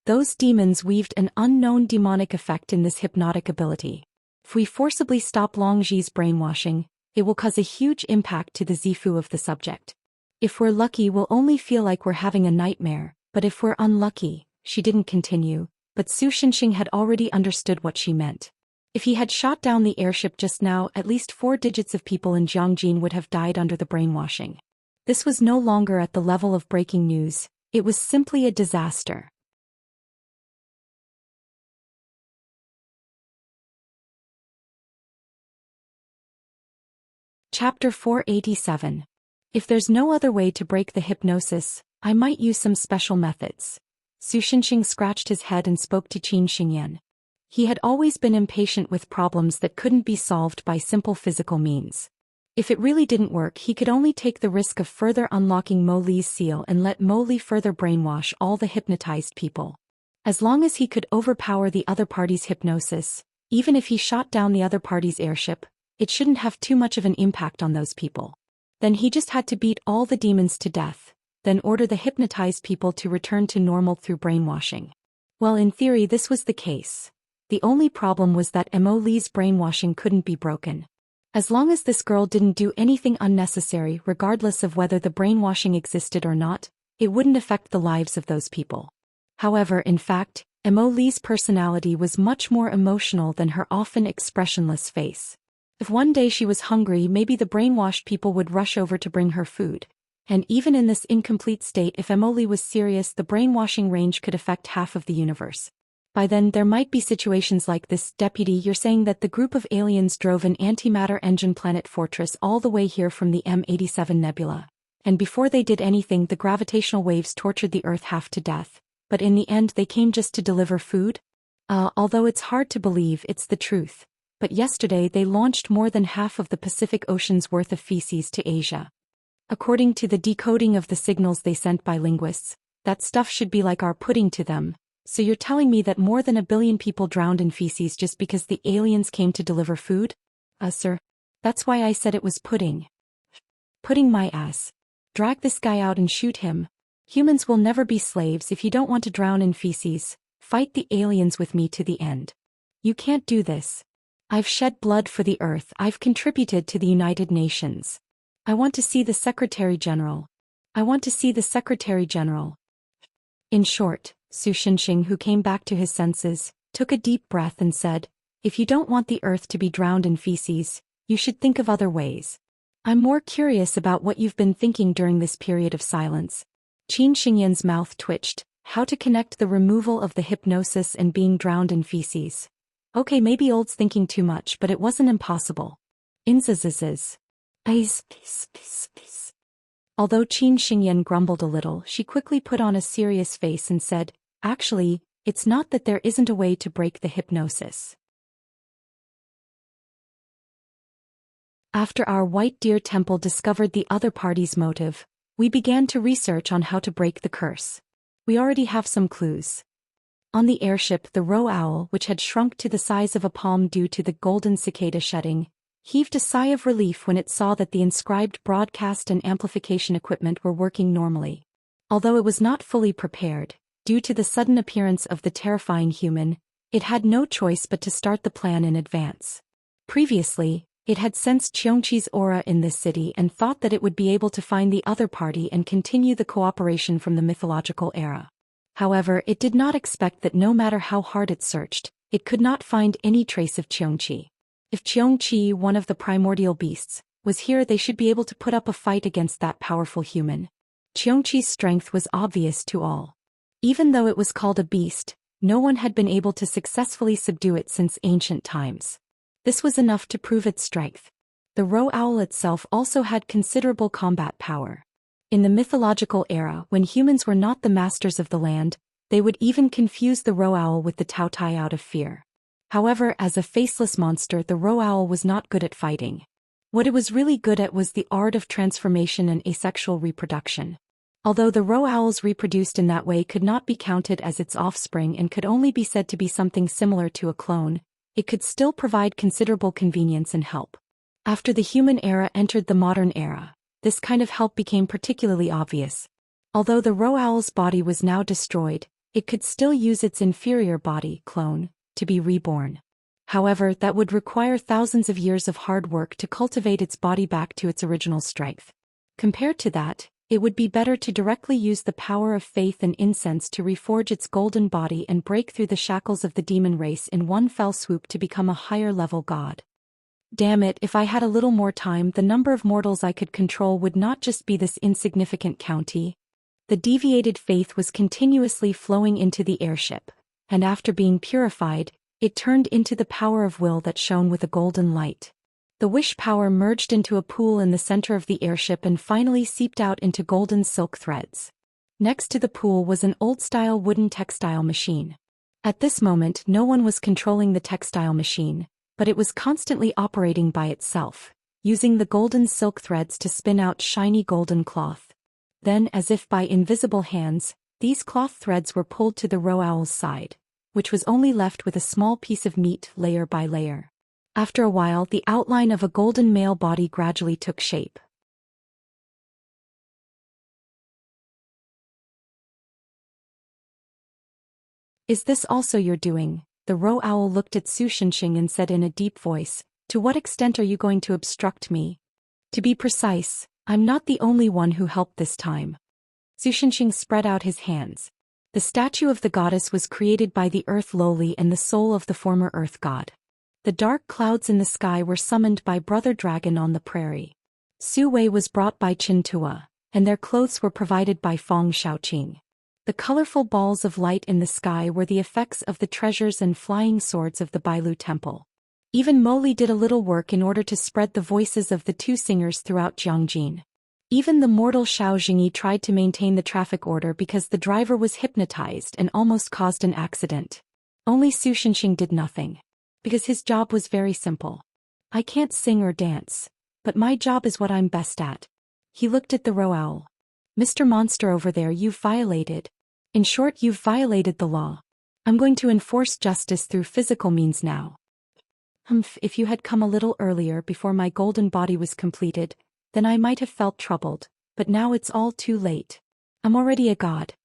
Those demons weaved an unknown demonic effect in this hypnotic ability. If we forcibly stop Longji's brainwashing, it will cause a huge impact to the Zifu of the subject. If we're lucky, we'll only feel like we're having a nightmare, but if we're unlucky, she didn't continue, but Su Shenxing had already understood what she meant. If he had shot down the airship just now, at least 4 digits of people in Jiangjin would have died under the brainwashing. This was no longer at the level of breaking news, it was simply a disaster. Chapter 487. If there's no other way to break the hypnosis, I might use some special methods. Su Shenxing scratched his head and spoke to Qin Xingyan. He had always been impatient with problems that couldn't be solved by simple physical means. If it really didn't work, he could only take the risk of further unlocking Mo Li's seal and let Mo Li further brainwash all the hypnotized people. As long as he could overpower the other party's hypnosis, even if he shot down the other party's airship, it shouldn't have too much of an impact on those people. Then he just had to beat all the demons to death, then order the hypnotized people to return to normal through brainwashing. Well, in theory this was the case. The only problem was that Mo Li's brainwashing couldn't be broken. As long as this girl didn't do anything unnecessary, regardless of whether the brainwashing existed or not, it wouldn't affect the lives of those people. However, in fact, Mo Li's personality was much more emotional than her often expressionless face. If one day she was hungry, maybe the brainwashed people would rush over to bring her food. And even in this incomplete state, if Mo Li was serious, the brainwashing range could affect half of the universe. By then, there might be situations like this. Deputy, you're saying that the group of aliens drove an antimatter engine planet fortress all the way here from the M87 nebula. And before they did anything, the gravitational waves tortured the Earth half to death. But in the end, they came just to deliver food? Although it's hard to believe, it's the truth. But yesterday they launched more than half of the Pacific Ocean's worth of feces to Asia. According to the decoding of the signals they sent by linguists, that stuff should be like our pudding to them. So you're telling me that more than 1 billion people drowned in feces just because the aliens came to deliver food? Sir. That's why I said it was pudding. Pudding my ass. Drag this guy out and shoot him. Humans will never be slaves. If you don't want to drown in feces, fight the aliens with me to the end. You can't do this. I've shed blood for the Earth. I've contributed to the United Nations. I want to see the Secretary General. I want to see the Secretary General. In short, Su Shenxing, who came back to his senses, took a deep breath and said, if you don't want the Earth to be drowned in feces, you should think of other ways. I'm more curious about what you've been thinking during this period of silence. Qin Xingyan's mouth twitched. How to connect the removal of the hypnosis and being drowned in feces. Okay, maybe old's thinking too much, but it wasn't impossible. Inzazazaz. Although Qin Xingyan grumbled a little, she quickly put on a serious face and said, actually, it's not that there isn't a way to break the hypnosis. After our white deer temple discovered the other party's motive, we began to research on how to break the curse. We already have some clues. On the airship, the roe owl, which had shrunk to the size of a palm due to the golden cicada shedding, heaved a sigh of relief when it saw that the inscribed broadcast and amplification equipment were working normally. Although it was not fully prepared, due to the sudden appearance of the terrifying human, it had no choice but to start the plan in advance. Previously, it had sensed Cheongchi's aura in this city and thought that it would be able to find the other party and continue the cooperation from the mythological era. However, it did not expect that no matter how hard it searched, it could not find any trace of Cheongchi. If Cheongchi, one of the primordial beasts, was here, they should be able to put up a fight against that powerful human. Cheongchi's strength was obvious to all. Even though it was called a beast, no one had been able to successfully subdue it since ancient times. This was enough to prove its strength. The roe owl itself also had considerable combat power. In the mythological era, when humans were not the masters of the land, they would even confuse the roe owl with the Taotai out of fear. However, as a faceless monster, the roe owl was not good at fighting. What it was really good at was the art of transformation and asexual reproduction. Although the roe owls reproduced in that way could not be counted as its offspring and could only be said to be something similar to a clone, it could still provide considerable convenience and help. After the human era entered the modern era, this kind of help became particularly obvious. Although the roe owl's body was now destroyed, it could still use its inferior body, clone, to be reborn. However, that would require thousands of years of hard work to cultivate its body back to its original strength. Compared to that, it would be better to directly use the power of faith and incense to reforge its golden body and break through the shackles of the demon race in one fell swoop to become a higher-level god. Damn it, if I had a little more time, the number of mortals I could control would not just be this insignificant county. The deviated faith was continuously flowing into the airship, and after being purified, it turned into the power of will that shone with a golden light. The wish power merged into a pool in the center of the airship and finally seeped out into golden silk threads. Next to the pool was an old-style wooden textile machine. At this moment, no one was controlling the textile machine, but it was constantly operating by itself, using the golden silk threads to spin out shiny golden cloth. Then, as if by invisible hands, these cloth threads were pulled to the roe owl's side, which was only left with a small piece of meat layer by layer. After a while, the outline of a golden male body gradually took shape. "Is this also your doing?" The roe owl looked at Su Shenxing and said in a deep voice, "To what extent are you going to obstruct me? To be precise, I'm not the only one who helped this time." Su Shenxing spread out his hands. The statue of the goddess was created by the earth lowly and the soul of the former earth god. The dark clouds in the sky were summoned by Brother Dragon on the prairie. Su Wei was brought by Qin Tua, and their clothes were provided by Fong Shaoqing. The colorful balls of light in the sky were the effects of the treasures and flying swords of the Bailu Temple. Even Moli did a little work in order to spread the voices of the two singers throughout Jiangjin. Even the mortal Xiao Jingyi tried to maintain the traffic order because the driver was hypnotized and almost caused an accident. Only Su Shenxing did nothing. Because his job was very simple. "I can't sing or dance, but my job is what I'm best at." He looked at the roe owl. "Mr. Monster over there, you've violated. In short, you've violated the law. I'm going to enforce justice through physical means now." If you had come a little earlier before my golden body was completed, then I might have felt troubled, but now it's all too late. I'm already a god."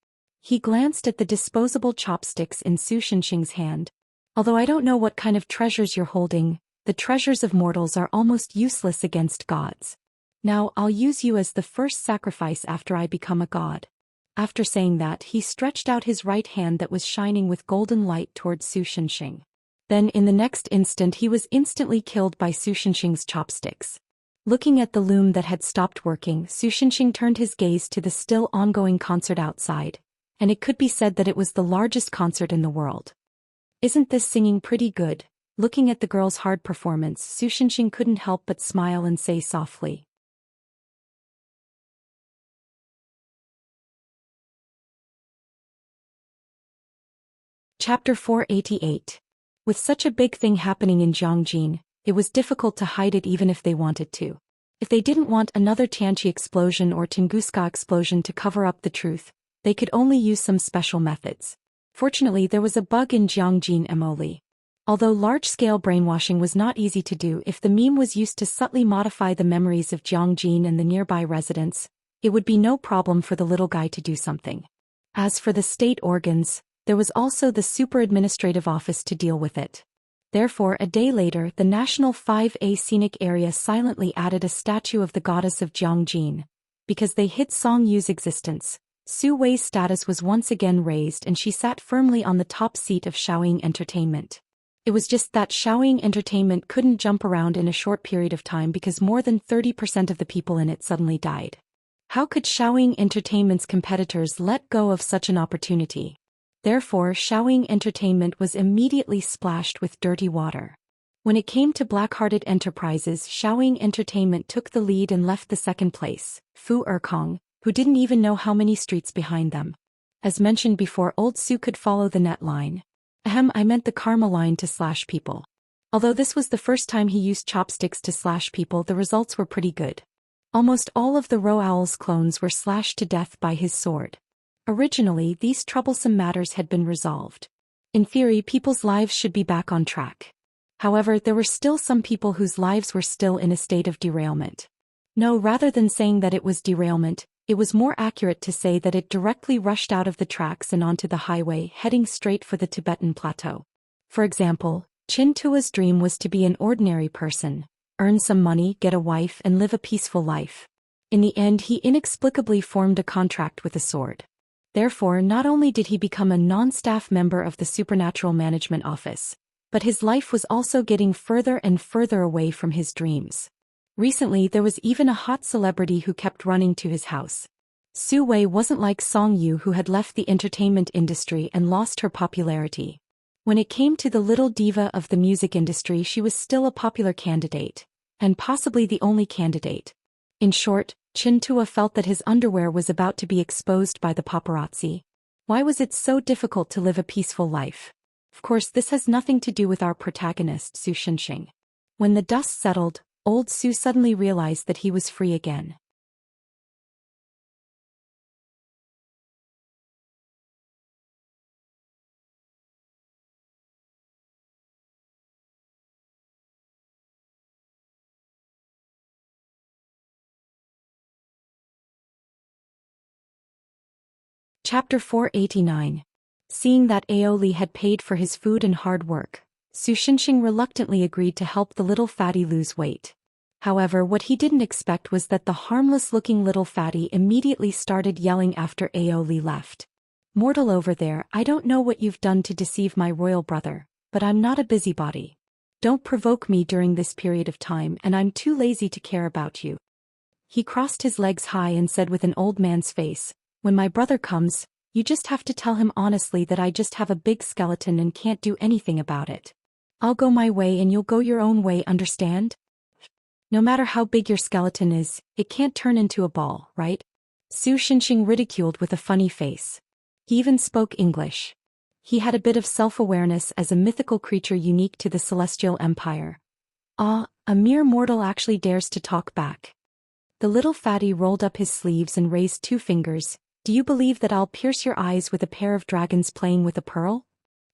He glanced at the disposable chopsticks in Su Shenxing's hand. "Although I don't know what kind of treasures you're holding, the treasures of mortals are almost useless against gods. Now I'll use you as the first sacrifice after I become a god." After saying that, he stretched out his right hand that was shining with golden light towards Su Shenxing. Then in the next instant he was instantly killed by Su Shenxing's chopsticks. Looking at the loom that had stopped working, Su Shenxing turned his gaze to the still ongoing concert outside, and it could be said that it was the largest concert in the world. "Isn't this singing pretty good?" Looking at the girl's hard performance, Su Shenxing couldn't help but smile and say softly. Chapter 488. With such a big thing happening in Jiangjin, It was difficult to hide it even if they wanted to. If they didn't want another Tianqi explosion or Tunguska explosion to cover up the truth, they could only use some special methods. Fortunately, there was a bug in Jiangjin Emoli. Although large-scale brainwashing was not easy to do, if the meme was used to subtly modify the memories of Jiangjin and the nearby residents, it would be no problem for the little guy to do something. As for the state organs, there was also the super administrative office to deal with it. Therefore, a day later, the National 5A Scenic Area silently added a statue of the goddess of Jiangjin. Because they hid Song Yu's existence, Su Wei's status was once again raised and she sat firmly on the top seat of Shaoying Entertainment. It was just that Shaoying Entertainment couldn't jump around in a short period of time because more than 30% of the people in it suddenly died. How could Shaoying Entertainment's competitors let go of such an opportunity? Therefore, Shaoying Entertainment was immediately splashed with dirty water. When it came to black-hearted enterprises, Shaoying Entertainment took the lead and left the second place, Fu Erkong, who didn't even know how many streets behind them. As mentioned before, old Su could follow the net line. I meant the karma line to slash people. Although this was the first time he used chopsticks to slash people, the results were pretty good. Almost all of the Ro Owl's clones were slashed to death by his sword. Originally, these troublesome matters had been resolved. In theory, people's lives should be back on track. However, there were still some people whose lives were still in a state of derailment. No, rather than saying that it was derailment, it was more accurate to say that it directly rushed out of the tracks and onto the highway, heading straight for the Tibetan plateau. For example, Chin Tua's dream was to be an ordinary person, earn some money, get a wife, and live a peaceful life. In the end, he inexplicably formed a contract with a sword. Therefore, not only did he become a non-staff member of the Supernatural Management Office, but his life was also getting further and further away from his dreams. Recently, there was even a hot celebrity who kept running to his house. Su Wei wasn't like Song Yu, who had left the entertainment industry and lost her popularity. When it came to the little diva of the music industry, she was still a popular candidate, and possibly the only candidate. In short, Chin Tua felt that his underwear was about to be exposed by the paparazzi. Why was it so difficult to live a peaceful life? Of course, this has nothing to do with our protagonist, Su Shinxing. When the dust settled, old Su suddenly realized that he was free again. Chapter 489. Seeing that Aoli had paid for his food and hard work, Su Shinxing reluctantly agreed to help the little fatty lose weight. However, what he didn't expect was that the harmless-looking little fatty immediately started yelling after Aoli left. "Mortal over there, I don't know what you've done to deceive my royal brother, but I'm not a busybody. Don't provoke me during this period of time, and I'm too lazy to care about you." He crossed his legs high and said with an old man's face, "When my brother comes, you just have to tell him honestly that I just have a big skeleton and can't do anything about it. I'll go my way and you'll go your own way, understand? No matter how big your skeleton is, it can't turn into a ball, right?" Su Shinxing ridiculed with a funny face. He even spoke English. He had a bit of self-awareness as a mythical creature unique to the Celestial Empire. Ah, a mere mortal actually dares to talk back. The little fatty rolled up his sleeves and raised two fingers. "Do you believe that I'll pierce your eyes with a pair of dragons playing with a pearl?"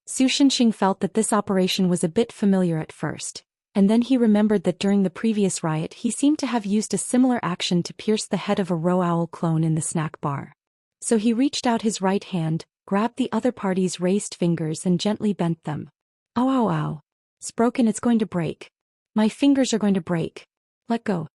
Su Shinxing felt that this operation was a bit familiar at first, and then he remembered that during the previous riot he seemed to have used a similar action to pierce the head of a Ro Owl clone in the snack bar. So he reached out his right hand, grabbed the other party's raised fingers and gently bent them. "Ow ow ow. It's broken, it's going to break. My fingers are going to break. Let go.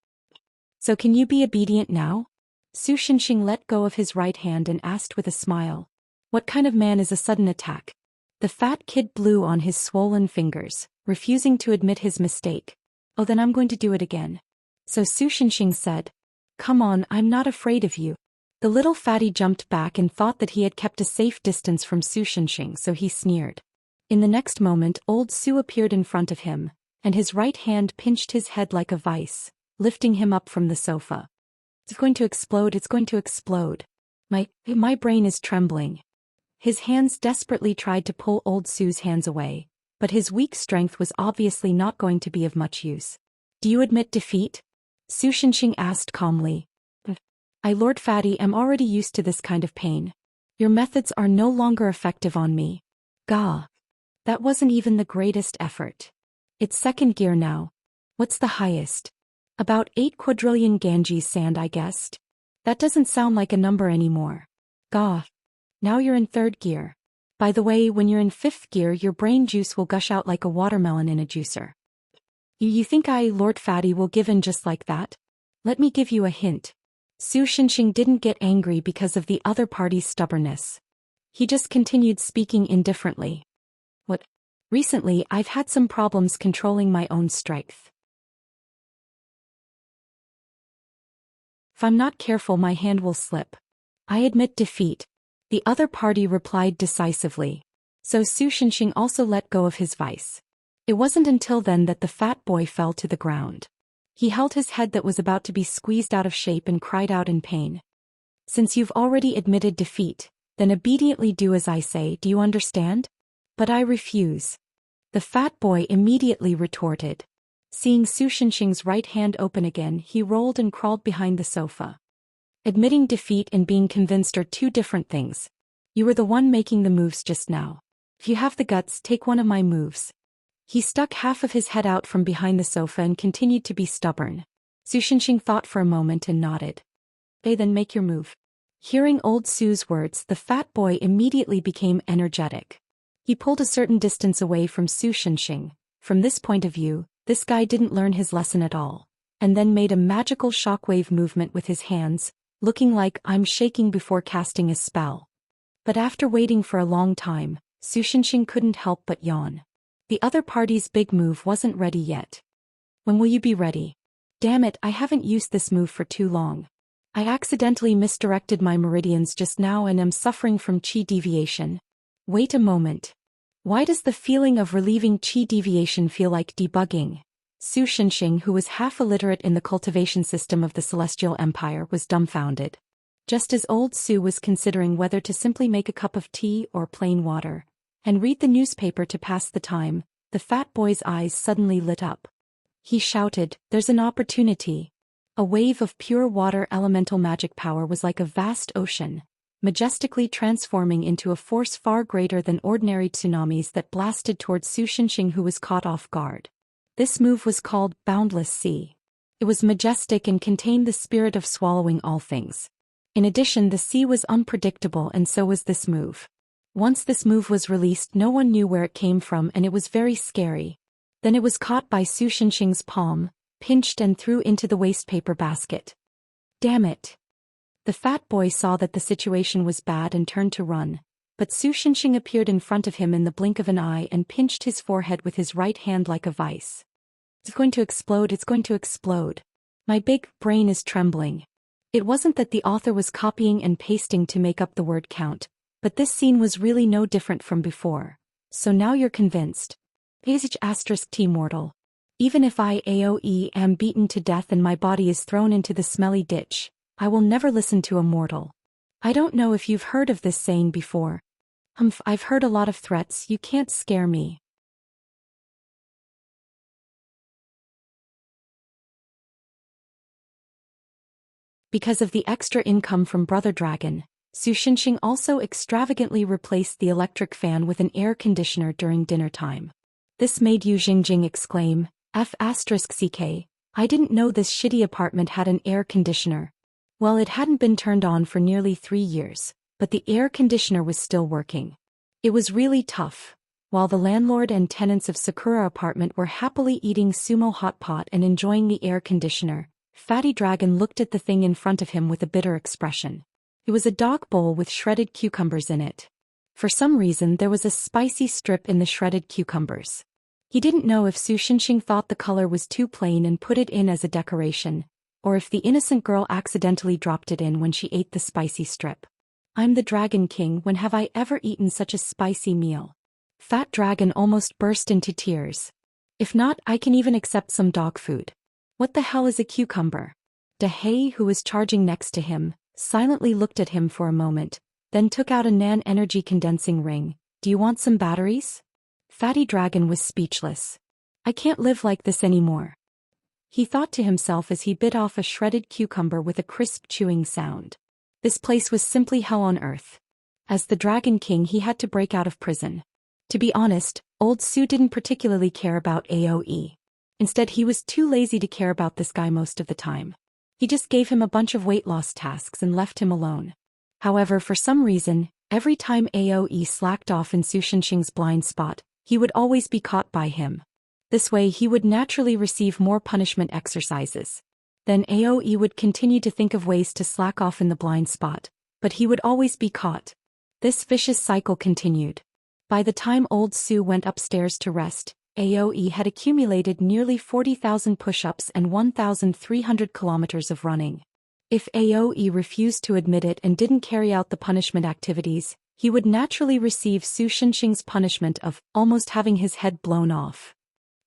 So can you be obedient now?" Su Shinxing let go of his right hand and asked with a smile. "What kind of man is a sudden attack?" The fat kid blew on his swollen fingers, refusing to admit his mistake. "Oh, then I'm going to do it again." So Su Shinxing said, "Come on, I'm not afraid of you." The little fatty jumped back and thought that he had kept a safe distance from Su Shinxing, so he sneered. In the next moment, old Su appeared in front of him, and his right hand pinched his head like a vice, lifting him up from the sofa. "It's going to explode, it's going to explode. My brain is trembling." His hands desperately tried to pull old Su's hands away, but his weak strength was obviously not going to be of much use. Do you admit defeat? Su Shenxing asked calmly. I, Lord Fatty, am already used to this kind of pain. Your methods are no longer effective on me. Gah. That wasn't even the greatest effort. It's second gear now. What's the highest? About 8 quadrillion Ganges sand, I guessed. That doesn't sound like a number anymore. Gah. Now you're in third gear. By the way, when you're in fifth gear, your brain juice will gush out like a watermelon in a juicer. You think I, Lord Fatty, will give in just like that? Let me give you a hint. Su Shenxing didn't get angry because of the other party's stubbornness. He just continued speaking indifferently. What? Recently, I've had some problems controlling my own strength. If I'm not careful, my hand will slip. I admit defeat. The other party replied decisively. So Su Shenxing also let go of his vice. It wasn't until then that the fat boy fell to the ground. He held his head that was about to be squeezed out of shape and cried out in pain. Since you've already admitted defeat, then obediently do as I say, do you understand? But I refuse. The fat boy immediately retorted. Seeing Su Shenxing's right hand open again, he rolled and crawled behind the sofa. Admitting defeat and being convinced are two different things. You were the one making the moves just now. If you have the guts, take one of my moves. He stuck half of his head out from behind the sofa and continued to be stubborn. Su Shenxing thought for a moment and nodded. Okay, then make your move. Hearing old Su's words, the fat boy immediately became energetic. He pulled a certain distance away from Su Shenxing. From this point of view, this guy didn't learn his lesson at all, and then made a magical shockwave movement with his hands, looking like I'm shaking before casting a spell. But after waiting for a long time, Su Shenxing couldn't help but yawn. The other party's big move wasn't ready yet. When will you be ready? Damn it, I haven't used this move for too long. I accidentally misdirected my meridians just now and am suffering from chi deviation. Wait a moment. Why does the feeling of relieving chi deviation feel like debugging? Su Shenxing, who was half illiterate in the cultivation system of the Celestial Empire, was dumbfounded. Just as old Su was considering whether to simply make a cup of tea or plain water, and read the newspaper to pass the time, the fat boy's eyes suddenly lit up. He shouted, "There's an opportunity." A wave of pure water elemental magic power was like a vast ocean, majestically transforming into a force far greater than ordinary tsunamis that blasted towards Su Shenxing, who was caught off guard. This move was called Boundless Sea. It was majestic and contained the spirit of swallowing all things. In addition, the sea was unpredictable, and so was this move. Once this move was released, no one knew where it came from, and it was very scary. Then it was caught by Su Shenxing's palm, pinched and threw into the wastepaper basket. Damn it! The fat boy saw that the situation was bad and turned to run, but Su Shenxing appeared in front of him in the blink of an eye and pinched his forehead with his right hand like a vice. It's going to explode, it's going to explode. My big brain is trembling. It wasn't that the author was copying and pasting to make up the word count, but this scene was really no different from before. So now you're convinced. T mortal. Even if I AOE am beaten to death and my body is thrown into the smelly ditch, I will never listen to a mortal. I don't know if you've heard of this saying before. I've heard a lot of threats, you can't scare me. Because of the extra income from Brother Dragon, Su Shenxing also extravagantly replaced the electric fan with an air conditioner during dinner time. This made Yu Jingjing exclaim, F***ck, I didn't know this shitty apartment had an air conditioner. Well, it hadn't been turned on for nearly 3 years, but the air conditioner was still working. It was really tough. While the landlord and tenants of Sakura apartment were happily eating sumo hot pot and enjoying the air conditioner, Fatty Dragon looked at the thing in front of him with a bitter expression. It was a dog bowl with shredded cucumbers in it. For some reason, there was a spicy strip in the shredded cucumbers. He didn't know if Su Shenxing thought the color was too plain and put it in as a decoration, or if the innocent girl accidentally dropped it in when she ate the spicy strip. I'm the Dragon King, when have I ever eaten such a spicy meal? Fat Dragon almost burst into tears. If not, I can even accept some dog food. What the hell is a cucumber? Dehei, who was charging next to him, silently looked at him for a moment, then took out a nan energy condensing ring. Do you want some batteries? Fatty Dragon was speechless. I can't live like this anymore, he thought to himself as he bit off a shredded cucumber with a crisp chewing sound. This place was simply hell on earth. As the Dragon King, he had to break out of prison. To be honest, old Sue didn't particularly care about AoE. Instead, he was too lazy to care about this guy most of the time. He just gave him a bunch of weight loss tasks and left him alone. However, for some reason, every time AoE slacked off in Su Shenxing's blind spot, he would always be caught by him. This way he would naturally receive more punishment exercises. Then AoE would continue to think of ways to slack off in the blind spot, but he would always be caught. This vicious cycle continued. By the time old Sue went upstairs to rest, AoE had accumulated nearly 40,000 push-ups and 1,300 kilometers of running. If AoE refused to admit it and didn't carry out the punishment activities, he would naturally receive Su Shenxing's punishment of almost having his head blown off.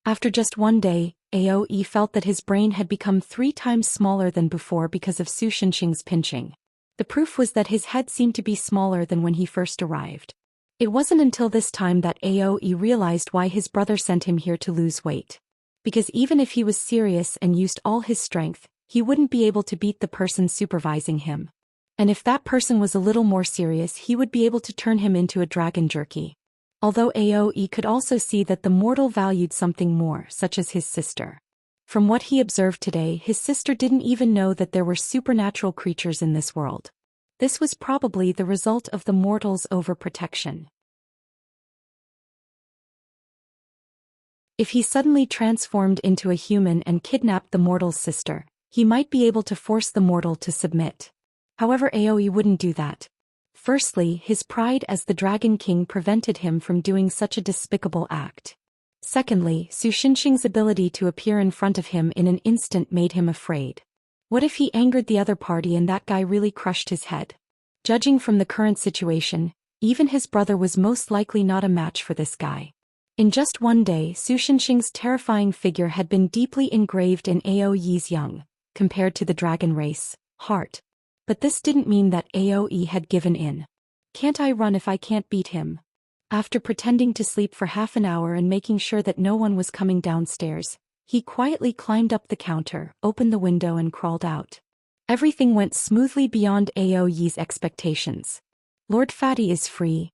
After just one day, AoE felt that his brain had become 3 times smaller than before because of Su Shenxing's pinching. The proof was that his head seemed to be smaller than when he first arrived. It wasn't until this time that AoE realized why his brother sent him here to lose weight. Because even if he was serious and used all his strength, he wouldn't be able to beat the person supervising him. And if that person was a little more serious, he would be able to turn him into a dragon jerky. Although AoE could also see that the mortal valued something more, such as his sister. From what he observed today, his sister didn't even know that there were supernatural creatures in this world. This was probably the result of the mortal's overprotection. If he suddenly transformed into a human and kidnapped the mortal's sister, he might be able to force the mortal to submit. However, AoE wouldn't do that. Firstly, his pride as the Dragon King prevented him from doing such a despicable act. Secondly, Su Shenxing's ability to appear in front of him in an instant made him afraid. What if he angered the other party and that guy really crushed his head? Judging from the current situation, even his brother was most likely not a match for this guy. In just one day, Su Shenxing's terrifying figure had been deeply engraved in AoE's young, compared to the dragon race, heart. But this didn't mean that AoE had given in. Can't I run if I can't beat him? After pretending to sleep for half an hour and making sure that no one was coming downstairs, he quietly climbed up the counter, opened the window and crawled out. Everything went smoothly beyond AoE's expectations. Lord Fatty is free.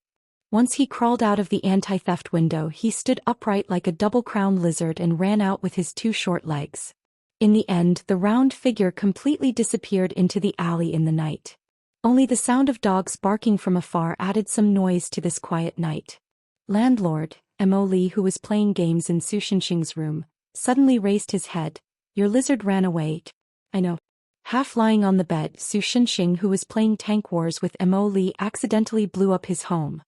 Once he crawled out of the anti-theft window, he stood upright like a double-crowned lizard and ran out with his 2 short legs. In the end, the round figure completely disappeared into the alley in the night. Only the sound of dogs barking from afar added some noise to this quiet night. Landlord, Mo Li, who was playing games in Su Shenxing's room, suddenly raised his head. Your lizard ran away. I know. Half lying on the bed, Su Shenxing, who was playing Tank Wars with Mo Li, accidentally blew up his home.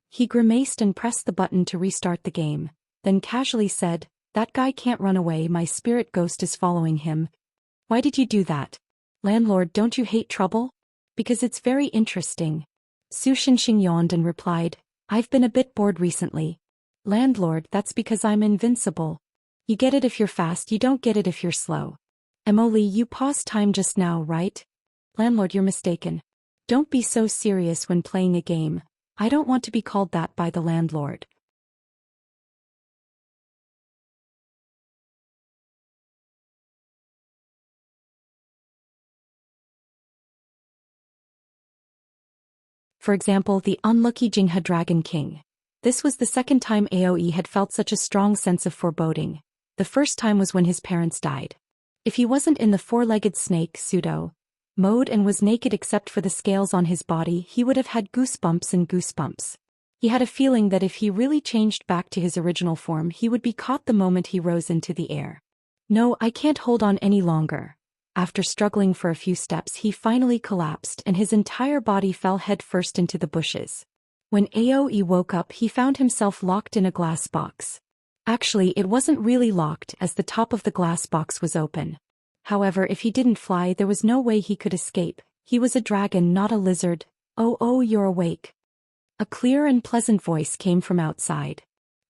He grimaced and pressed the button to restart the game, then casually said, "That guy can't run away, my spirit ghost is following him." Why did you do that? Landlord, don't you hate trouble? Because it's very interesting. Su Shenxing yawned and replied, I've been a bit bored recently. Landlord, that's because I'm invincible. You get it if you're fast, you don't get it if you're slow. Emily, you paused time just now, right? Landlord, you're mistaken. Don't be so serious when playing a game. I don't want to be called that by the landlord. For example, the unlucky Jinghe Dragon King. This was the second time AoE had felt such a strong sense of foreboding. The first time was when his parents died. If he wasn't in the 4-legged snake pseudo mode and was naked except for the scales on his body, he would have had goosebumps and goosebumps. He had a feeling that if he really changed back to his original form, he would be caught the moment he rose into the air. No, I can't hold on any longer. After struggling for a few steps, he finally collapsed and his entire body fell headfirst into the bushes. When AoE woke up, he found himself locked in a glass box. Actually, it wasn't really locked as the top of the glass box was open. However, if he didn't fly, there was no way he could escape. He was a dragon, not a lizard. Oh, you're awake. A clear and pleasant voice came from outside.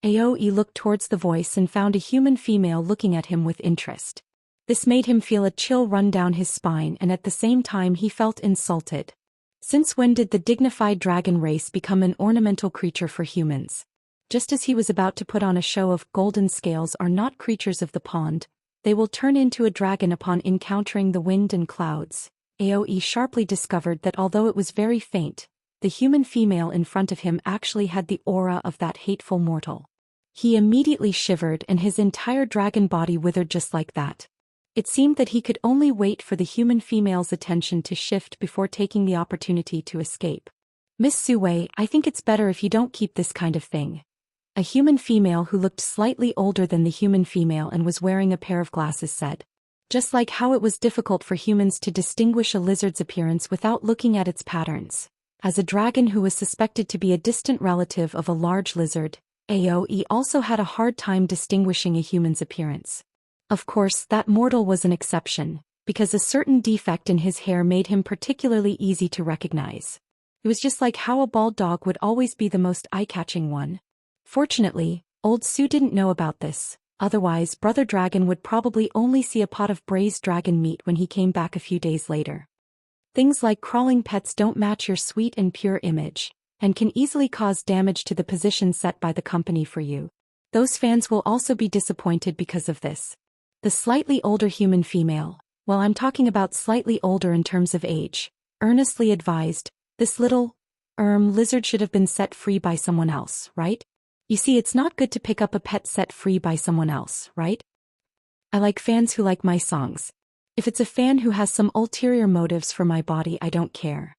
AoE looked towards the voice and found a human female looking at him with interest. This made him feel a chill run down his spine, and at the same time he felt insulted. Since when did the dignified dragon race become an ornamental creature for humans? Just as he was about to put on a show of golden scales are not creatures of the pond, they will turn into a dragon upon encountering the wind and clouds. Aoe sharply discovered that although it was very faint, the human female in front of him actually had the aura of that hateful mortal. He immediately shivered and his entire dragon body withered just like that. It seemed that he could only wait for the human female's attention to shift before taking the opportunity to escape. Miss Sue, I think it's better if you don't keep this kind of thing. A human female who looked slightly older than the human female and was wearing a pair of glasses said. Just like how it was difficult for humans to distinguish a lizard's appearance without looking at its patterns. As a dragon who was suspected to be a distant relative of a large lizard, Aoe also had a hard time distinguishing a human's appearance. Of course, that mortal was an exception, because a certain defect in his hair made him particularly easy to recognize. It was just like how a bald dog would always be the most eye-catching one. Fortunately, old Sue didn't know about this, otherwise Brother Dragon would probably only see a pot of braised dragon meat when he came back a few days later. Things like crawling pets don't match your sweet and pure image, and can easily cause damage to the position set by the company for you. Those fans will also be disappointed because of this. The slightly older human female, well, I'm talking about slightly older in terms of age, earnestly advised, this little, lizard should have been set free by someone else, right? You see, it's not good to pick up a pet set free by someone else, right? I like fans who like my songs. If it's a fan who has some ulterior motives for my body, I don't care.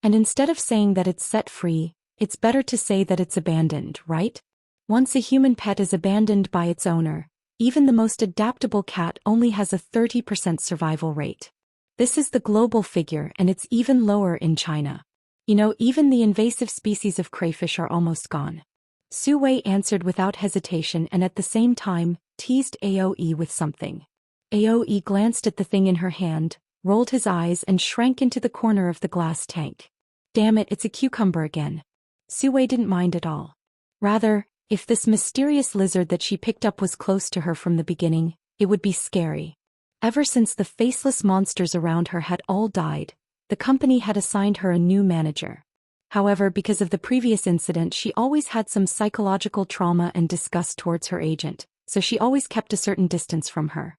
And instead of saying that it's set free, it's better to say that it's abandoned, right? Once a human pet is abandoned by its owner, even the most adaptable cat only has a 30% survival rate. This is the global figure and it's even lower in China. You know, even the invasive species of crayfish are almost gone. Sue answered without hesitation and at the same time, teased Aoe with something. Aoe glanced at the thing in her hand, rolled his eyes and shrank into the corner of the glass tank. Damn it, it's a cucumber again. Sue didn't mind at all. Rather, if this mysterious lizard that she picked up was close to her from the beginning, it would be scary. Ever since the faceless monsters around her had all died, the company had assigned her a new manager. However, because of the previous incident, she always had some psychological trauma and disgust towards her agent, so she always kept a certain distance from her.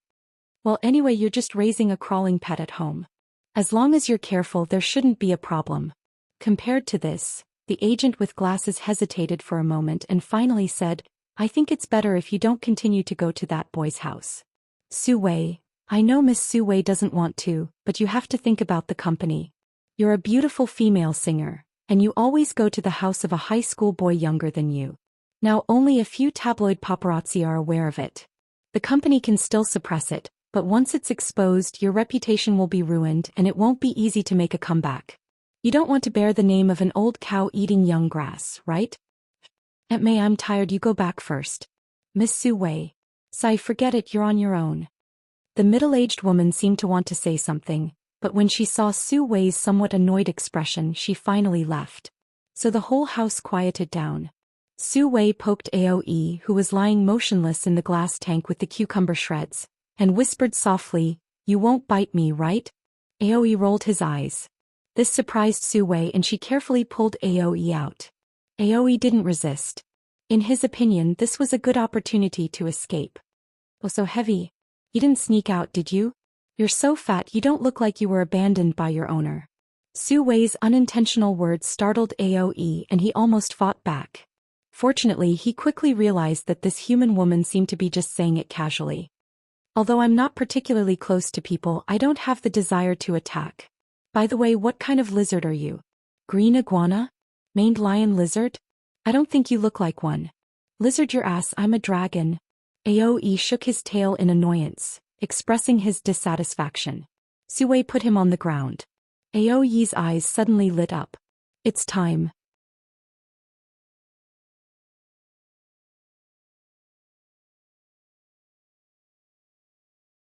Well, anyway, you're just raising a crawling pet at home. As long as you're careful, there shouldn't be a problem. Compared to this, the agent with glasses hesitated for a moment and finally said, I think it's better if you don't continue to go to that boy's house. Sue, I know Miss Sue doesn't want to, but you have to think about the company. You're a beautiful female singer, and you always go to the house of a high school boy younger than you. Now only a few tabloid paparazzi are aware of it. The company can still suppress it, but once it's exposed, your reputation will be ruined and it won't be easy to make a comeback. You don't want to bear the name of an old cow eating young grass, right? Aunt May, I'm tired, you go back first. Miss Sue. Sigh, forget it, you're on your own. The middle-aged woman seemed to want to say something, but when she saw Sue's somewhat annoyed expression, she finally left. So the whole house quieted down. Sue poked Aoe, who was lying motionless in the glass tank with the cucumber shreds, and whispered softly, You won't bite me, right? Aoe rolled his eyes. This surprised Sue and she carefully pulled Aoe out. Aoe didn't resist. In his opinion, this was a good opportunity to escape. Oh, so heavy. You didn't sneak out, did you? You're so fat you don't look like you were abandoned by your owner. Sue's unintentional words startled Aoe and he almost fought back. Fortunately, he quickly realized that this human woman seemed to be just saying it casually. Although I'm not particularly close to people, I don't have the desire to attack. By the way, what kind of lizard are you? Green iguana? Maned lion lizard? I don't think you look like one. Lizard your ass, I'm a dragon. Aoe shook his tail in annoyance, expressing his dissatisfaction. Sue put him on the ground. Aoe's eyes suddenly lit up. It's time.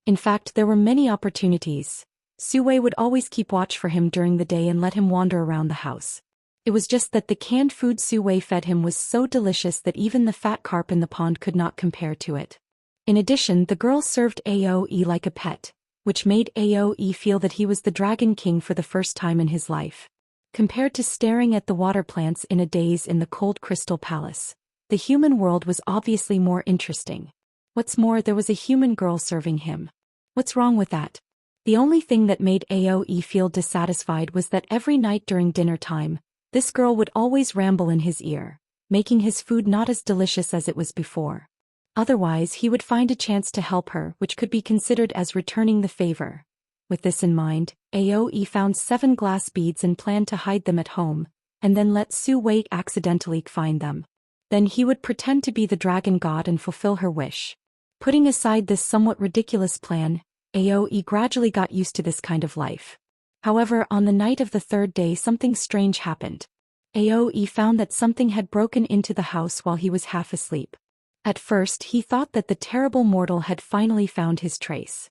In fact, there were many opportunities. Sue would always keep watch for him during the day and let him wander around the house. It was just that the canned food Sue fed him was so delicious that even the fat carp in the pond could not compare to it. In addition, the girl served Aoe like a pet, which made Aoe feel that he was the Dragon King for the first time in his life. Compared to staring at the water plants in a daze in the cold crystal palace, the human world was obviously more interesting. What's more, there was a human girl serving him. What's wrong with that? The only thing that made Aoi feel dissatisfied was that every night during dinner time, this girl would always ramble in his ear, making his food not as delicious as it was before. Otherwise, he would find a chance to help her, which could be considered as returning the favor. With this in mind, Aoi found 7 glass beads and planned to hide them at home, and then let Su Wei accidentally find them. Then he would pretend to be the dragon god and fulfill her wish. Putting aside this somewhat ridiculous plan, Aoi gradually got used to this kind of life. However, on the night of the 3rd day something strange happened. Aoi found that something had broken into the house while he was half asleep. At first he thought that the terrible mortal had finally found his trace.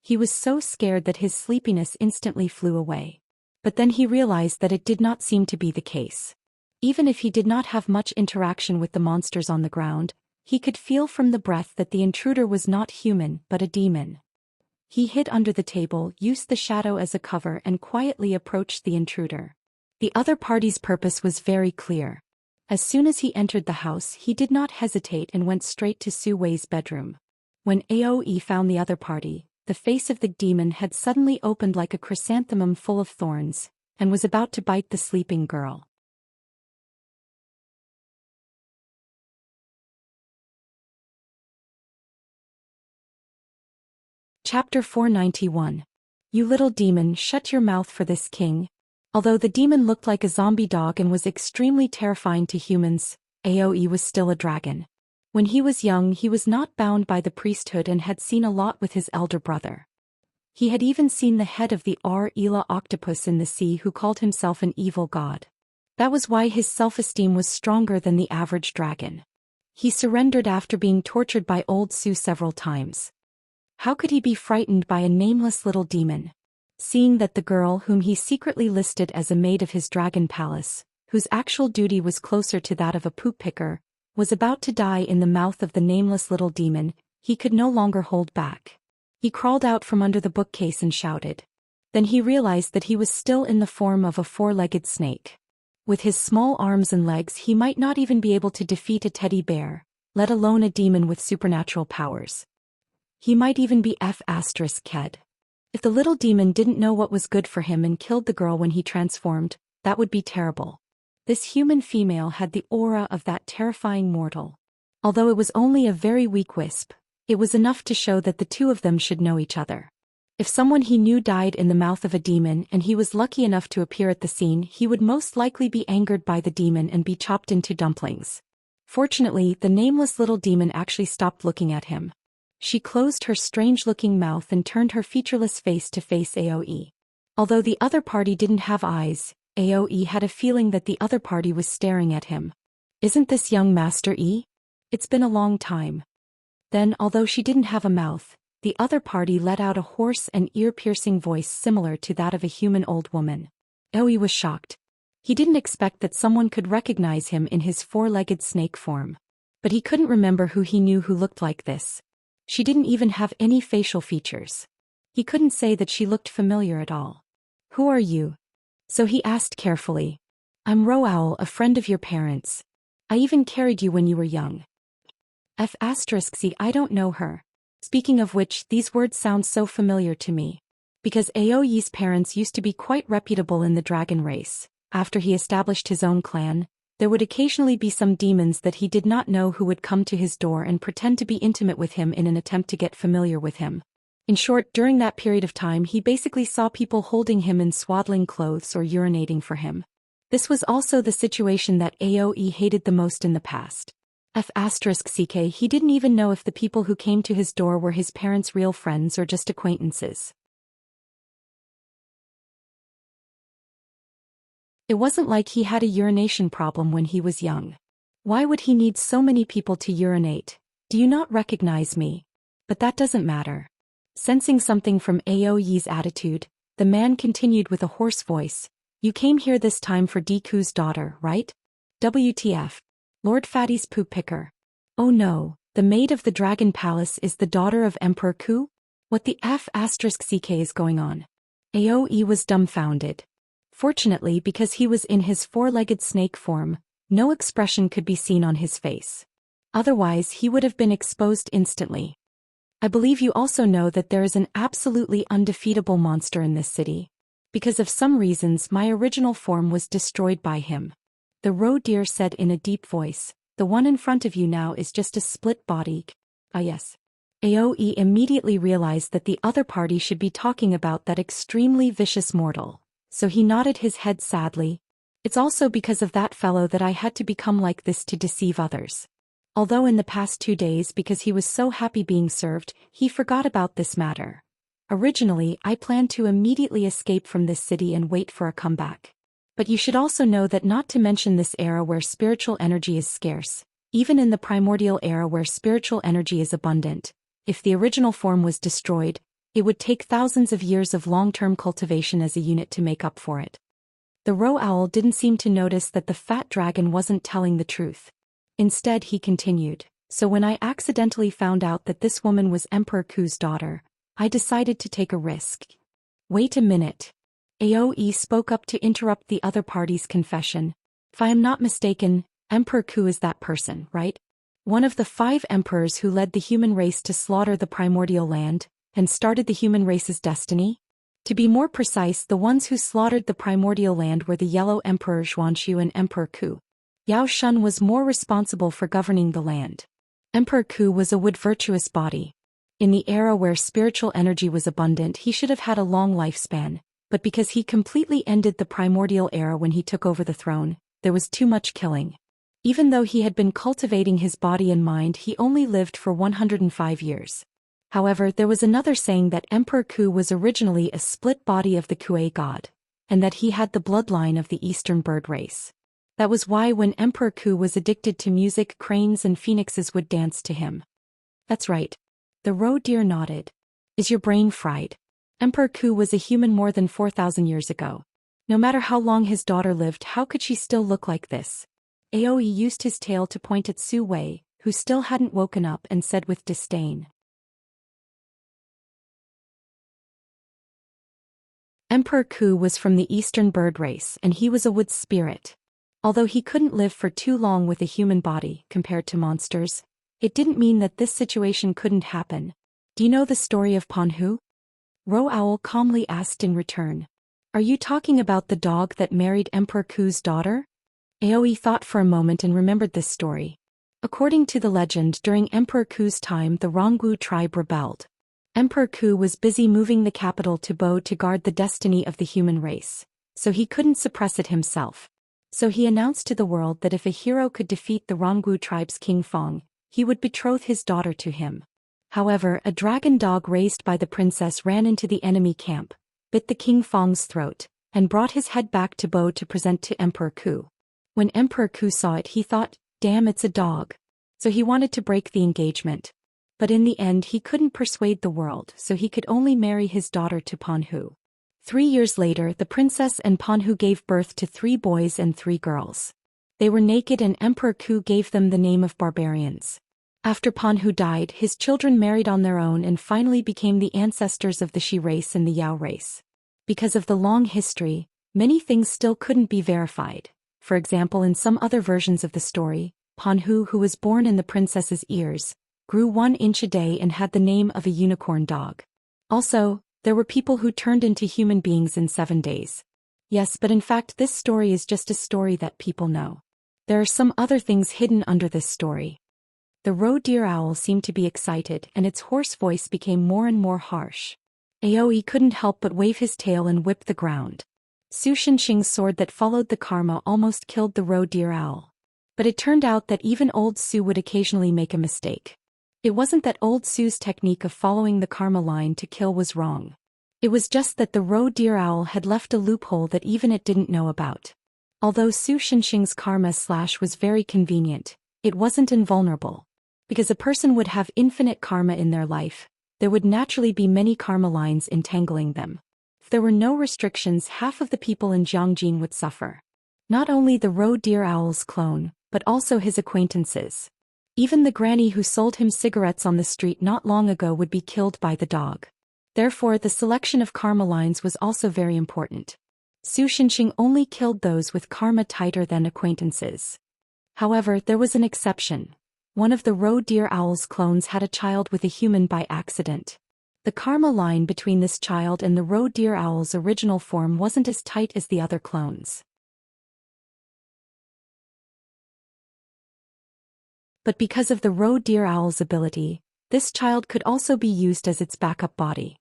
He was so scared that his sleepiness instantly flew away. But then he realized that it did not seem to be the case. Even if he did not have much interaction with the monsters on the ground, he could feel from the breath that the intruder was not human but a demon. He hid under the table, used the shadow as a cover and quietly approached the intruder. The other party's purpose was very clear. As soon as he entered the house, he did not hesitate and went straight to Su Wei's bedroom. When Aoi found the other party, the face of the demon had suddenly opened like a chrysanthemum full of thorns, and was about to bite the sleeping girl. Chapter 491. You little demon, shut your mouth for this king. Although the demon looked like a zombie dog and was extremely terrifying to humans, Aoi was still a dragon. When he was young, he was not bound by the priesthood and had seen a lot with his elder brother. He had even seen the head of the Ar-Ela octopus in the sea who called himself an evil god. That was why his self-esteem was stronger than the average dragon. He surrendered after being tortured by old Su several times. How could he be frightened by a nameless little demon? Seeing that the girl whom he secretly listed as a maid of his dragon palace, whose actual duty was closer to that of a poop picker, was about to die in the mouth of the nameless little demon, he could no longer hold back. He crawled out from under the bookcase and shouted. Then he realized that he was still in the form of a 4-legged snake. With his small arms and legs, he might not even be able to defeat a teddy bear, let alone a demon with supernatural powers. He might even be F***ked. If the little demon didn't know what was good for him and killed the girl when he transformed, that would be terrible. This human female had the aura of that terrifying mortal. Although it was only a very weak wisp, it was enough to show that the two of them should know each other. If someone he knew died in the mouth of a demon and he was lucky enough to appear at the scene, he would most likely be angered by the demon and be chopped into dumplings. Fortunately, the nameless little demon actually stopped looking at him. She closed her strange-looking mouth and turned her featureless face to face Aoi. Although the other party didn't have eyes, Aoi had a feeling that the other party was staring at him. Isn't this young Master E? It's been a long time. Then, although she didn't have a mouth, the other party let out a hoarse and ear-piercing voice similar to that of a human old woman. Aoi was shocked. He didn't expect that someone could recognize him in his 4-legged snake form. But he couldn't remember who he knew who looked like this. She didn't even have any facial features. He couldn't say that she looked familiar at all. Who are you? So he asked carefully. I'm Rowowl, a friend of your parents. I even carried you when you were young. F***C, I don't know her. Speaking of which, these words sound so familiar to me. Because Aoi's parents used to be quite reputable in the dragon race. After he established his own clan, there would occasionally be some demons that he did not know who would come to his door and pretend to be intimate with him in an attempt to get familiar with him. In short, during that period of time he basically saw people holding him in swaddling clothes or urinating for him. This was also the situation that Aoi hated the most in the past. F***ck, he didn't even know if the people who came to his door were his parents' real friends or just acquaintances. It wasn't like he had a urination problem when he was young. Why would he need so many people to urinate? Do you not recognize me? But that doesn't matter. Sensing something from Aoi's attitude, the man continued with a hoarse voice. You came here this time for Deku's daughter, right? WTF. Lord Fatty's poop picker. Oh no, the maid of the Dragon Palace is the daughter of Emperor Ku? What the F***ck is going on? Aoi was dumbfounded. Fortunately, because he was in his four-legged snake form, no expression could be seen on his face. Otherwise, he would have been exposed instantly. I believe you also know that there is an absolutely undefeatable monster in this city. Because of some reasons, my original form was destroyed by him. The roe deer said in a deep voice, "The one in front of you now is just a split body." Ah yes. Aoi immediately realized that the other party should be talking about that extremely vicious mortal, so he nodded his head sadly. It's also because of that fellow that I had to become like this to deceive others. Although in the past 2 days, because he was so happy being served, he forgot about this matter. Originally, I planned to immediately escape from this city and wait for a comeback. But you should also know that not to mention this era where spiritual energy is scarce, even in the primordial era where spiritual energy is abundant, if the original form was destroyed, it would take thousands of years of long-term cultivation as a unit to make up for it. The roe owl didn't seem to notice that the fat dragon wasn't telling the truth. Instead, he continued, "So when I accidentally found out that this woman was Emperor Ku's daughter, I decided to take a risk." Wait a minute. Aoi spoke up to interrupt the other party's confession. If I am not mistaken, Emperor Ku is that person, right? One of the 5 emperors who led the human race to slaughter the primordial land, and started the human race's destiny? To be more precise, the ones who slaughtered the primordial land were the Yellow Emperor Xuanxu and Emperor Ku. Yao Shun was more responsible for governing the land. Emperor Ku was a wood virtuous body. In the era where spiritual energy was abundant, he should have had a long lifespan, but because he completely ended the primordial era when he took over the throne, there was too much killing. Even though he had been cultivating his body and mind, he only lived for 105 years. However, there was another saying that Emperor Ku was originally a split body of the Kuei god, and that he had the bloodline of the Eastern bird race. That was why when Emperor Ku was addicted to music, cranes and phoenixes would dance to him. That's right. The roe deer nodded. Is your brain fried? Emperor Ku was a human more than 4,000 years ago. No matter how long his daughter lived, how could she still look like this? Aoi used his tail to point at Su Wei, who still hadn't woken up, and said with disdain. Emperor Ku was from the Eastern bird race, and he was a wood spirit. Although he couldn't live for too long with a human body compared to monsters, it didn't mean that this situation couldn't happen. Do you know the story of Ponhu? Roe Owl calmly asked in return. Are you talking about the dog that married Emperor Ku's daughter? Aoi thought for a moment and remembered this story. According to the legend, during Emperor Ku's time, the Ronggu tribe rebelled. Emperor Ku was busy moving the capital to Bo to guard the destiny of the human race, so he couldn't suppress it himself. So he announced to the world that if a hero could defeat the Ronggu tribe's King Fong, he would betroth his daughter to him. However, a dragon dog raised by the princess ran into the enemy camp, bit the King Fong's throat, and brought his head back to Bo to present to Emperor Ku. When Emperor Ku saw it, he thought, damn, it's a dog. So he wanted to break the engagement. But in the end, he couldn't persuade the world, so he could only marry his daughter to Ponhu. 3 years later, the princess and Ponhu gave birth to 3 boys and 3 girls. They were naked, and Emperor Ku gave them the name of barbarians. After Ponhu died, his children married on their own and finally became the ancestors of the Shi race and the Yao race. Because of the long history, many things still couldn't be verified. For example, in some other versions of the story, Ponhu, who was born in the princess's ears, grew 1 inch a day and had the name of a unicorn dog. Also, there were people who turned into human beings in 7 days. Yes, but in fact this story is just a story that people know. There are some other things hidden under this story. The roe deer owl seemed to be excited, and its hoarse voice became more and more harsh. Aoi couldn't help but wave his tail and whip the ground. Su Shinxing's sword that followed the karma almost killed the roe deer owl. But it turned out that even old Su would occasionally make a mistake. It wasn't that old Su's technique of following the karma line to kill was wrong. It was just that the roe deer owl had left a loophole that even it didn't know about. Although Su Shinxing's karma slash was very convenient, it wasn't invulnerable. Because a person would have infinite karma in their life, there would naturally be many karma lines entangling them. If there were no restrictions, half of the people in Jiangjin would suffer. Not only the roe deer owl's clone, but also his acquaintances. Even the granny who sold him cigarettes on the street not long ago would be killed by the dog. Therefore, the selection of karma lines was also very important. Su Xinxing only killed those with karma tighter than acquaintances. However, there was an exception. One of the roe deer owl's clones had a child with a human by accident. The karma line between this child and the roe deer owl's original form wasn't as tight as the other clones. But because of the roe deer owl's ability, this child could also be used as its backup body.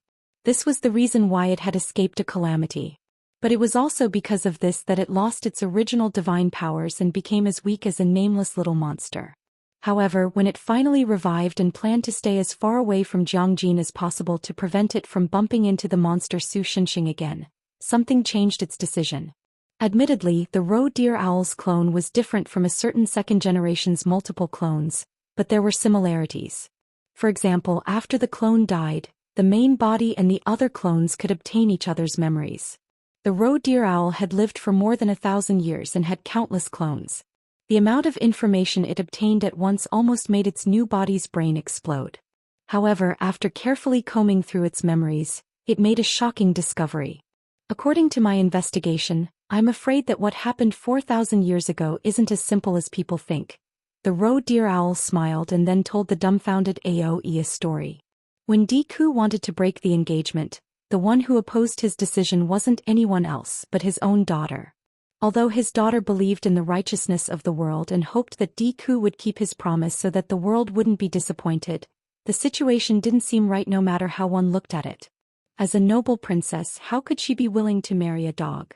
This was the reason why it had escaped a calamity. But it was also because of this that it lost its original divine powers and became as weak as a nameless little monster. However, when it finally revived and planned to stay as far away from Jiangjin as possible to prevent it from bumping into the monster Su Xinxing again, something changed its decision. Admittedly, the roe deer owl's clone was different from a certain second generation's multiple clones, but there were similarities. For example, after the clone died, the main body and the other clones could obtain each other's memories. The roe deer owl had lived for more than 1,000 years and had countless clones. The amount of information it obtained at once almost made its new body's brain explode. However, after carefully combing through its memories, it made a shocking discovery. According to my investigation, I'm afraid that what happened 4,000 years ago isn't as simple as people think. The roe deer owl smiled and then told the dumbfounded Aoe a story. When Deku wanted to break the engagement, the one who opposed his decision wasn't anyone else but his own daughter. Although his daughter believed in the righteousness of the world and hoped that Deku would keep his promise so that the world wouldn't be disappointed, the situation didn't seem right no matter how one looked at it. As a noble princess, how could she be willing to marry a dog?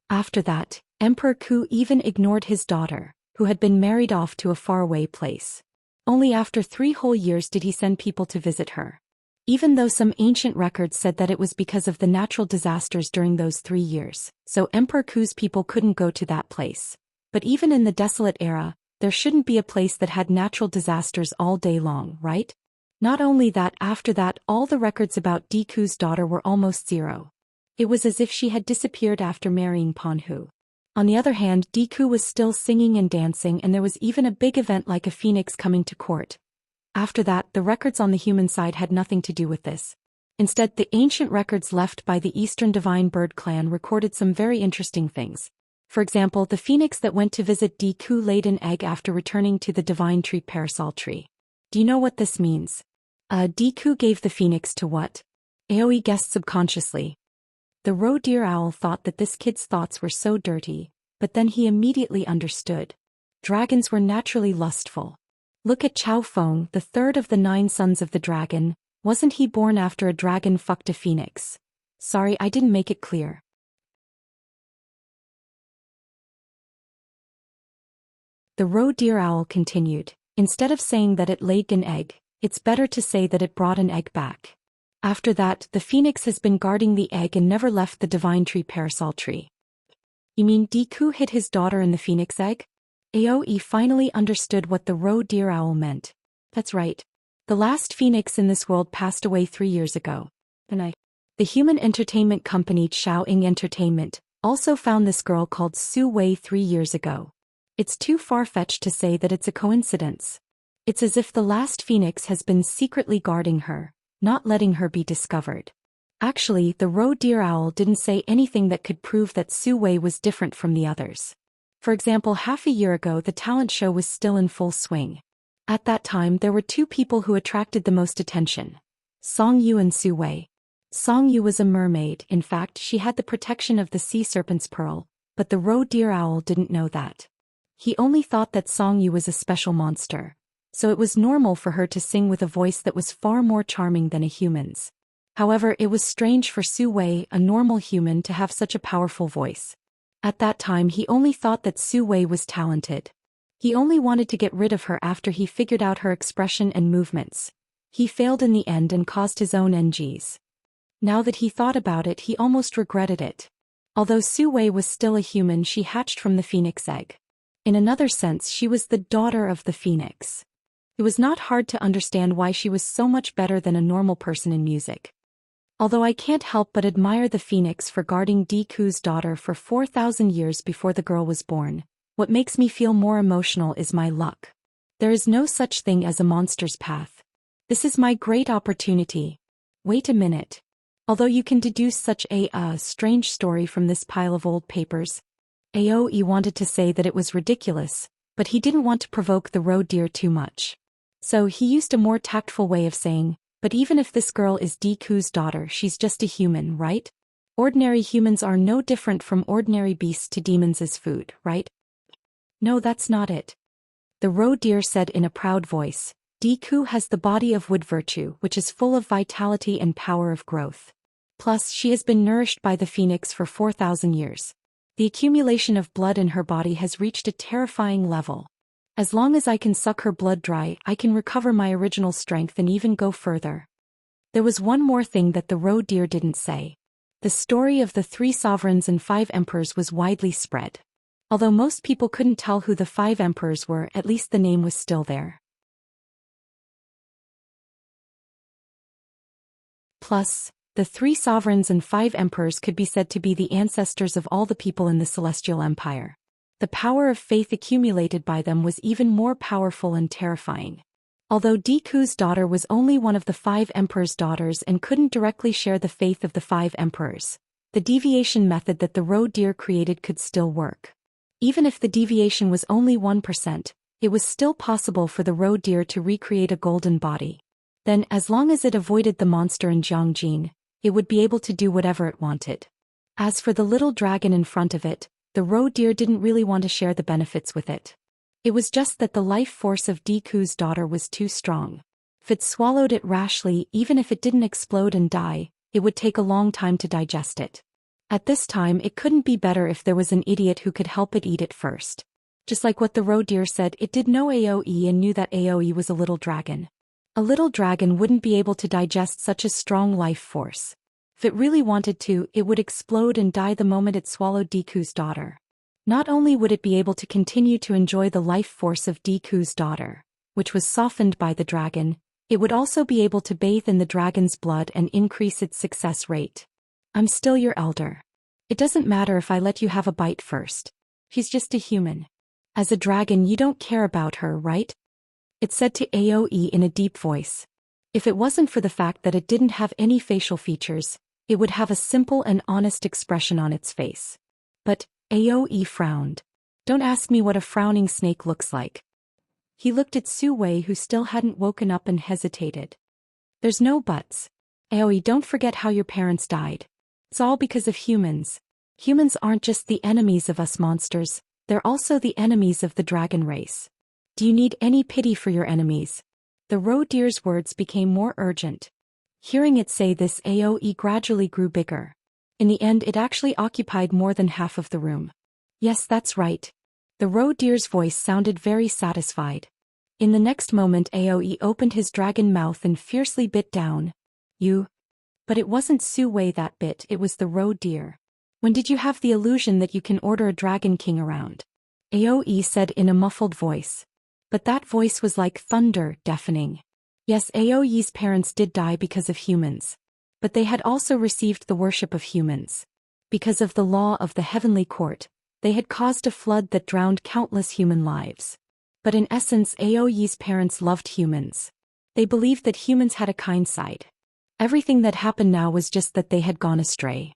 After that, Emperor Ku even ignored his daughter, who had been married off to a faraway place. Only after 3 whole years did he send people to visit her. Even though some ancient records said that it was because of the natural disasters during those 3 years, so Emperor Ku's people couldn't go to that place. But even in the desolate era, there shouldn't be a place that had natural disasters all day long, right? Not only that, after that, all the records about Deku's daughter were almost zero. It was as if she had disappeared after marrying Ponhu. On the other hand, Deku was still singing and dancing, and there was even a big event like a phoenix coming to court. After that, the records on the human side had nothing to do with this. Instead, the ancient records left by the Eastern Divine Bird clan recorded some very interesting things. For example, the phoenix that went to visit Deku laid an egg after returning to the Divine Tree Parasol Tree. Do you know what this means? Deku gave the phoenix to what? Aoe guessed subconsciously. The roe deer owl thought that this kid's thoughts were so dirty, but then he immediately understood. Dragons were naturally lustful. Look at Chao Feng, the third of the 9 sons of the dragon. Wasn't he born after a dragon fucked a phoenix? Sorry, I didn't make it clear. The roe deer owl continued. Instead of saying that it laid an egg, it's better to say that it brought an egg back. After that, the phoenix has been guarding the egg and never left the Divine Tree Parasol Tree. You mean Deku hid his daughter in the phoenix egg? Aoe finally understood what the roe deer owl meant. That's right. The last phoenix in this world passed away 3 years ago. The human entertainment company Xiaoying Entertainment also found this girl called Su Wei 3 years ago. It's too far-fetched to say that it's a coincidence. It's as if the last phoenix has been secretly guarding her, not letting her be discovered. Actually, the roe deer owl didn't say anything that could prove that Su Wei was different from the others. For example, half a year ago the talent show was still in full swing. At that time there were 2 people who attracted the most attention. Song Yu and Su Wei. Song Yu was a mermaid, in fact she had the protection of the sea serpent's pearl, but the roe deer owl didn't know that. He only thought that Song Yu was a special monster. So it was normal for her to sing with a voice that was far more charming than a human's. However, it was strange for Su Wei, a normal human, to have such a powerful voice. At that time he only thought that Su Wei was talented. He only wanted to get rid of her after he figured out her expression and movements. He failed in the end and caused his own NGs. Now that he thought about it, he almost regretted it. Although Su Wei was still a human, she hatched from the phoenix egg. In another sense, she was the daughter of the phoenix. It was not hard to understand why she was so much better than a normal person in music. Although I can't help but admire the phoenix for guarding Deku's daughter for 4,000 years before the girl was born, what makes me feel more emotional is my luck. There is no such thing as a monster's path. This is my great opportunity. Wait a minute. Although you can deduce such a strange story from this pile of old papers. Aoi wanted to say that it was ridiculous, but he didn't want to provoke the roe deer too much. So he used a more tactful way of saying, but even if this girl is Deku's daughter, she's just a human, right? Ordinary humans are no different from ordinary beasts to demons as food, right? No, that's not it. The roe deer said in a proud voice, Deku has the body of wood virtue, which is full of vitality and power of growth. Plus, she has been nourished by the phoenix for 4,000 years. The accumulation of blood in her body has reached a terrifying level. As long as I can suck her blood dry, I can recover my original strength and even go further. There was one more thing that the roe deer didn't say. The story of the 3 sovereigns and 5 emperors was widely spread. Although most people couldn't tell who the 5 emperors were, at least the name was still there. Plus, the 3 sovereigns and 5 emperors could be said to be the ancestors of all the people in the Celestial Empire. The power of faith accumulated by them was even more powerful and terrifying. Although Deku's daughter was only one of the 5 emperors' daughters and couldn't directly share the faith of the 5 emperors, the deviation method that the roe deer created could still work. Even if the deviation was only 1%, it was still possible for the roe deer to recreate a golden body. Then, as long as it avoided the monster in Jiangjin, it would be able to do whatever it wanted. As for the little dragon in front of it, the roe deer didn't really want to share the benefits with it. It was just that the life force of Deku's daughter was too strong. If it swallowed it rashly, even if it didn't explode and die, it would take a long time to digest it. At this time, it couldn't be better if there was an idiot who could help it eat it first. Just like what the roe deer said, it did know Aoi and knew that Aoi was a little dragon. A little dragon wouldn't be able to digest such a strong life force. If it really wanted to, it would explode and die the moment it swallowed Deku's daughter. Not only would it be able to continue to enjoy the life force of Deku's daughter, which was softened by the dragon, it would also be able to bathe in the dragon's blood and increase its success rate. I'm still your elder. It doesn't matter if I let you have a bite first. She's just a human. As a dragon, you don't care about her, right? It said to Aoi in a deep voice. If it wasn't for the fact that it didn't have any facial features, it would have a simple and honest expression on its face. But Aoi frowned. Don't ask me what a frowning snake looks like. He looked at Su Wei, who still hadn't woken up, and hesitated. There's no buts. Aoi, don't forget how your parents died. It's all because of humans. Humans aren't just the enemies of us monsters, they're also the enemies of the dragon race. Do you need any pity for your enemies? The roe deer's words became more urgent. Hearing it say this, Aoi gradually grew bigger. In the end, it actually occupied more than half of the room. Yes, that's right. The roe deer's voice sounded very satisfied. In the next moment, Aoi opened his dragon mouth and fiercely bit down. You. But it wasn't Su Wei that bit, it was the roe deer. When did you have the illusion that you can order a dragon king around? Aoi said in a muffled voice. But that voice was like thunder, deafening. Yes, Aoi's parents did die because of humans. But they had also received the worship of humans. Because of the law of the heavenly court, they had caused a flood that drowned countless human lives. But in essence, Aoi's parents loved humans. They believed that humans had a kind side. Everything that happened now was just that they had gone astray.